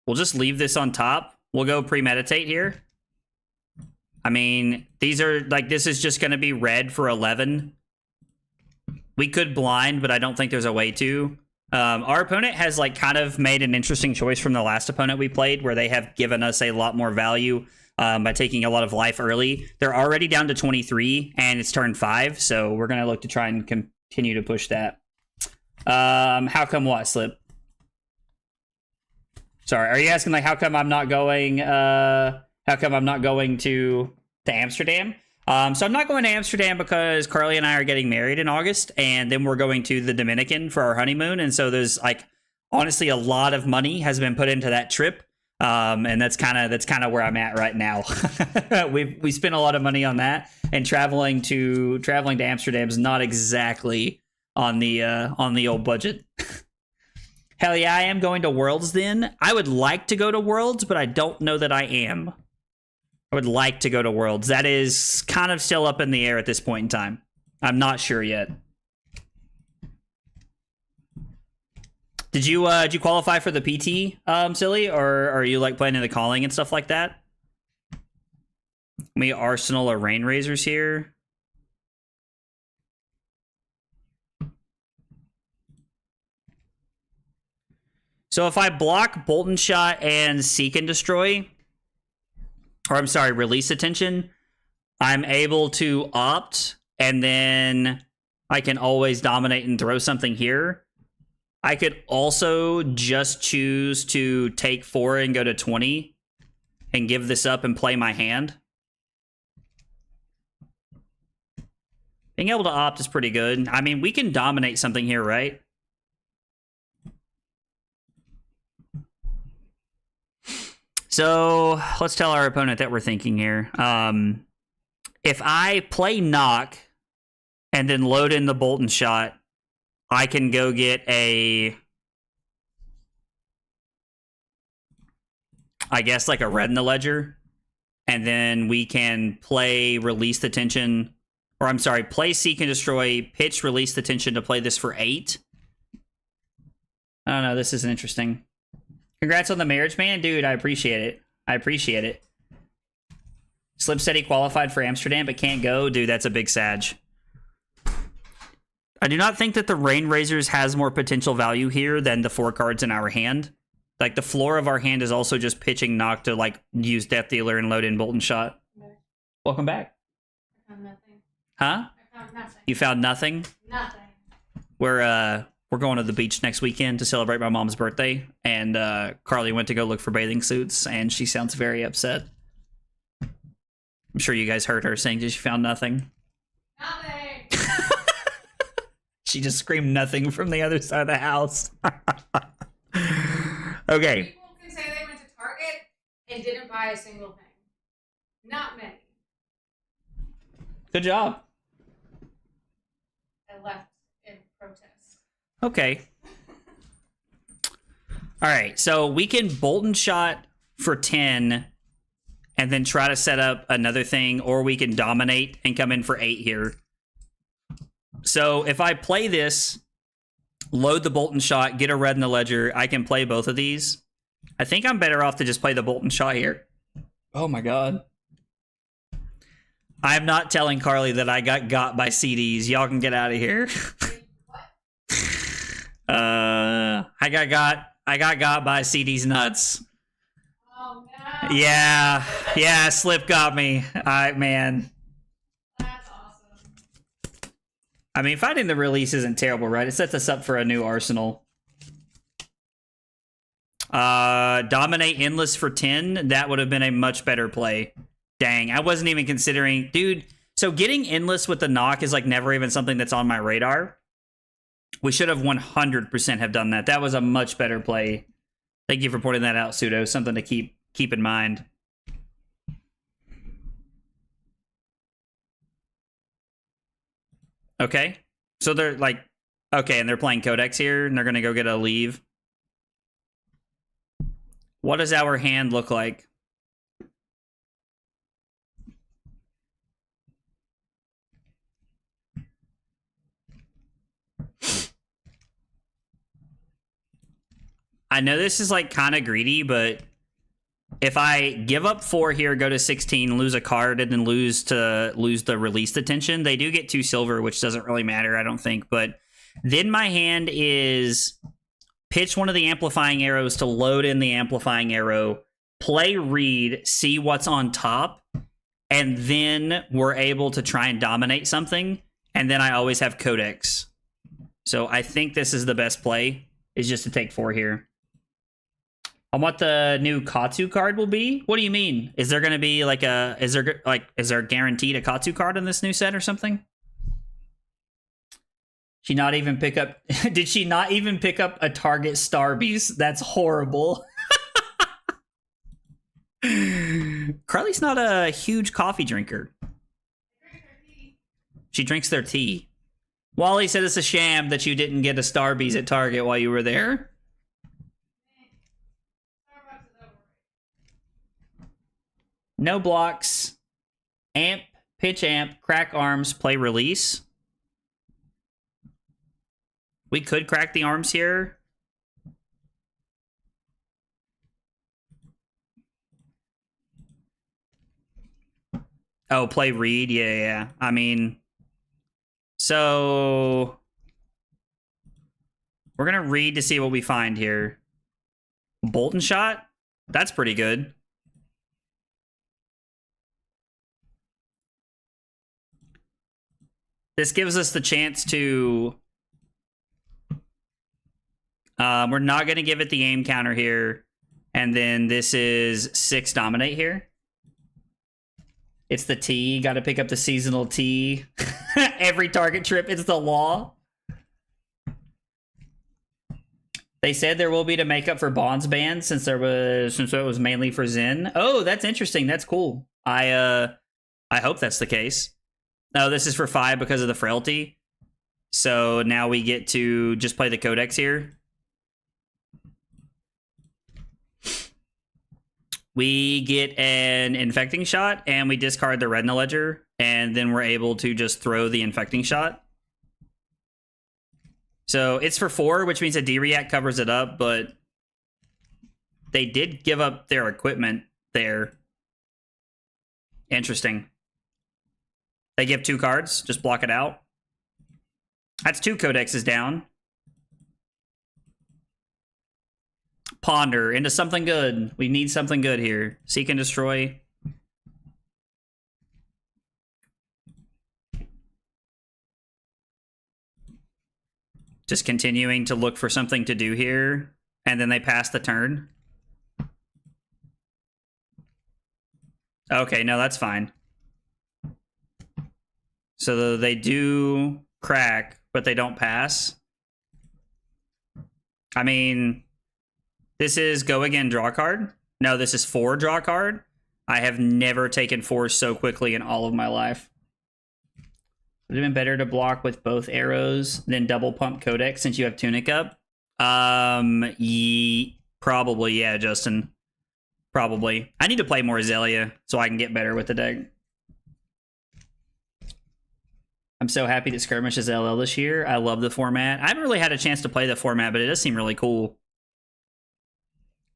We'll just leave this on top. We'll go premeditate here. I mean, these are like, this is just going to be red for 11. We could blind, but I don't think there's a way to. Our opponent has like kind of made an interesting choice from the last opponent we played, where they have given us a lot more value by taking a lot of life early. They're already down to 23 and it's turn 5, so we're going to look to try and continue to push that. How come what, Slip? Sorry, are you asking like how come I'm not going to Amsterdam? So I'm not going to Amsterdam because Carly and I are getting married in August, and then we're going to the Dominican for our honeymoon, and so there's like honestly a lot of money has been put into that trip. And that's kind of where I'm at right now. we spent a lot of money on that, and traveling to Amsterdam is not exactly on the old budget. Hell yeah, I am going to Worlds then. I would like to go to Worlds, but I don't know that I am. I would like to go to Worlds. That is kind of still up in the air at this point in time. I'm not sure yet. Did you qualify for the PT, Silly? Or are you like playing in the calling and stuff like that? We Arsenal or Rain Razors here. So if I block Bolt and Shot and Seek and Destroy, or I'm sorry, Release Attention, I'm able to opt, and then I can always dominate and throw something here. I could also just choose to take 4 and go to 20 and give this up and play my hand. Being able to opt is pretty good. I mean, we can dominate something here, right? So let's tell our opponent that we're thinking here. If I play Knock and then load in the Bolt and Shot, I can go get a, I guess like a red in the ledger, and then we can play Release the Tension, or I'm sorry, play Seek and Destroy, pitch Release the Tension to play this for 8. I don't know, this is interesting. Congrats on the marriage, man. Dude, I appreciate it. I appreciate it. Slip said he qualified for Amsterdam but can't go. Dude, that's a big sag. I do not think that the Rain Razors has more potential value here than the 4 cards in our hand. Like, the floor of our hand is also just pitching Knock to, like, use Death Dealer and load in Bolt and Shot. No. Welcome back. I found nothing. Huh? I found nothing. You found nothing? Nothing. We're going to the beach next weekend to celebrate my mom's birthday, and Carly went to go look for bathing suits, and she sounds very upset. I'm sure you guys heard her saying that she found nothing. Nothing! She just screamed nothing from the other side of the house. Okay. People can say they went to Target and didn't buy a single thing. Not many. Good job. I left in protest. Okay. All right, so we can Bolt and Shot for 10 and then try to set up another thing, or we can dominate and come in for 8 here. So if I play this, load the Bolt and Shot, get a red in the ledger, I can play both of these. I think I'm better off to just play the Bolt and Shot here. Oh my god. I'm not telling Carly that I got by CDs. Y'all can get out of here. What? I got got by CD's nuts. Oh no. Yeah, Slip got me. Man. That's awesome. I mean, finding the release isn't terrible, right? It sets us up for a new arsenal. Dominate Endless for 10. That would have been a much better play. Dang, I wasn't even considering... Dude, so getting Endless with the knock is like never even something that's on my radar. We should have 100% have done that. That was a much better play. Thank you for pointing that out, Pseudo. Something to keep in mind. Okay. So they're like... Okay, and they're playing Codex here, and they're going to go get a leave. What does our hand look like? I know this is like kind of greedy, but if I give up 4 here, go to 16, lose a card, and then lose the released attention, they do get 2 silver, which doesn't really matter, I don't think. But then my hand is pitch one of the amplifying arrows to load in the amplifying arrow, play read, see what's on top, and then we're able to try and dominate something. And then I always have Codex. So I think this is the best play, is just to take 4 here. On what the new Katsu card will be? What do you mean? Is there going to be like a... Is there guaranteed a Katsu card in this new set or something? She not even pick up... Did she not even pick up a Target Starbies? That's horrible. Carly's not a huge coffee drinker. She drinks their tea. Wally said it's a sham that you didn't get a Starbies at Target while you were there. No blocks. Amp, pitch amp, crack arms, play release. We could crack the arms here. Oh, play read. Yeah. I mean, so we're going to read to see what we find here. Bolt and shot. That's pretty good. This gives us the chance to... we're not going to give it the aim counter here. And then this is 6 dominate here. It's the T. Got to pick up the seasonal T. Every target trip, it's the law. They said there will be to make up for Bond's ban since it was mainly for Zen. Oh, that's interesting. That's cool. I hope that's the case. No, this is for 5 because of the frailty. So now we get to just play the Codex here. We get an infecting shot, and we discard the Retina Ledger, and then we're able to just throw the infecting shot. So it's for 4, which means a D-React covers it up, but they did give up their equipment there. Interesting. They give 2 cards, just block it out. That's 2 Codexes down. Ponder into something good. We need something good here. Seek and destroy. Just continuing to look for something to do here. And then they pass the turn. Okay, no, that's fine. So they do crack, but they don't pass. I mean... This is go again, draw card. No, this is 4 draw card. I have never taken 4 so quickly in all of my life. Would have been better to block with both arrows than double pump Codex since you have Tunic up. Probably, yeah, Justin. Probably. I need to play more Azelia so I can get better with the deck. I'm so happy that Skirmish is LL this year. I love the format. I haven't really had a chance to play the format, but it does seem really cool.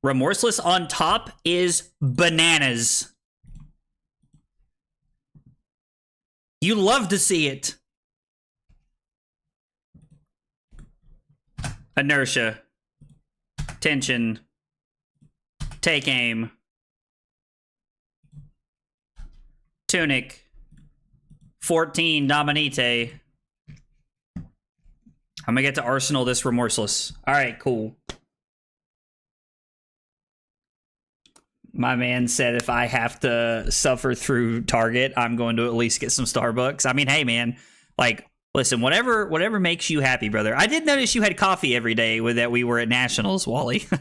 Remorseless on top is bananas. You love to see it. Inertia. tension, take aim, tunic, 14 Dominite. I'm gonna get to Arsenal this Remorseless. All right, cool. My man said if I have to suffer through Target, I'm going to at least get some Starbucks. I mean, hey, man, like, listen, whatever makes you happy, brother. I did notice you had coffee every day with that we were at Nationals, Wally. All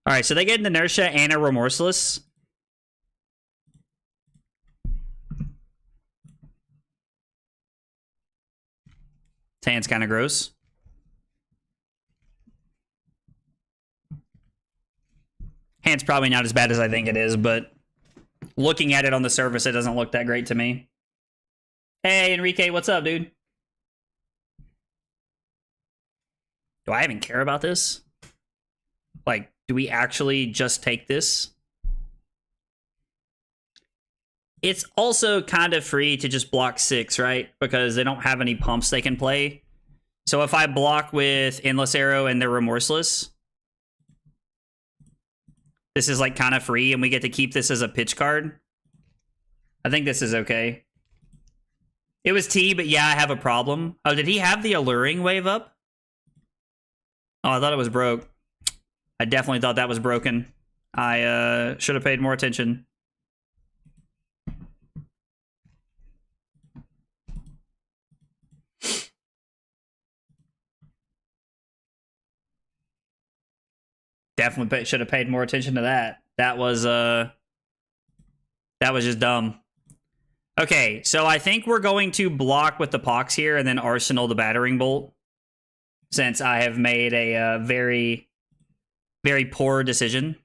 right, so they get an Inertia and a Remorseless. Hand's kind of gross. Hand's probably not as bad as I think it is, but looking at it on the surface, it doesn't look that great to me. Hey, Enrique, what's up, dude? Do I even care about this? Like, do we actually just take this? It's also kind of free to just block 6, right? Because they don't have any pumps they can play. So if I block with Endless Arrow and they're Remorseless, this is like kind of free and we get to keep this as a pitch card. I think this is okay. It was T, but yeah, I have a problem. Oh, did he have the Alluring Wave up? Oh, I thought it was broke. I definitely thought that was broken. I should have paid more attention. Definitely should have paid more attention to that. That was just dumb. Okay, so I think we're going to block with the Pox here and then Arsenal the Battering Bolt. Since I have made a very, very poor decision.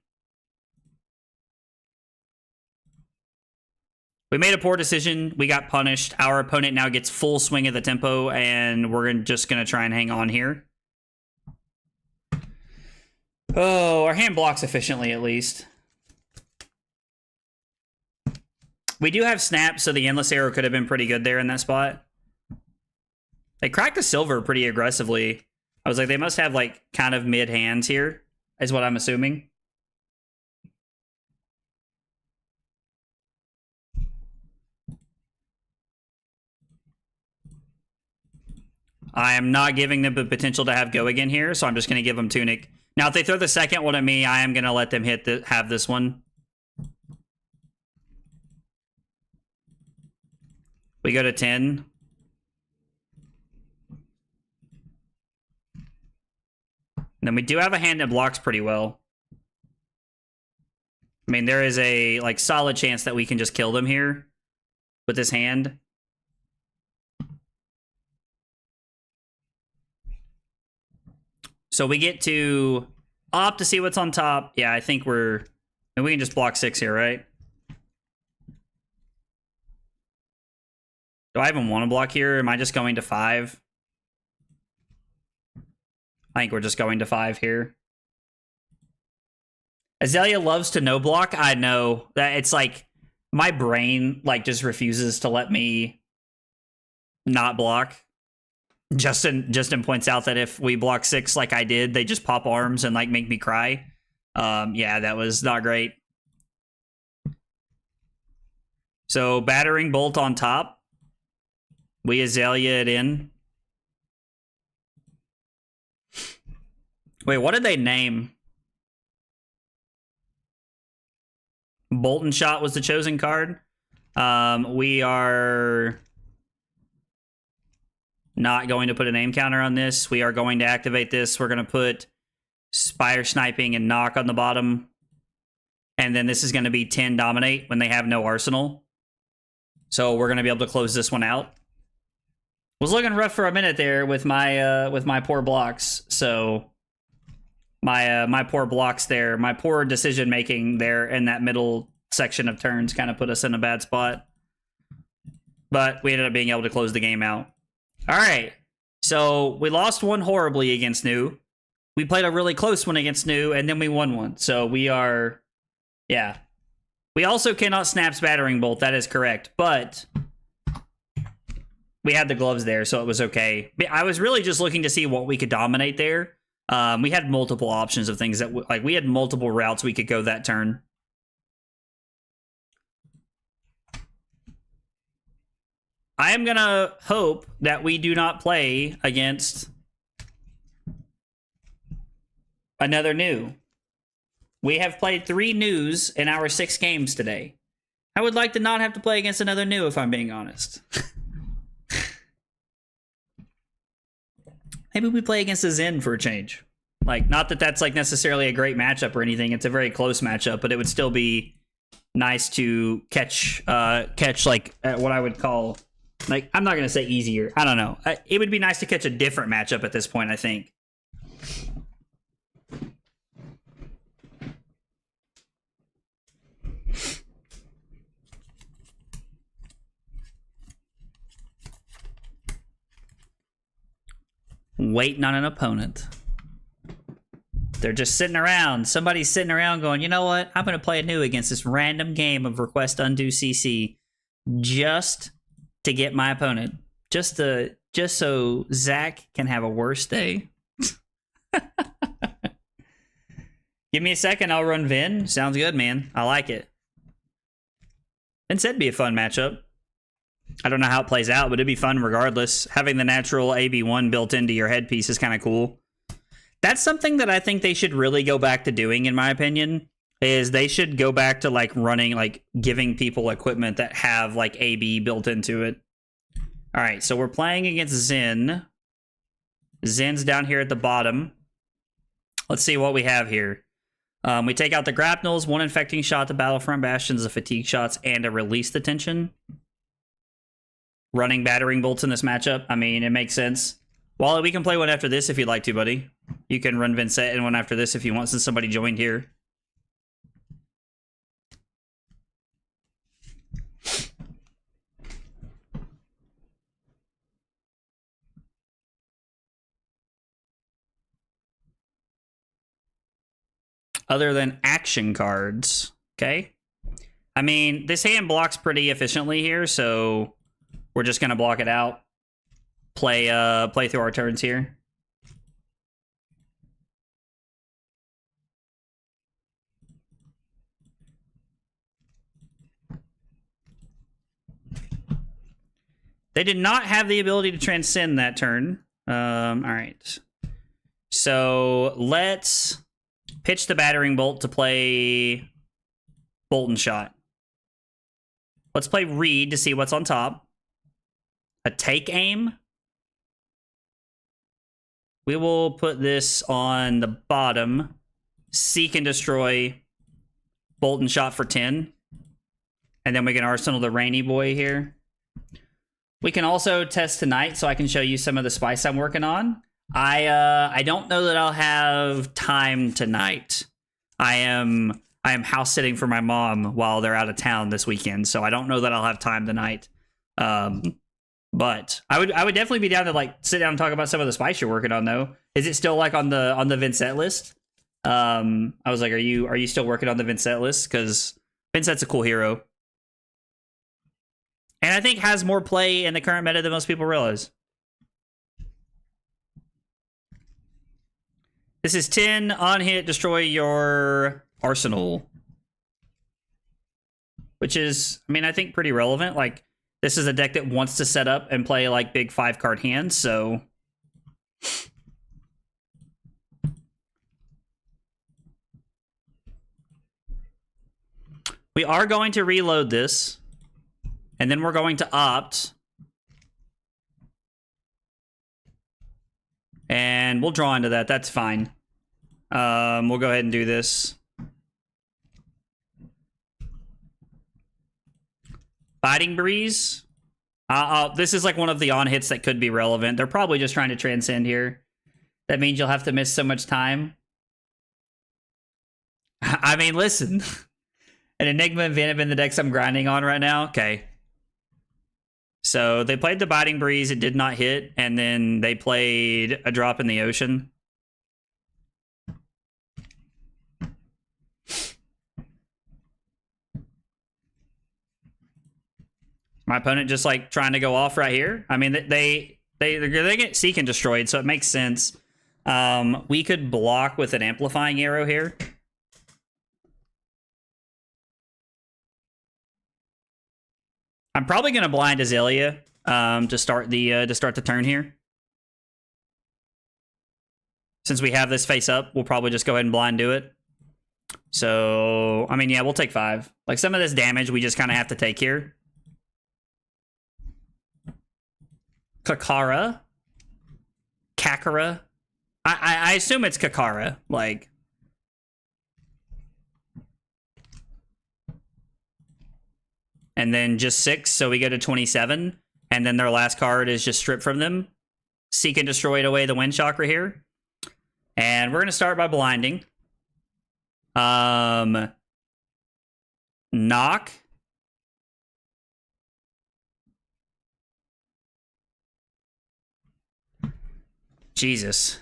We made a poor decision. We got punished. Our opponent now gets full swing of the tempo, and we're just going to try and hang on here. Oh, our hand blocks efficiently, at least. We do have Snap, so the Endless Arrow could have been pretty good there in that spot. They cracked the silver pretty aggressively. I was like, they must have, like, kind of mid hands here, is what I'm assuming. I am not giving them the potential to have go again here, so I'm just going to give them Tunic. Now, if they throw the second one at me, I am going to let them have this one. We go to 10. And then we do have a hand that blocks pretty well. I mean, there is a like solid chance that we can just kill them here with this hand. So we get to opt to see what's on top. Yeah, I think we can just block 6 here, right? Do I even want to block here? Am I just going to 5? I think we're just going to 5 here. Azelia loves to no block. I know that it's like my brain like just refuses to let me not block. Justin points out that if we block 6 like I did, they just pop arms and like make me cry. Yeah, that was not great. So Battering Bolt on top. We Azelia it in. Wait, what did they name? Bolton Shot was the chosen card. We are not going to put a name counter on this. We are going to activate this. We're going to put Spire Sniping and Knock on the bottom. And then this is going to be 10 Dominate when they have no Arsenal. So we're going to be able to close this one out. Was looking rough for a minute there with my poor blocks. So my poor blocks there, my poor decision making there in that middle section of turns kind of put us in a bad spot. But we ended up being able to close the game out. All right, so we lost one horribly against New. We played a really close one against New, and then we won one. So we are, yeah. We also cannot Snap's Battering Bolt. That is correct, but we had the gloves there, so it was okay. I was really just looking to see what we could dominate there. We had multiple options of things that, like, we had multiple routes we could go that turn. I am gonna hope that we do not play against another new. We have played 3 news in our 6 games today. I would like to not have to play against another new, if I'm being honest. Maybe we play against a Zen for a change. Like, not that that's like necessarily a great matchup or anything. It's a very close matchup, but it would still be nice to catch like what I would call, like, I'm not gonna say easier. I don't know. It would be nice to catch a different matchup at this point, I think. Waiting on an opponent. They're just sitting around. Somebody's sitting around going, you know what? I'm going to play a new against this random game of Request Undo CC just to get my opponent. Just so Zach can have a worse day. Give me a second. I'll run Vin. Sounds good, man. I like it. And said be a fun matchup. I don't know how it plays out, but it'd be fun regardless. Having the natural AB1 built into your headpiece is kind of cool. That's something that I think they should really go back to doing, in my opinion, is they should go back to like running, like giving people equipment that have like AB built into it. All right, so we're playing against Zen. Zen's down here at the bottom. Let's see what we have here. We take out the grapnels, 1 infecting shot, the Battlefront Bastions, the fatigue shots, and a release the tension. Running battering bolts in this matchup. I mean, it makes sense. Wally, we can play one after this if you'd like to, buddy. You can run Vincent and one after this if you want, since somebody joined here. Other than action cards, okay? I mean, this hand blocks pretty efficiently here, so we're just gonna block it out. Play through our turns here. They did not have the ability to transcend that turn. All right. So let's pitch the battering bolt to play bolt and shot. Let's play read to see what's on top. A take aim. We will put this on the bottom. Seek and destroy. Bolt and shot for 10. And then we can arsenal the Rainy Boy here. We can also test tonight, so I can show you some of the spice I'm working on. I don't know that I'll have time tonight. I am house sitting for my mom while they're out of town this weekend, so I don't know that I'll have time tonight. But I would definitely be down to like sit down and talk about some of the spice you're working on though. Is it still like on the Vincent list? I was like, are you still working on the Vincent list? Because Vincent's a cool hero. And I think has more play in the current meta than most people realize. This is 10 on hit, destroy your arsenal. Which is, I mean, I think pretty relevant. Like, this is a deck that wants to set up and play like big 5-card hands, so we are going to reload this. And then we're going to opt. And we'll draw into that. That's fine. We'll go ahead and do this. Biting Breeze. This is like one of the on hits that could be relevant. They're probably just trying to transcend here. That means you'll have to miss so much time. I mean, listen. An Enigma and Venom in the decks I'm grinding on right now. Okay. So they played the Biting Breeze, it did not hit, and then they played a Drop in the Ocean. My opponent just like trying to go off right here. I mean, they get Seek and Destroyed, so it makes sense. We could block with an amplifying arrow here. I'm probably gonna blind Azelia to start the turn here. Since we have this face up, we'll probably just go ahead and blind do it. So, I mean, yeah, we'll take 5. Like, some of this damage we just kind of have to take here. Kakara. I assume it's Kakara. Like, and then just 6, so we go to 27. And then their last card is just stripped from them. Seek and destroy away the wind chakra here. And we're going to start by blinding. Knock. Jesus.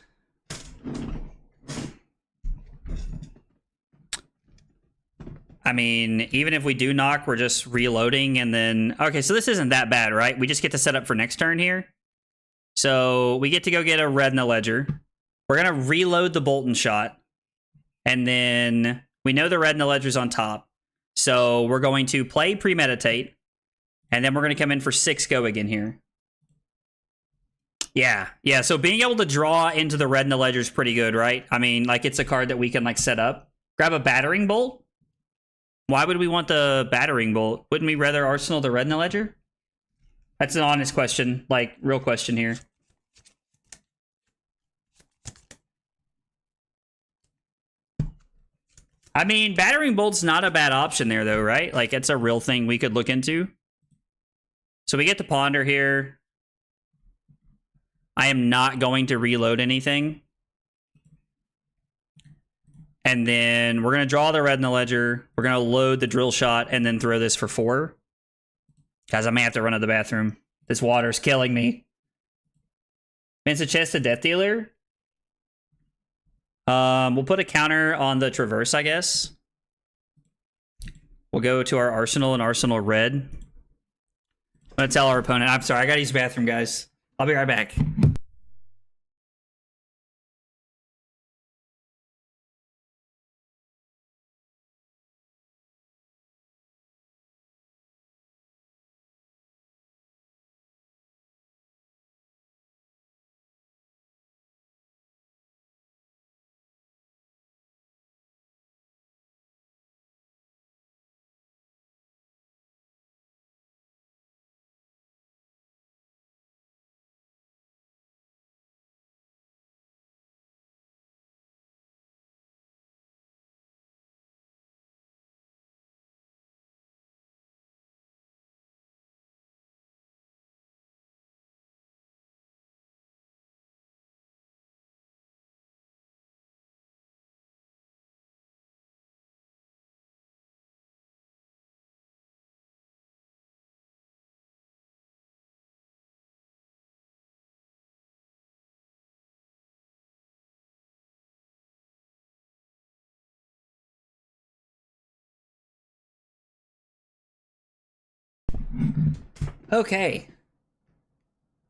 I mean, even if we do knock, we're just reloading and then... Okay, so this isn't that bad, right? We just get to set up for next turn here. So we get to go get a red in the ledger. We're going to reload the Bolton shot. And then we know the red in the ledger's on top. So we're going to play Premeditate. And then we're going to come in for 6 go again here. Yeah, so being able to draw into the red in the ledger is pretty good, right? I mean, like, it's a card that we can, like, set up. Grab a Battering Bolt? Why would we want the Battering Bolt? Wouldn't we rather arsenal the red in the ledger? That's an honest question, like, real question here. I mean, Battering Bolt's not a bad option there, though, right? Like, it's a real thing we could look into. So we get to ponder here. I am not going to reload anything. And then we're going to draw the red in the ledger. We're going to load the drill shot and then throw this for 4. Guys, I may have to run to the bathroom. This water's killing me. It's a chest of Death Dealer. We'll put a counter on the Traverse, I guess. We'll go to our Arsenal and Arsenal red. I'm going to tell our opponent. I'm sorry, I got to use the bathroom, guys. I'll be right back. Okay.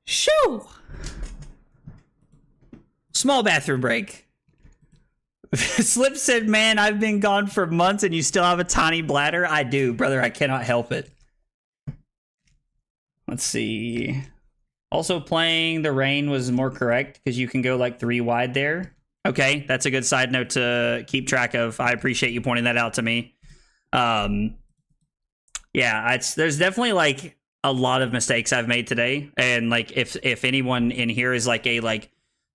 Shoo! Small bathroom break. Slip said, man, I've been gone for months and you still have a tiny bladder. I do, brother. I cannot help it. Let's see. Also playing the rain was more correct because you can go like 3 wide there. Okay, that's a good side note to keep track of. I appreciate you pointing that out to me. Yeah, there's definitely like a lot of mistakes I've made today, and like if anyone in here is like a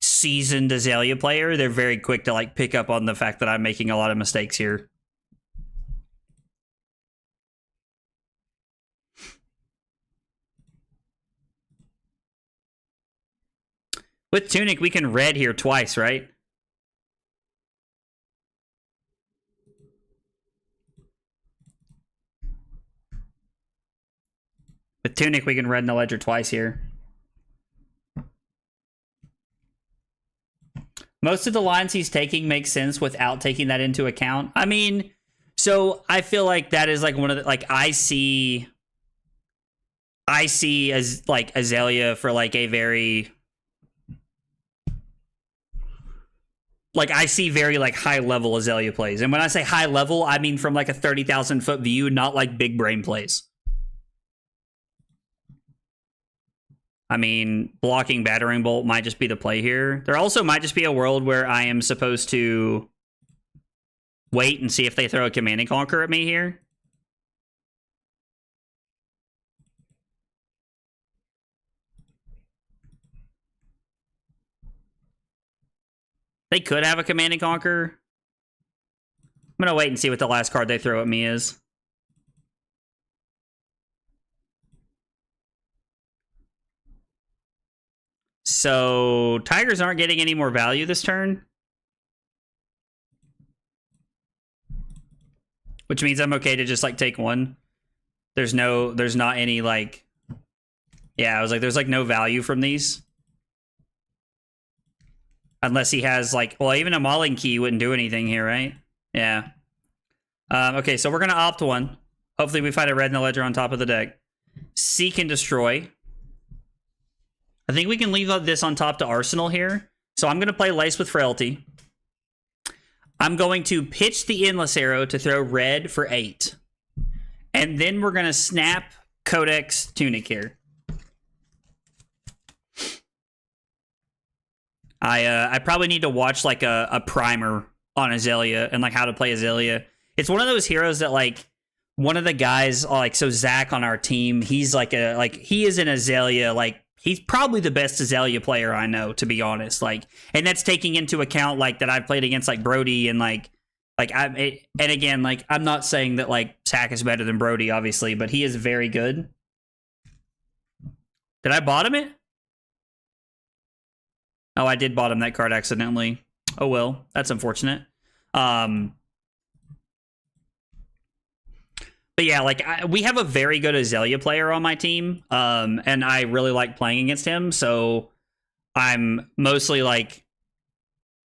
seasoned Azelia player, they're very quick to like pick up on the fact that I'm making a lot of mistakes here. With Tunic, we can red here twice, right? With Tunic, we can red in the ledger twice here. Most of the lines he's taking make sense without taking that into account. I mean, so I feel like that is like one of the, like, I see as like Azelia for like a very like I see very like high level Azelia plays. And when I say high level, I mean from like a 30,000 foot view, not like big brain plays. I mean, blocking Battering Bolt might just be the play here. There also might just be a world where I am supposed to wait and see if they throw a Command and Conquer at me here. They could have a Command and Conquer. I'm going to wait and see what the last card they throw at me is. So, Tigers aren't getting any more value this turn. Which means I'm okay to just, like, take one. There's not any, like... Yeah, I was like, there's, like, no value from these. Unless he has, like... Well, even a Mauling Key wouldn't do anything here, right? Yeah. Okay, so we're going to opt one. Hopefully we find a red in the ledger on top of the deck. Seek and Destroy. I think we can leave this on top to Arsenal here. So I'm going to play Lace with Frailty. I'm going to pitch the Endless Arrow to throw red for 8. And then we're going to snap Codex Tunic here. I probably need to watch like a primer on Azelia and like how to play Azelia. It's one of those heroes that like one of the guys like, so Zach on our team, he's like he is an Azelia, like he's probably the best Azelia player I know, to be honest. Like, and that's taking into account like that I've played against like Brody and and again, like I'm not saying that like Zach is better than Brody, obviously, but he is very good. Did I bottom it? Oh, I did bottom that card accidentally. Oh well, that's unfortunate. But yeah, like we have a very good Azelia player on my team, and I really like playing against him. So I'm mostly like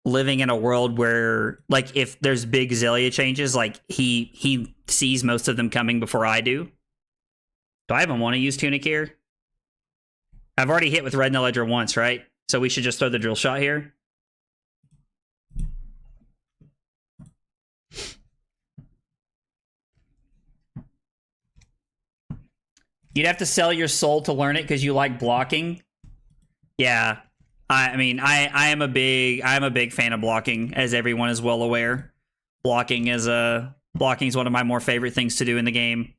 living in a world where, like, if there's big Azelia changes, like he sees most of them coming before I do. Do I even want to use Tunic here? I've already hit with red in the ledger once, right? So we should just throw the drill shot here. You'd have to sell your soul to learn it because you like blocking. Yeah, I mean, I am a big fan of blocking, as everyone is well aware. Blocking is one of my more favorite things to do in the game.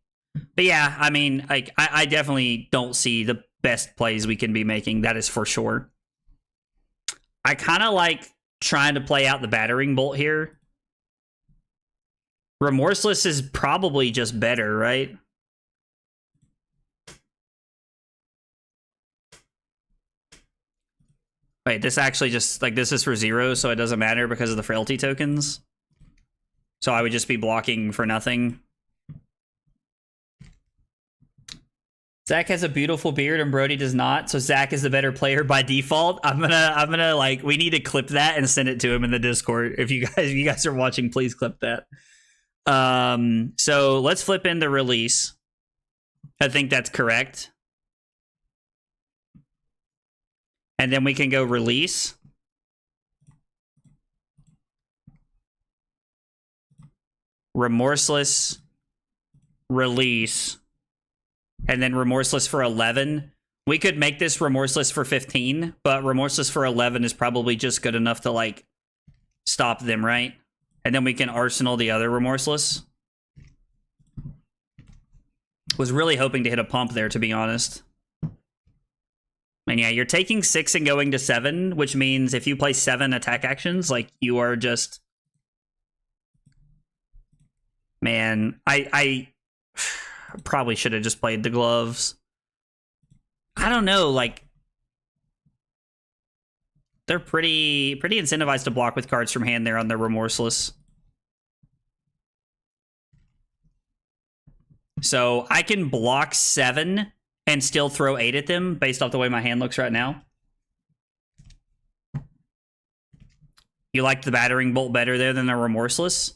But yeah, I mean, like I definitely don't see the best plays we can be making. That is for sure. I kind of like trying to play out the Battering Bolt here. Remorseless is probably just better, right? Wait, this actually just, like, this is for 0, so it doesn't matter because of the frailty tokens. So I would just be blocking for nothing. Zach has a beautiful beard and Brody does not, so Zach is the better player by default. I'm gonna like, we need to clip that and send it to him in the Discord. If you guys are watching, please clip that. So let's flip in the release. I think that's correct. And then we can go release. Remorseless. Release. And then Remorseless for 11. We could make this Remorseless for 15, but Remorseless for 11 is probably just good enough to, like, stop them, right? And then we can Arsenal the other Remorseless. Was really hoping to hit a pump there, to be honest. And yeah, you're taking 6 and going to 7, which means if you play 7 attack actions, like, you are just... Man, I probably should have just played the gloves. I don't know, like... They're pretty incentivized to block with cards from hand there on their Remorseless. So I can block 7 and still throw 8 at them based off the way my hand looks right now. You like the Battering Bolt better there than the Remorseless?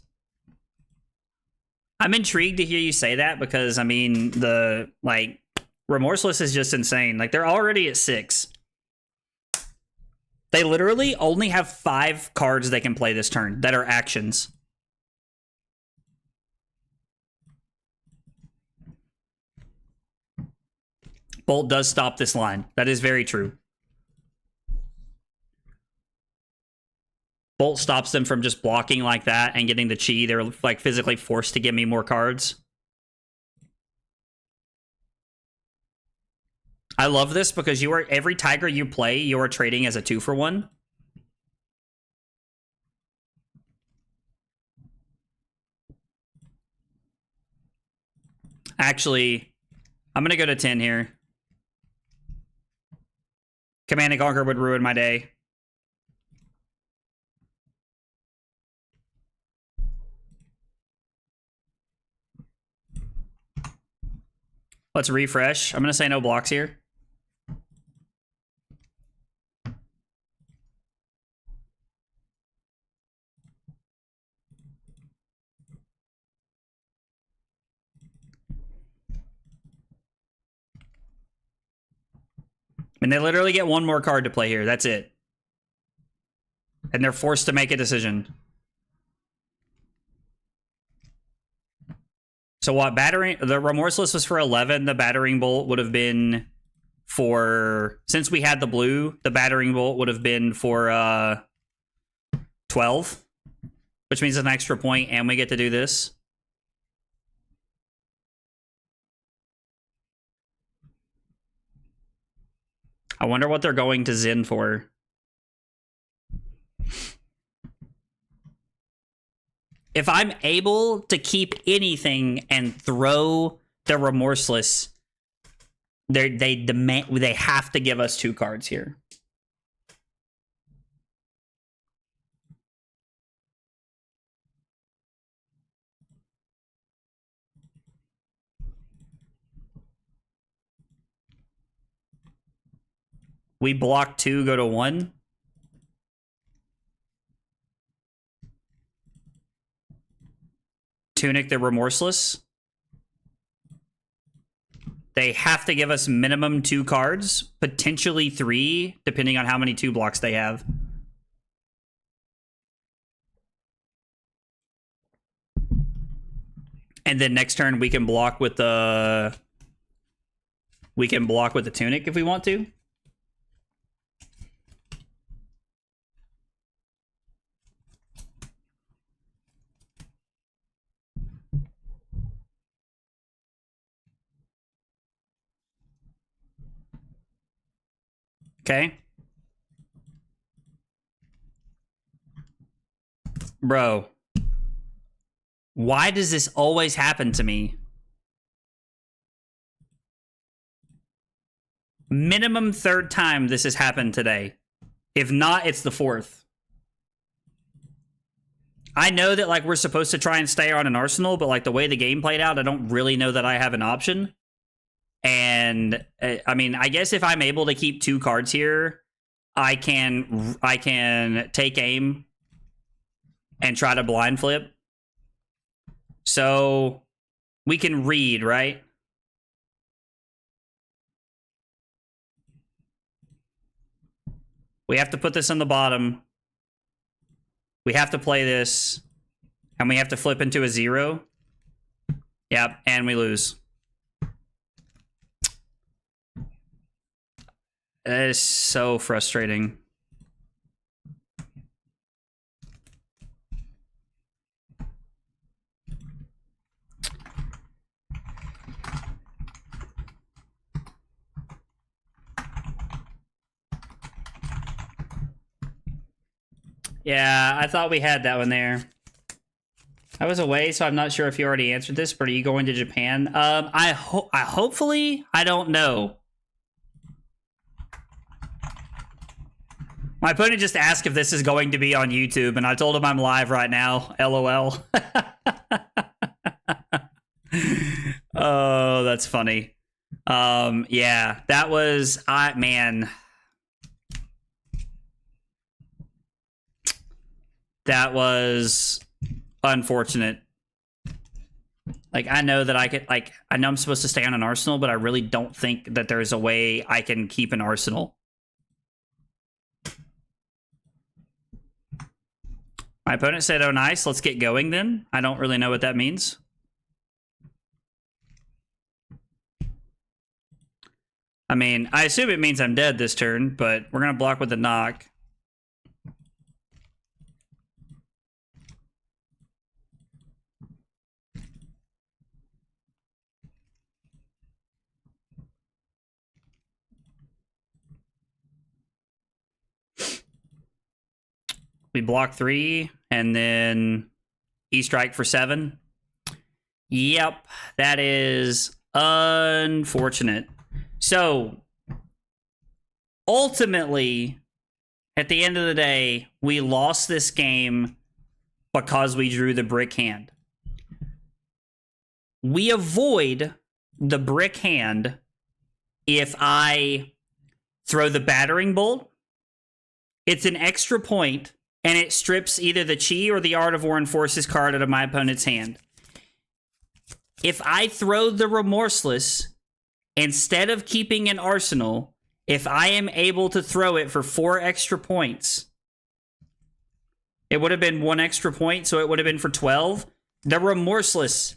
I'm intrigued to hear you say that because, I mean, the, like, Remorseless is just insane. Like, they're already at 6. They literally only have 5 cards they can play this turn that are actions. Bolt does stop this line. That is very true. Bolt stops them from just blocking like that and getting the chi. They're like physically forced to give me more cards. I love this because you are every Tiger you play, you are trading as a 2-for-1. Actually, I'm gonna go to 10 here. Command and Conquer would ruin my day. Let's refresh. I'm gonna say no blocks here. And they literally get one more card to play here. That's it. And they're forced to make a decision. So what, battering, the Remorseless was for 11, the Battering Bolt would have been for, since we had the blue, the Battering Bolt would have been for 12, which means an extra point, and we get to do this. I wonder what they're going to Zen for. If I'm able to keep anything and throw the Remorseless, they have to give us 2 cards here. We block 2, go to 1. Tunic the Remorseless. They have to give us minimum 2 cards, potentially 3, depending on how many 2 blocks they have. And then next turn we can block with the Tunic if we want to. Okay. Bro. Why does this always happen to me? Minimum 3rd time this has happened today. If not, it's the 4th. I know that like we're supposed to try and stay on an arsenal, but like the way the game played out, I don't really know that I have an option. And I mean, I guess if I'm able to keep 2 cards here, I can take aim and try to blind flip. So we can read, right? We have to put this on the bottom. We have to play this. And we have to flip into a 0. Yep, and we lose. That is so frustrating. Yeah, I thought we had that one there. I was away, so I'm not sure if you already answered this, but are you going to Japan? I hopefully, I don't know. My opponent just asked if this is going to be on YouTube, and I told him I'm live right now. LOL. Oh, that's funny. Yeah, that was man. That was unfortunate. Like, I know that I could, like, I know I'm supposed to stay on an arsenal, but I really don't think that there's a way I can keep an arsenal. My opponent said, oh, nice. Let's get going then. I don't really know what that means. I mean, I assume it means I'm dead this turn, but we're going to block with the knock. We block 3, and then E-strike for 7. Yep, that is unfortunate. So, ultimately, at the end of the day, we lost this game because we drew the brick hand. We avoid the brick hand if I throw the battering bolt. It's an extra point, and it strips either the Chi or the Art of War and Forces card out of my opponent's hand. If I throw the Remorseless, instead of keeping an arsenal, if I am able to throw it for 4 extra points, it would have been 1 extra point, so it would have been for 12. The Remorseless,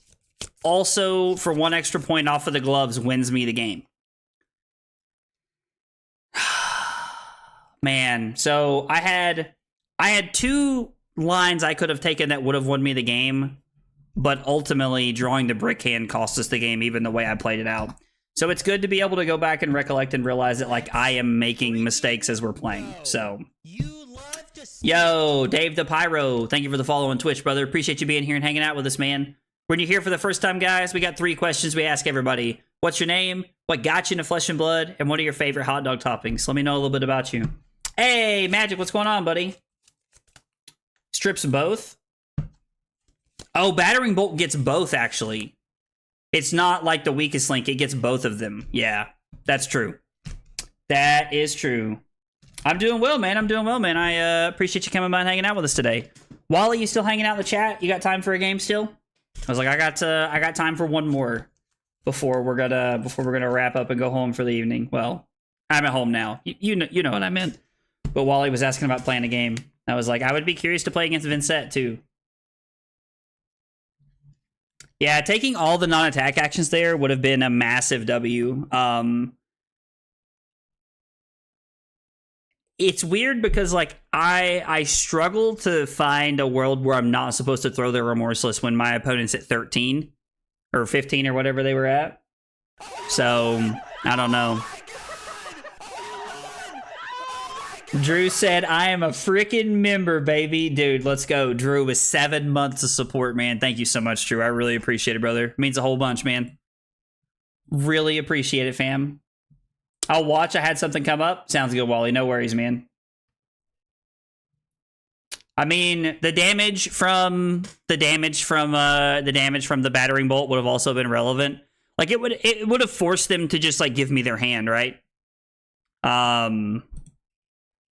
also for 1 extra point off of the gloves, wins me the game. Man, so I had 2 lines I could have taken that would have won me the game, but ultimately drawing the brick hand cost us the game, even the way I played it out. So it's good to be able to go back and recollect and realize that, like, I am making mistakes as we're playing. So, yo, Dave the Pyro, thank you for the follow on Twitch, brother. Appreciate you being here and hanging out with us, man. When you're here for the first time, guys, we got 3 questions we ask everybody. What's your name? What got you into Flesh and Blood? And what are your favorite hot dog toppings? Let me know a little bit about you. Hey, Magic, what's going on, buddy? Strips both? Oh, Battering Bolt gets both, actually. It's not like the weakest link. It gets both of them. Yeah, that's true. That is true. I'm doing well, man. I'm doing well, man. I appreciate you coming by and hanging out with us today. Wally, you still hanging out in the chat? You got time for a game still? I was like, I got time for one more before we're gonna wrap up and go home for the evening. Well, I'm at home now. You know what I meant. But Wally was asking about playing a game. I was like, I would be curious to play against Vincent too. Yeah, taking all the non-attack actions there would have been a massive W. It's weird because, like, I struggle to find a world where I'm not supposed to throw the Remorseless when my opponent's at 13 or 15 or whatever they were at. So, I don't know. Drew said, I am a freaking member, baby. Dude, let's go. Drew with 7 months of support, man. Thank you so much, Drew. I really appreciate it, brother. It means a whole bunch, man. Really appreciate it, fam. I'll watch. I had something come up. Sounds good, Wally. No worries, man. I mean, the damage from the battering bolt would have also been relevant. Like, it would have forced them to just, like, give me their hand, right?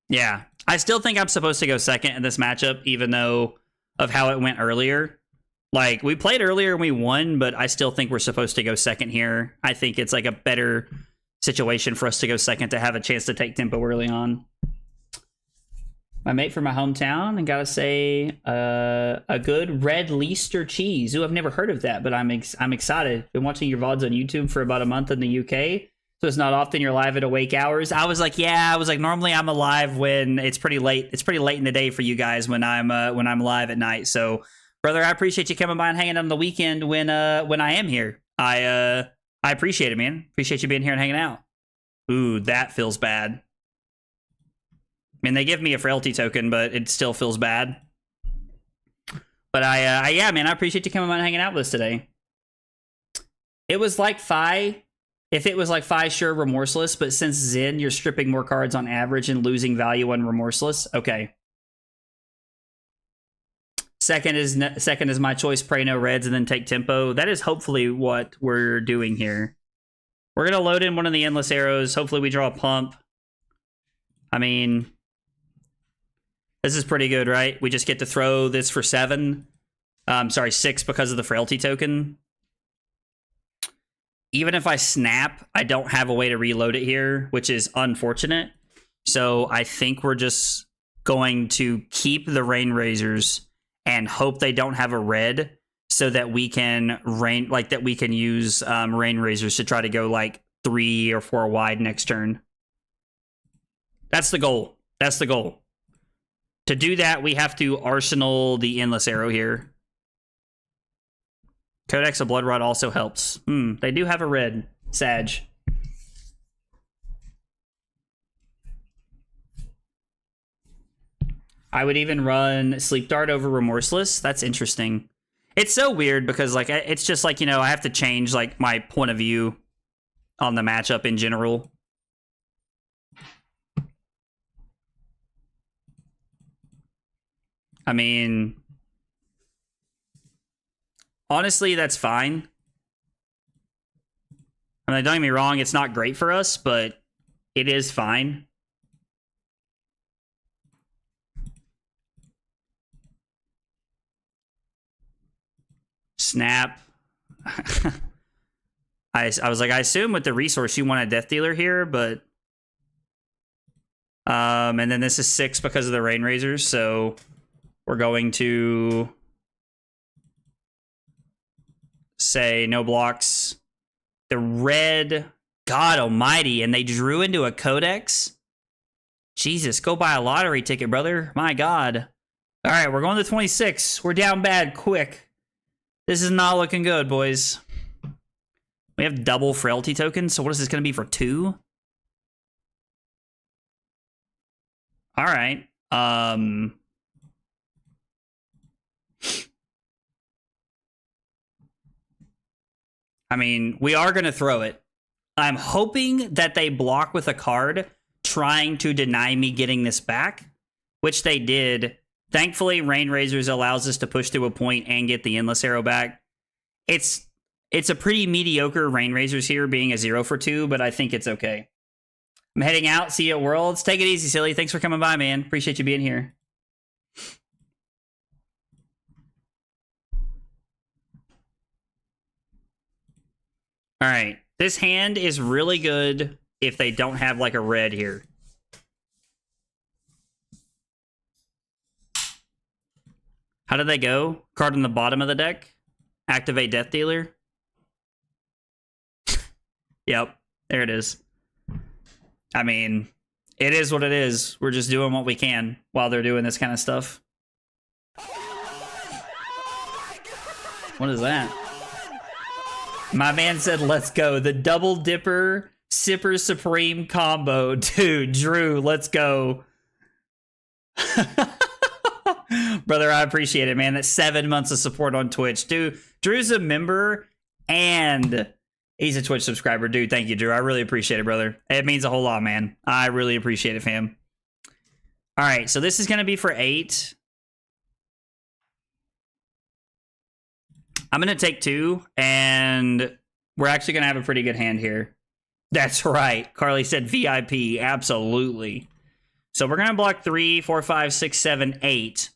Yeah, I still think I'm supposed to go second in this matchup, even though of how it went earlier. Like, we played earlier and we won, but I still think we're supposed to go second here. I think it's like a better situation for us to go second to have a chance to take tempo early on. My mate from my hometown, and gotta say, a good red Leicester cheese. Ooh, I've never heard of that, but I'm excited. Been watching your VODs on YouTube for about a month in the UK. So it's not often you're live at awake hours. I was like, normally I'm alive when it's pretty late. It's pretty late in the day for you guys when I'm live at night. So, brother, I appreciate you coming by and hanging out on the weekend when I am here. I appreciate it, man. Appreciate you being here and hanging out. Ooh, that feels bad. I mean, they give me a frailty token, but it still feels bad. But yeah, man, I appreciate you coming by and hanging out with us today. It was like Phi. If it was like Phi, sure, Remorseless, but since Zen, you're stripping more cards on average and losing value on Remorseless. Okay. Second is my choice, pray no reds, and then take tempo. That is hopefully what we're doing here. We're going to load in one of the endless arrows. Hopefully we draw a pump. I mean, this is pretty good, right? We just get to throw this for 7. Sorry, 6 because of the frailty token. Even if I snap, I don't have a way to reload it here, which is unfortunate. So I think we're just going to keep the Rain Razors and hope they don't have a red so that we can use rain razors to try to go like 3 or 4 wide next turn. That's the goal. That's the goal. To do that, we have to arsenal the Endless Arrow here. Codex of Blood Rod also helps. They do have a red. Sag. I would even run Sleep Dart over Remorseless. That's interesting. It's so weird because like it's just like, you know, I have to change like my point of view on the matchup in general. I mean, honestly, that's fine. I mean, don't get me wrong, it's not great for us, but it is fine. Snap. I was like, I assume with the resource you want a Death Dealer here, but and then this is 6 because of the Rain Razors, so we're going to say no blocks. The red, God almighty, and they drew into a Codex? Jesus, go buy a lottery ticket, brother. My God. All right, we're going to 26. We're down bad, quick. This is not looking good, boys. We have double Frailty tokens, so what is this going to be for 2? All right. I mean, we are going to throw it. I'm hoping that they block with a card trying to deny me getting this back, which they did. Thankfully, Rain Razors allows us to push to a point and get the Endless Arrow back. It's a pretty mediocre Rain Razors here, being a 0 for 2, but I think it's okay. I'm heading out. See you at Worlds. Take it easy, Silly. Thanks for coming by, man. Appreciate you being here. All right. This hand is really good if they don't have like a red here. How did they go? Card on the bottom of the deck. Activate Death Dealer. Yep. There it is. I mean, it is what it is. We're just doing what we can while they're doing this kind of stuff. What is that? My man said, let's go. The Double Dipper Sipper Supreme combo. Dude, Drew, let's go. Brother, I appreciate it, man. That's 7 months of support on Twitch. Dude, Drew's a member and he's a Twitch subscriber. Dude, thank you, Drew. I really appreciate it, brother. It means a whole lot, man. I really appreciate it, fam. All right, so this is going to be for 8. I'm going to take 2, and we're actually going to have a pretty good hand here. That's right. Carly said VIP. Absolutely. So we're going to block 3, 4, 5, 6, 7, 8.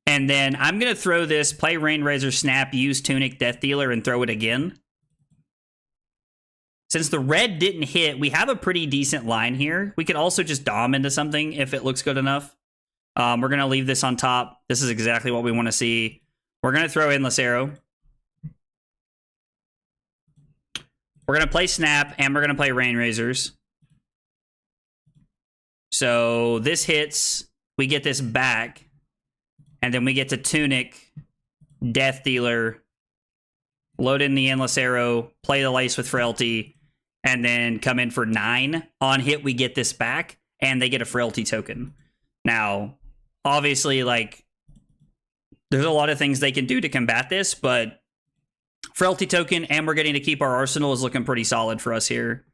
And then I'm going to throw this, play Rain Razor, snap, use Tunic, Death Dealer, and throw it again. Since the red didn't hit, we have a pretty decent line here. We could also just dom into something if it looks good enough. We're going to leave this on top. This is exactly what we want to see. We're going to throw Endless Arrow. We're going to play Snap, and we're going to play Rain Razors. So this hits, we get this back, and then we get to Tunic, Death Dealer, load in the Endless Arrow, play the Lace with Frailty, and then come in for 9. On hit, we get this back, and they get a Frailty token. Now, obviously, like, there's a lot of things they can do to combat this, but Frailty token, and we're getting to keep our arsenal, is looking pretty solid for us here.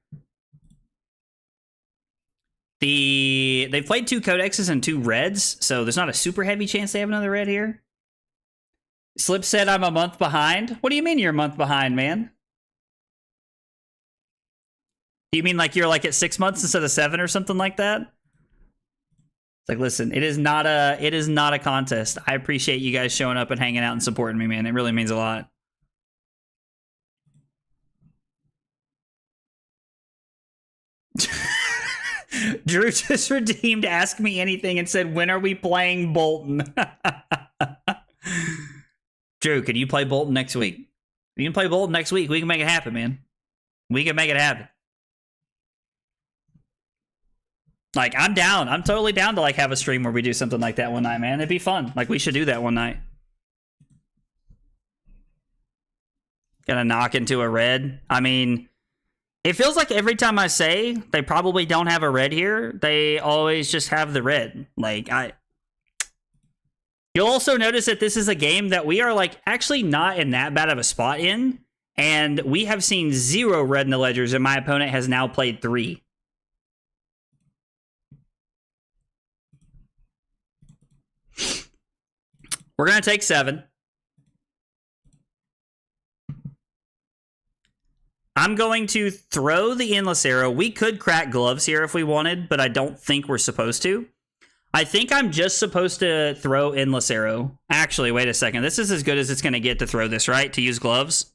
They've played 2 Codexes and 2 reds, so there's not a super heavy chance they have another red here. Slip said I'm a month behind. What do you mean you're a month behind, man? Do you mean like you're like at 6 months instead of 7 or something like that? It's like, listen, it is not a contest. I appreciate you guys showing up and hanging out and supporting me, man. It really means a lot. Drew just redeemed Ask Me Anything and said, when are we playing Bolton? Drew, can you play Bolton next week? You can play Bolton next week. We can make it happen, man. We can make it happen. Like, I'm down. I'm totally down to like have a stream where we do something like that one night, man. It'd be fun. Like, we should do that one night. Gonna knock into a red. I mean, it feels like every time I say they probably don't have a red here, they always just have the red. Like, you'll also notice that this is a game that we are like actually not in that bad of a spot in, and we have seen 0 red in the ledgers, and my opponent has now played 3. We're gonna take 7. I'm going to throw the Endless Arrow. We could crack gloves here if we wanted, but I don't think we're supposed to. I think I'm just supposed to throw Endless Arrow. Actually, wait a second. This is as good as it's going to get to throw this, right? To use gloves.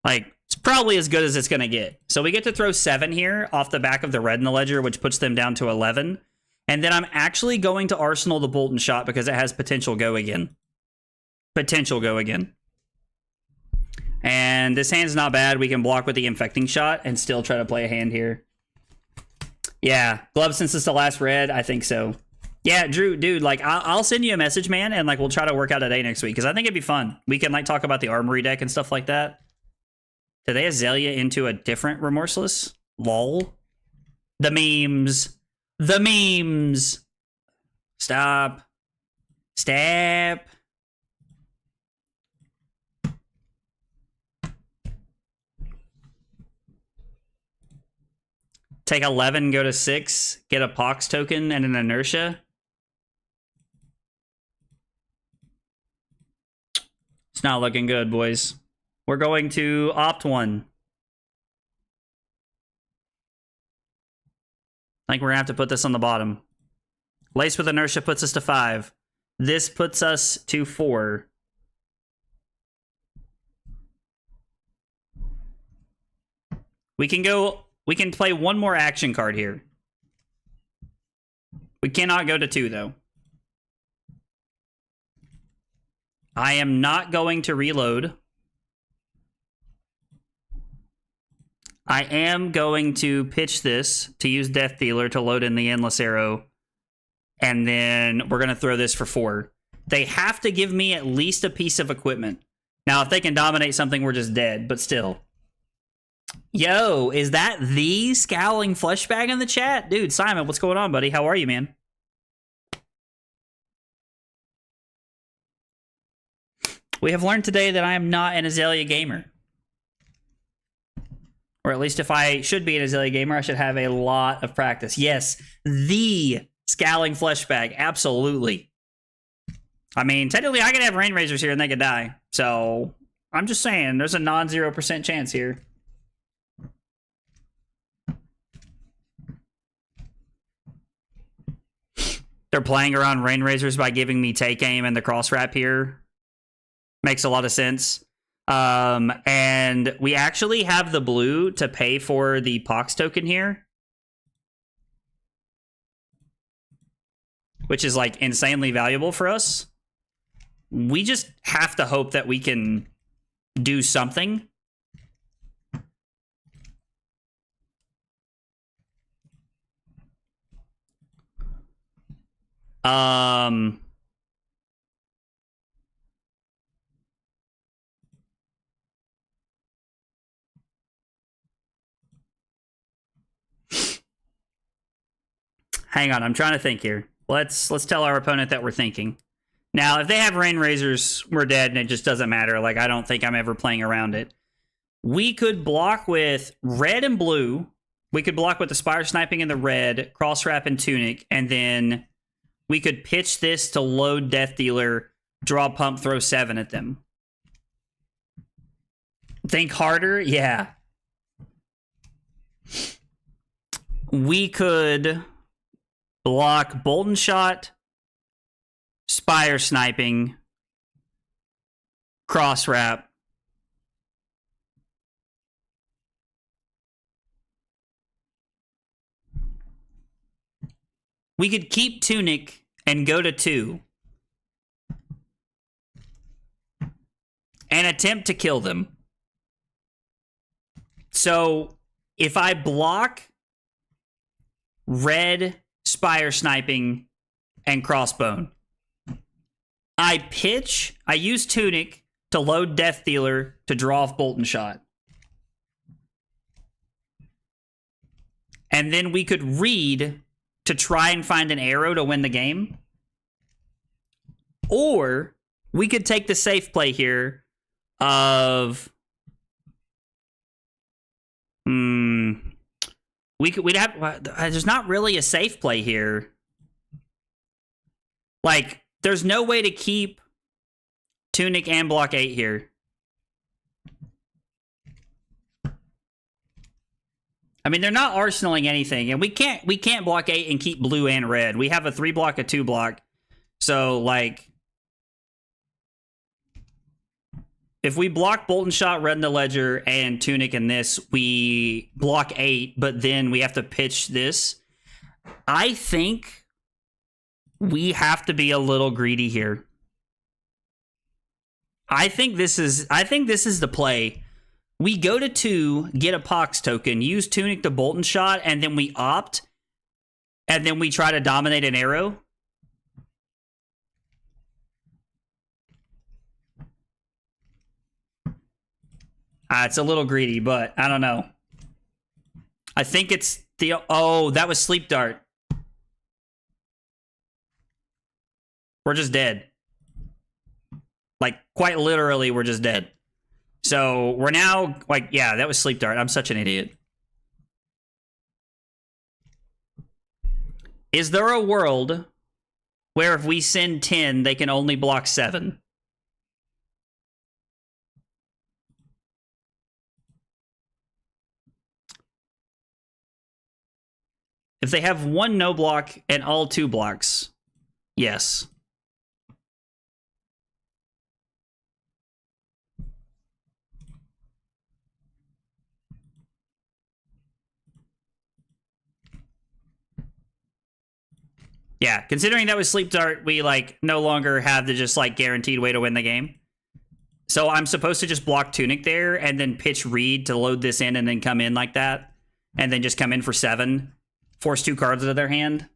Like, it's probably as good as it's going to get. So we get to throw 7 here off the back of the red in the ledger, which puts them down to 11. And then I'm actually going to Arsenal the Bolton shot because it has potential go again. Potential go again. And this hand's not bad. We can block with the Infecting Shot and still try to play a hand here. Yeah, glove since it's the last red, I think so. Yeah, Drew, dude, like, I'll send you a message, man, and, like, we'll try to work out a day next week because I think it'd be fun. We can, like, talk about the Armory deck and stuff like that. Did they Azelia into a different Remorseless? Lol. The memes. The memes. Stop. Stop. Take 11, go to 6, get a Pox token and an Inertia. It's not looking good, boys. We're going to opt 1. I think we're going to have to put this on the bottom. Lace with Inertia puts us to 5. This puts us to 4. We can play 1 more action card here. We cannot go to 2, though. I am not going to reload. I am going to pitch this to use Death Dealer to load in the Endless Arrow. And then we're going to throw this for 4. They have to give me at least a piece of equipment. Now, if they can dominate something, we're just dead, but still. Yo, is that the Scowling Fleshbag in the chat? Dude, Simon, what's going on, buddy? How are you, man? We have learned today that I am not an Azelia gamer. Or at least if I should be an Azelia gamer, I should have a lot of practice. Yes, the Scowling Fleshbag. Absolutely. I mean, technically, I could have Rain Razors here and they could die. So, I'm just saying, there's a non-0% chance here. They're playing around Rain Razors by giving me Take Aim and the Cross Wrap here. Makes a lot of sense. And we actually have the blue to pay for the Pox token here. Which is, like, insanely valuable for us. We just have to hope that we can do something. Hang on, I'm trying to think here. Let's tell our opponent that we're thinking. Now, if they have Rain Razors, we're dead, and it just doesn't matter. Like, I don't think I'm ever playing around it. We could block with red and blue. We could block with the Spire Sniping in the red, Cross Wrap and Tunic, and then we could pitch this to load Death Dealer, draw Pump, throw 7 at them. Think harder? Yeah. We could block Bolton Shot, Spire Sniping, Cross Wrap. we could keep Tunic and go to 2 and attempt to kill them. So if I block red, Spire Sniping, and Crossbone, I use Tunic to load Death Dealer to draw off Bolt and Shot. And then we could read to try and find an arrow to win the game. Or we could take the safe play here of we'd have, there's not really a safe play here. Like, there's no way to keep Tunic and block 8 here. I mean, they're not arsenaling anything, and we can't block 8 and keep blue and red. We have a 3 block, a 2 block. So, like, if we block Bolt and Shot, Red in the Ledger, and Tunic in this, we block 8, but then we have to pitch this. I think we have to be a little greedy here. I think this is the play. We go to 2, get a Pox token, use Tunic to Bolt and Shot, and then we opt, and then we try to dominate an arrow. It's a little greedy, but I don't know. I think it's the... Oh, that was Sleep Dart. We're just dead. Like, quite literally, we're just dead. So, we're now... Like, yeah, that was Sleep Dart. I'm such an idiot. Is there a world where if we send 10, they can only block 7? If they have 1 no block and all 2 blocks, yes. Yeah, considering that was Sleep Dart, we, like, no longer have the just, like, guaranteed way to win the game. So I'm supposed to just block Tunic there and then pitch Reed to load this in and then come in like that. And then just come in for 7. Force 2 cards out of their hand.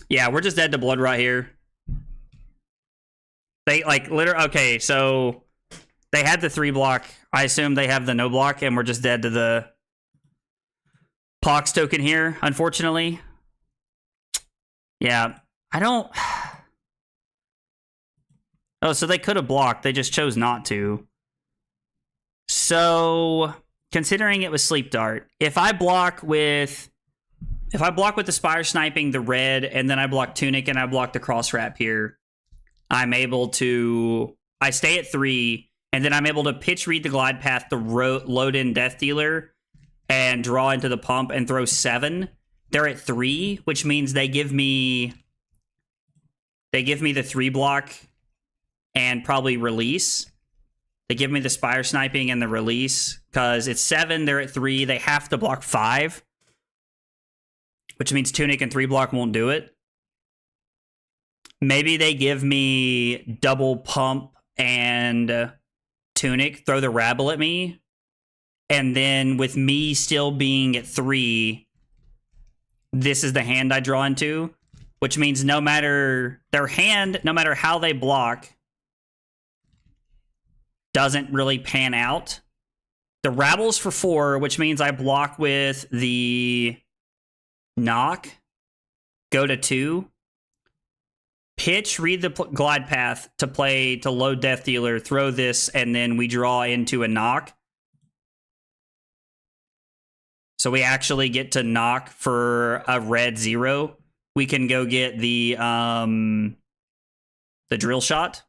Yeah, we're just dead to Blood Rot here. They, like, literally... Okay, so... They had the 3 block. I assume they have the no block, and we're just dead to the... Pox token here, unfortunately. Yeah, I don't... Oh, so they could have blocked. They just chose not to. So... Considering it was Sleep Dart, if I block with the Spire Sniping, the red, and then I block Tunic and I block the Cross Wrap here, I'm able to... I stay at 3, and then I'm able to pitch Read the Glide Path to load in Death Dealer and draw into the pump and throw 7. They're at 3, which means they give me the 3 block and probably release. They give me the Spire Sniping and the release, because it's 7, they're at 3, they have to block 5. Which means Tunic and 3 block won't do it. Maybe they give me double pump and Tunic, throw the Rabble at me. And then with me still being at 3, this is the hand I draw into. Which means no matter their hand, no matter how they block, doesn't really pan out. The Rabble's for 4, which means I block with the knock, go to 2, pitch, read the glide path to load Death Dealer, throw this, and then we draw into a knock. So we actually get to knock for a red 0. We can go get the drill shot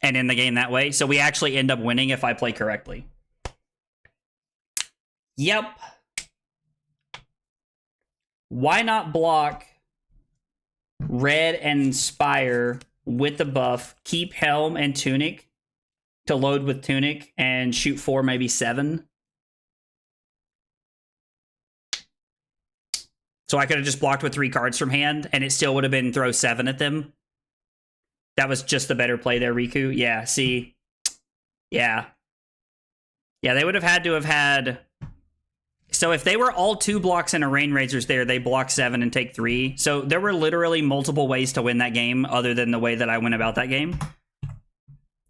and end the game that way. So we actually end up winning if I play correctly. Yep. Why not block red and Spire with the buff, keep Helm and Tunic to load with Tunic and shoot 4, maybe 7? So I could have just blocked with 3 cards from hand, and it still would have been throw 7 at them. That was just the better play there, Riku. Yeah, see? Yeah. Yeah, they would have had to have had... So if they were all 2 blocks and a Rain Razors there, they block 7 and take 3. So there were literally multiple ways to win that game other than the way that I went about that game.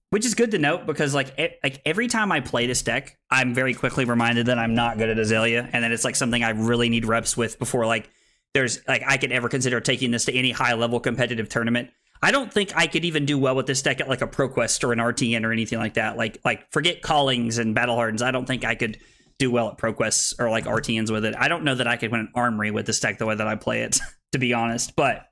Which is good to note because like every time I play this deck, I'm very quickly reminded that I'm not good at Azelia and that it's like something I really need reps with before like there's like I could ever consider taking this to any high level competitive tournament. I don't think I could even do well with this deck at like a ProQuest or an RTN or anything like that. Like forget Callings and Battle Hardens. I don't think I could do well at ProQuests or like RTNs with it. I don't know that I could win an Armory with this deck the way that I play it, to be honest. But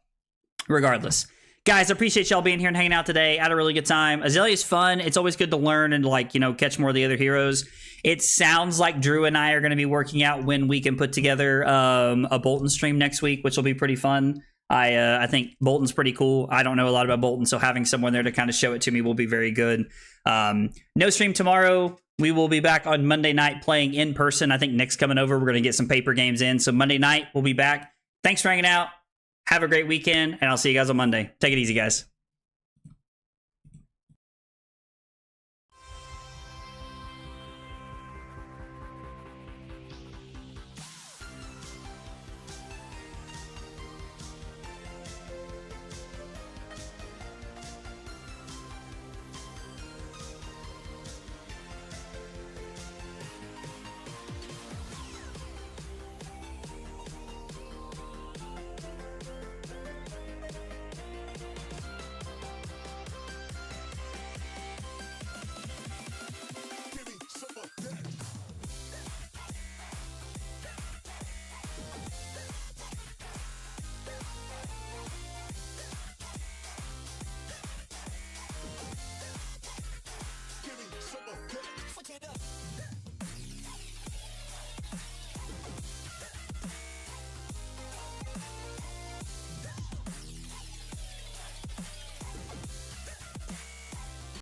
regardless, guys, I appreciate y'all being here and hanging out today. I had a really good time. Azelia's fun. It's always good to learn and like, you know, catch more of the other heroes. It sounds like Drew and I are going to be working out when we can put together a Bolton stream next week, which will be pretty fun. I think Bolton's pretty cool. I don't know a lot about Bolton, so having someone there to kind of show it to me will be very good. No stream tomorrow. We will be back on Monday night playing in person. I think Nick's coming over. We're going to get some paper games in. So Monday night, we'll be back. Thanks for hanging out. Have a great weekend, and I'll see you guys on Monday. Take it easy, guys.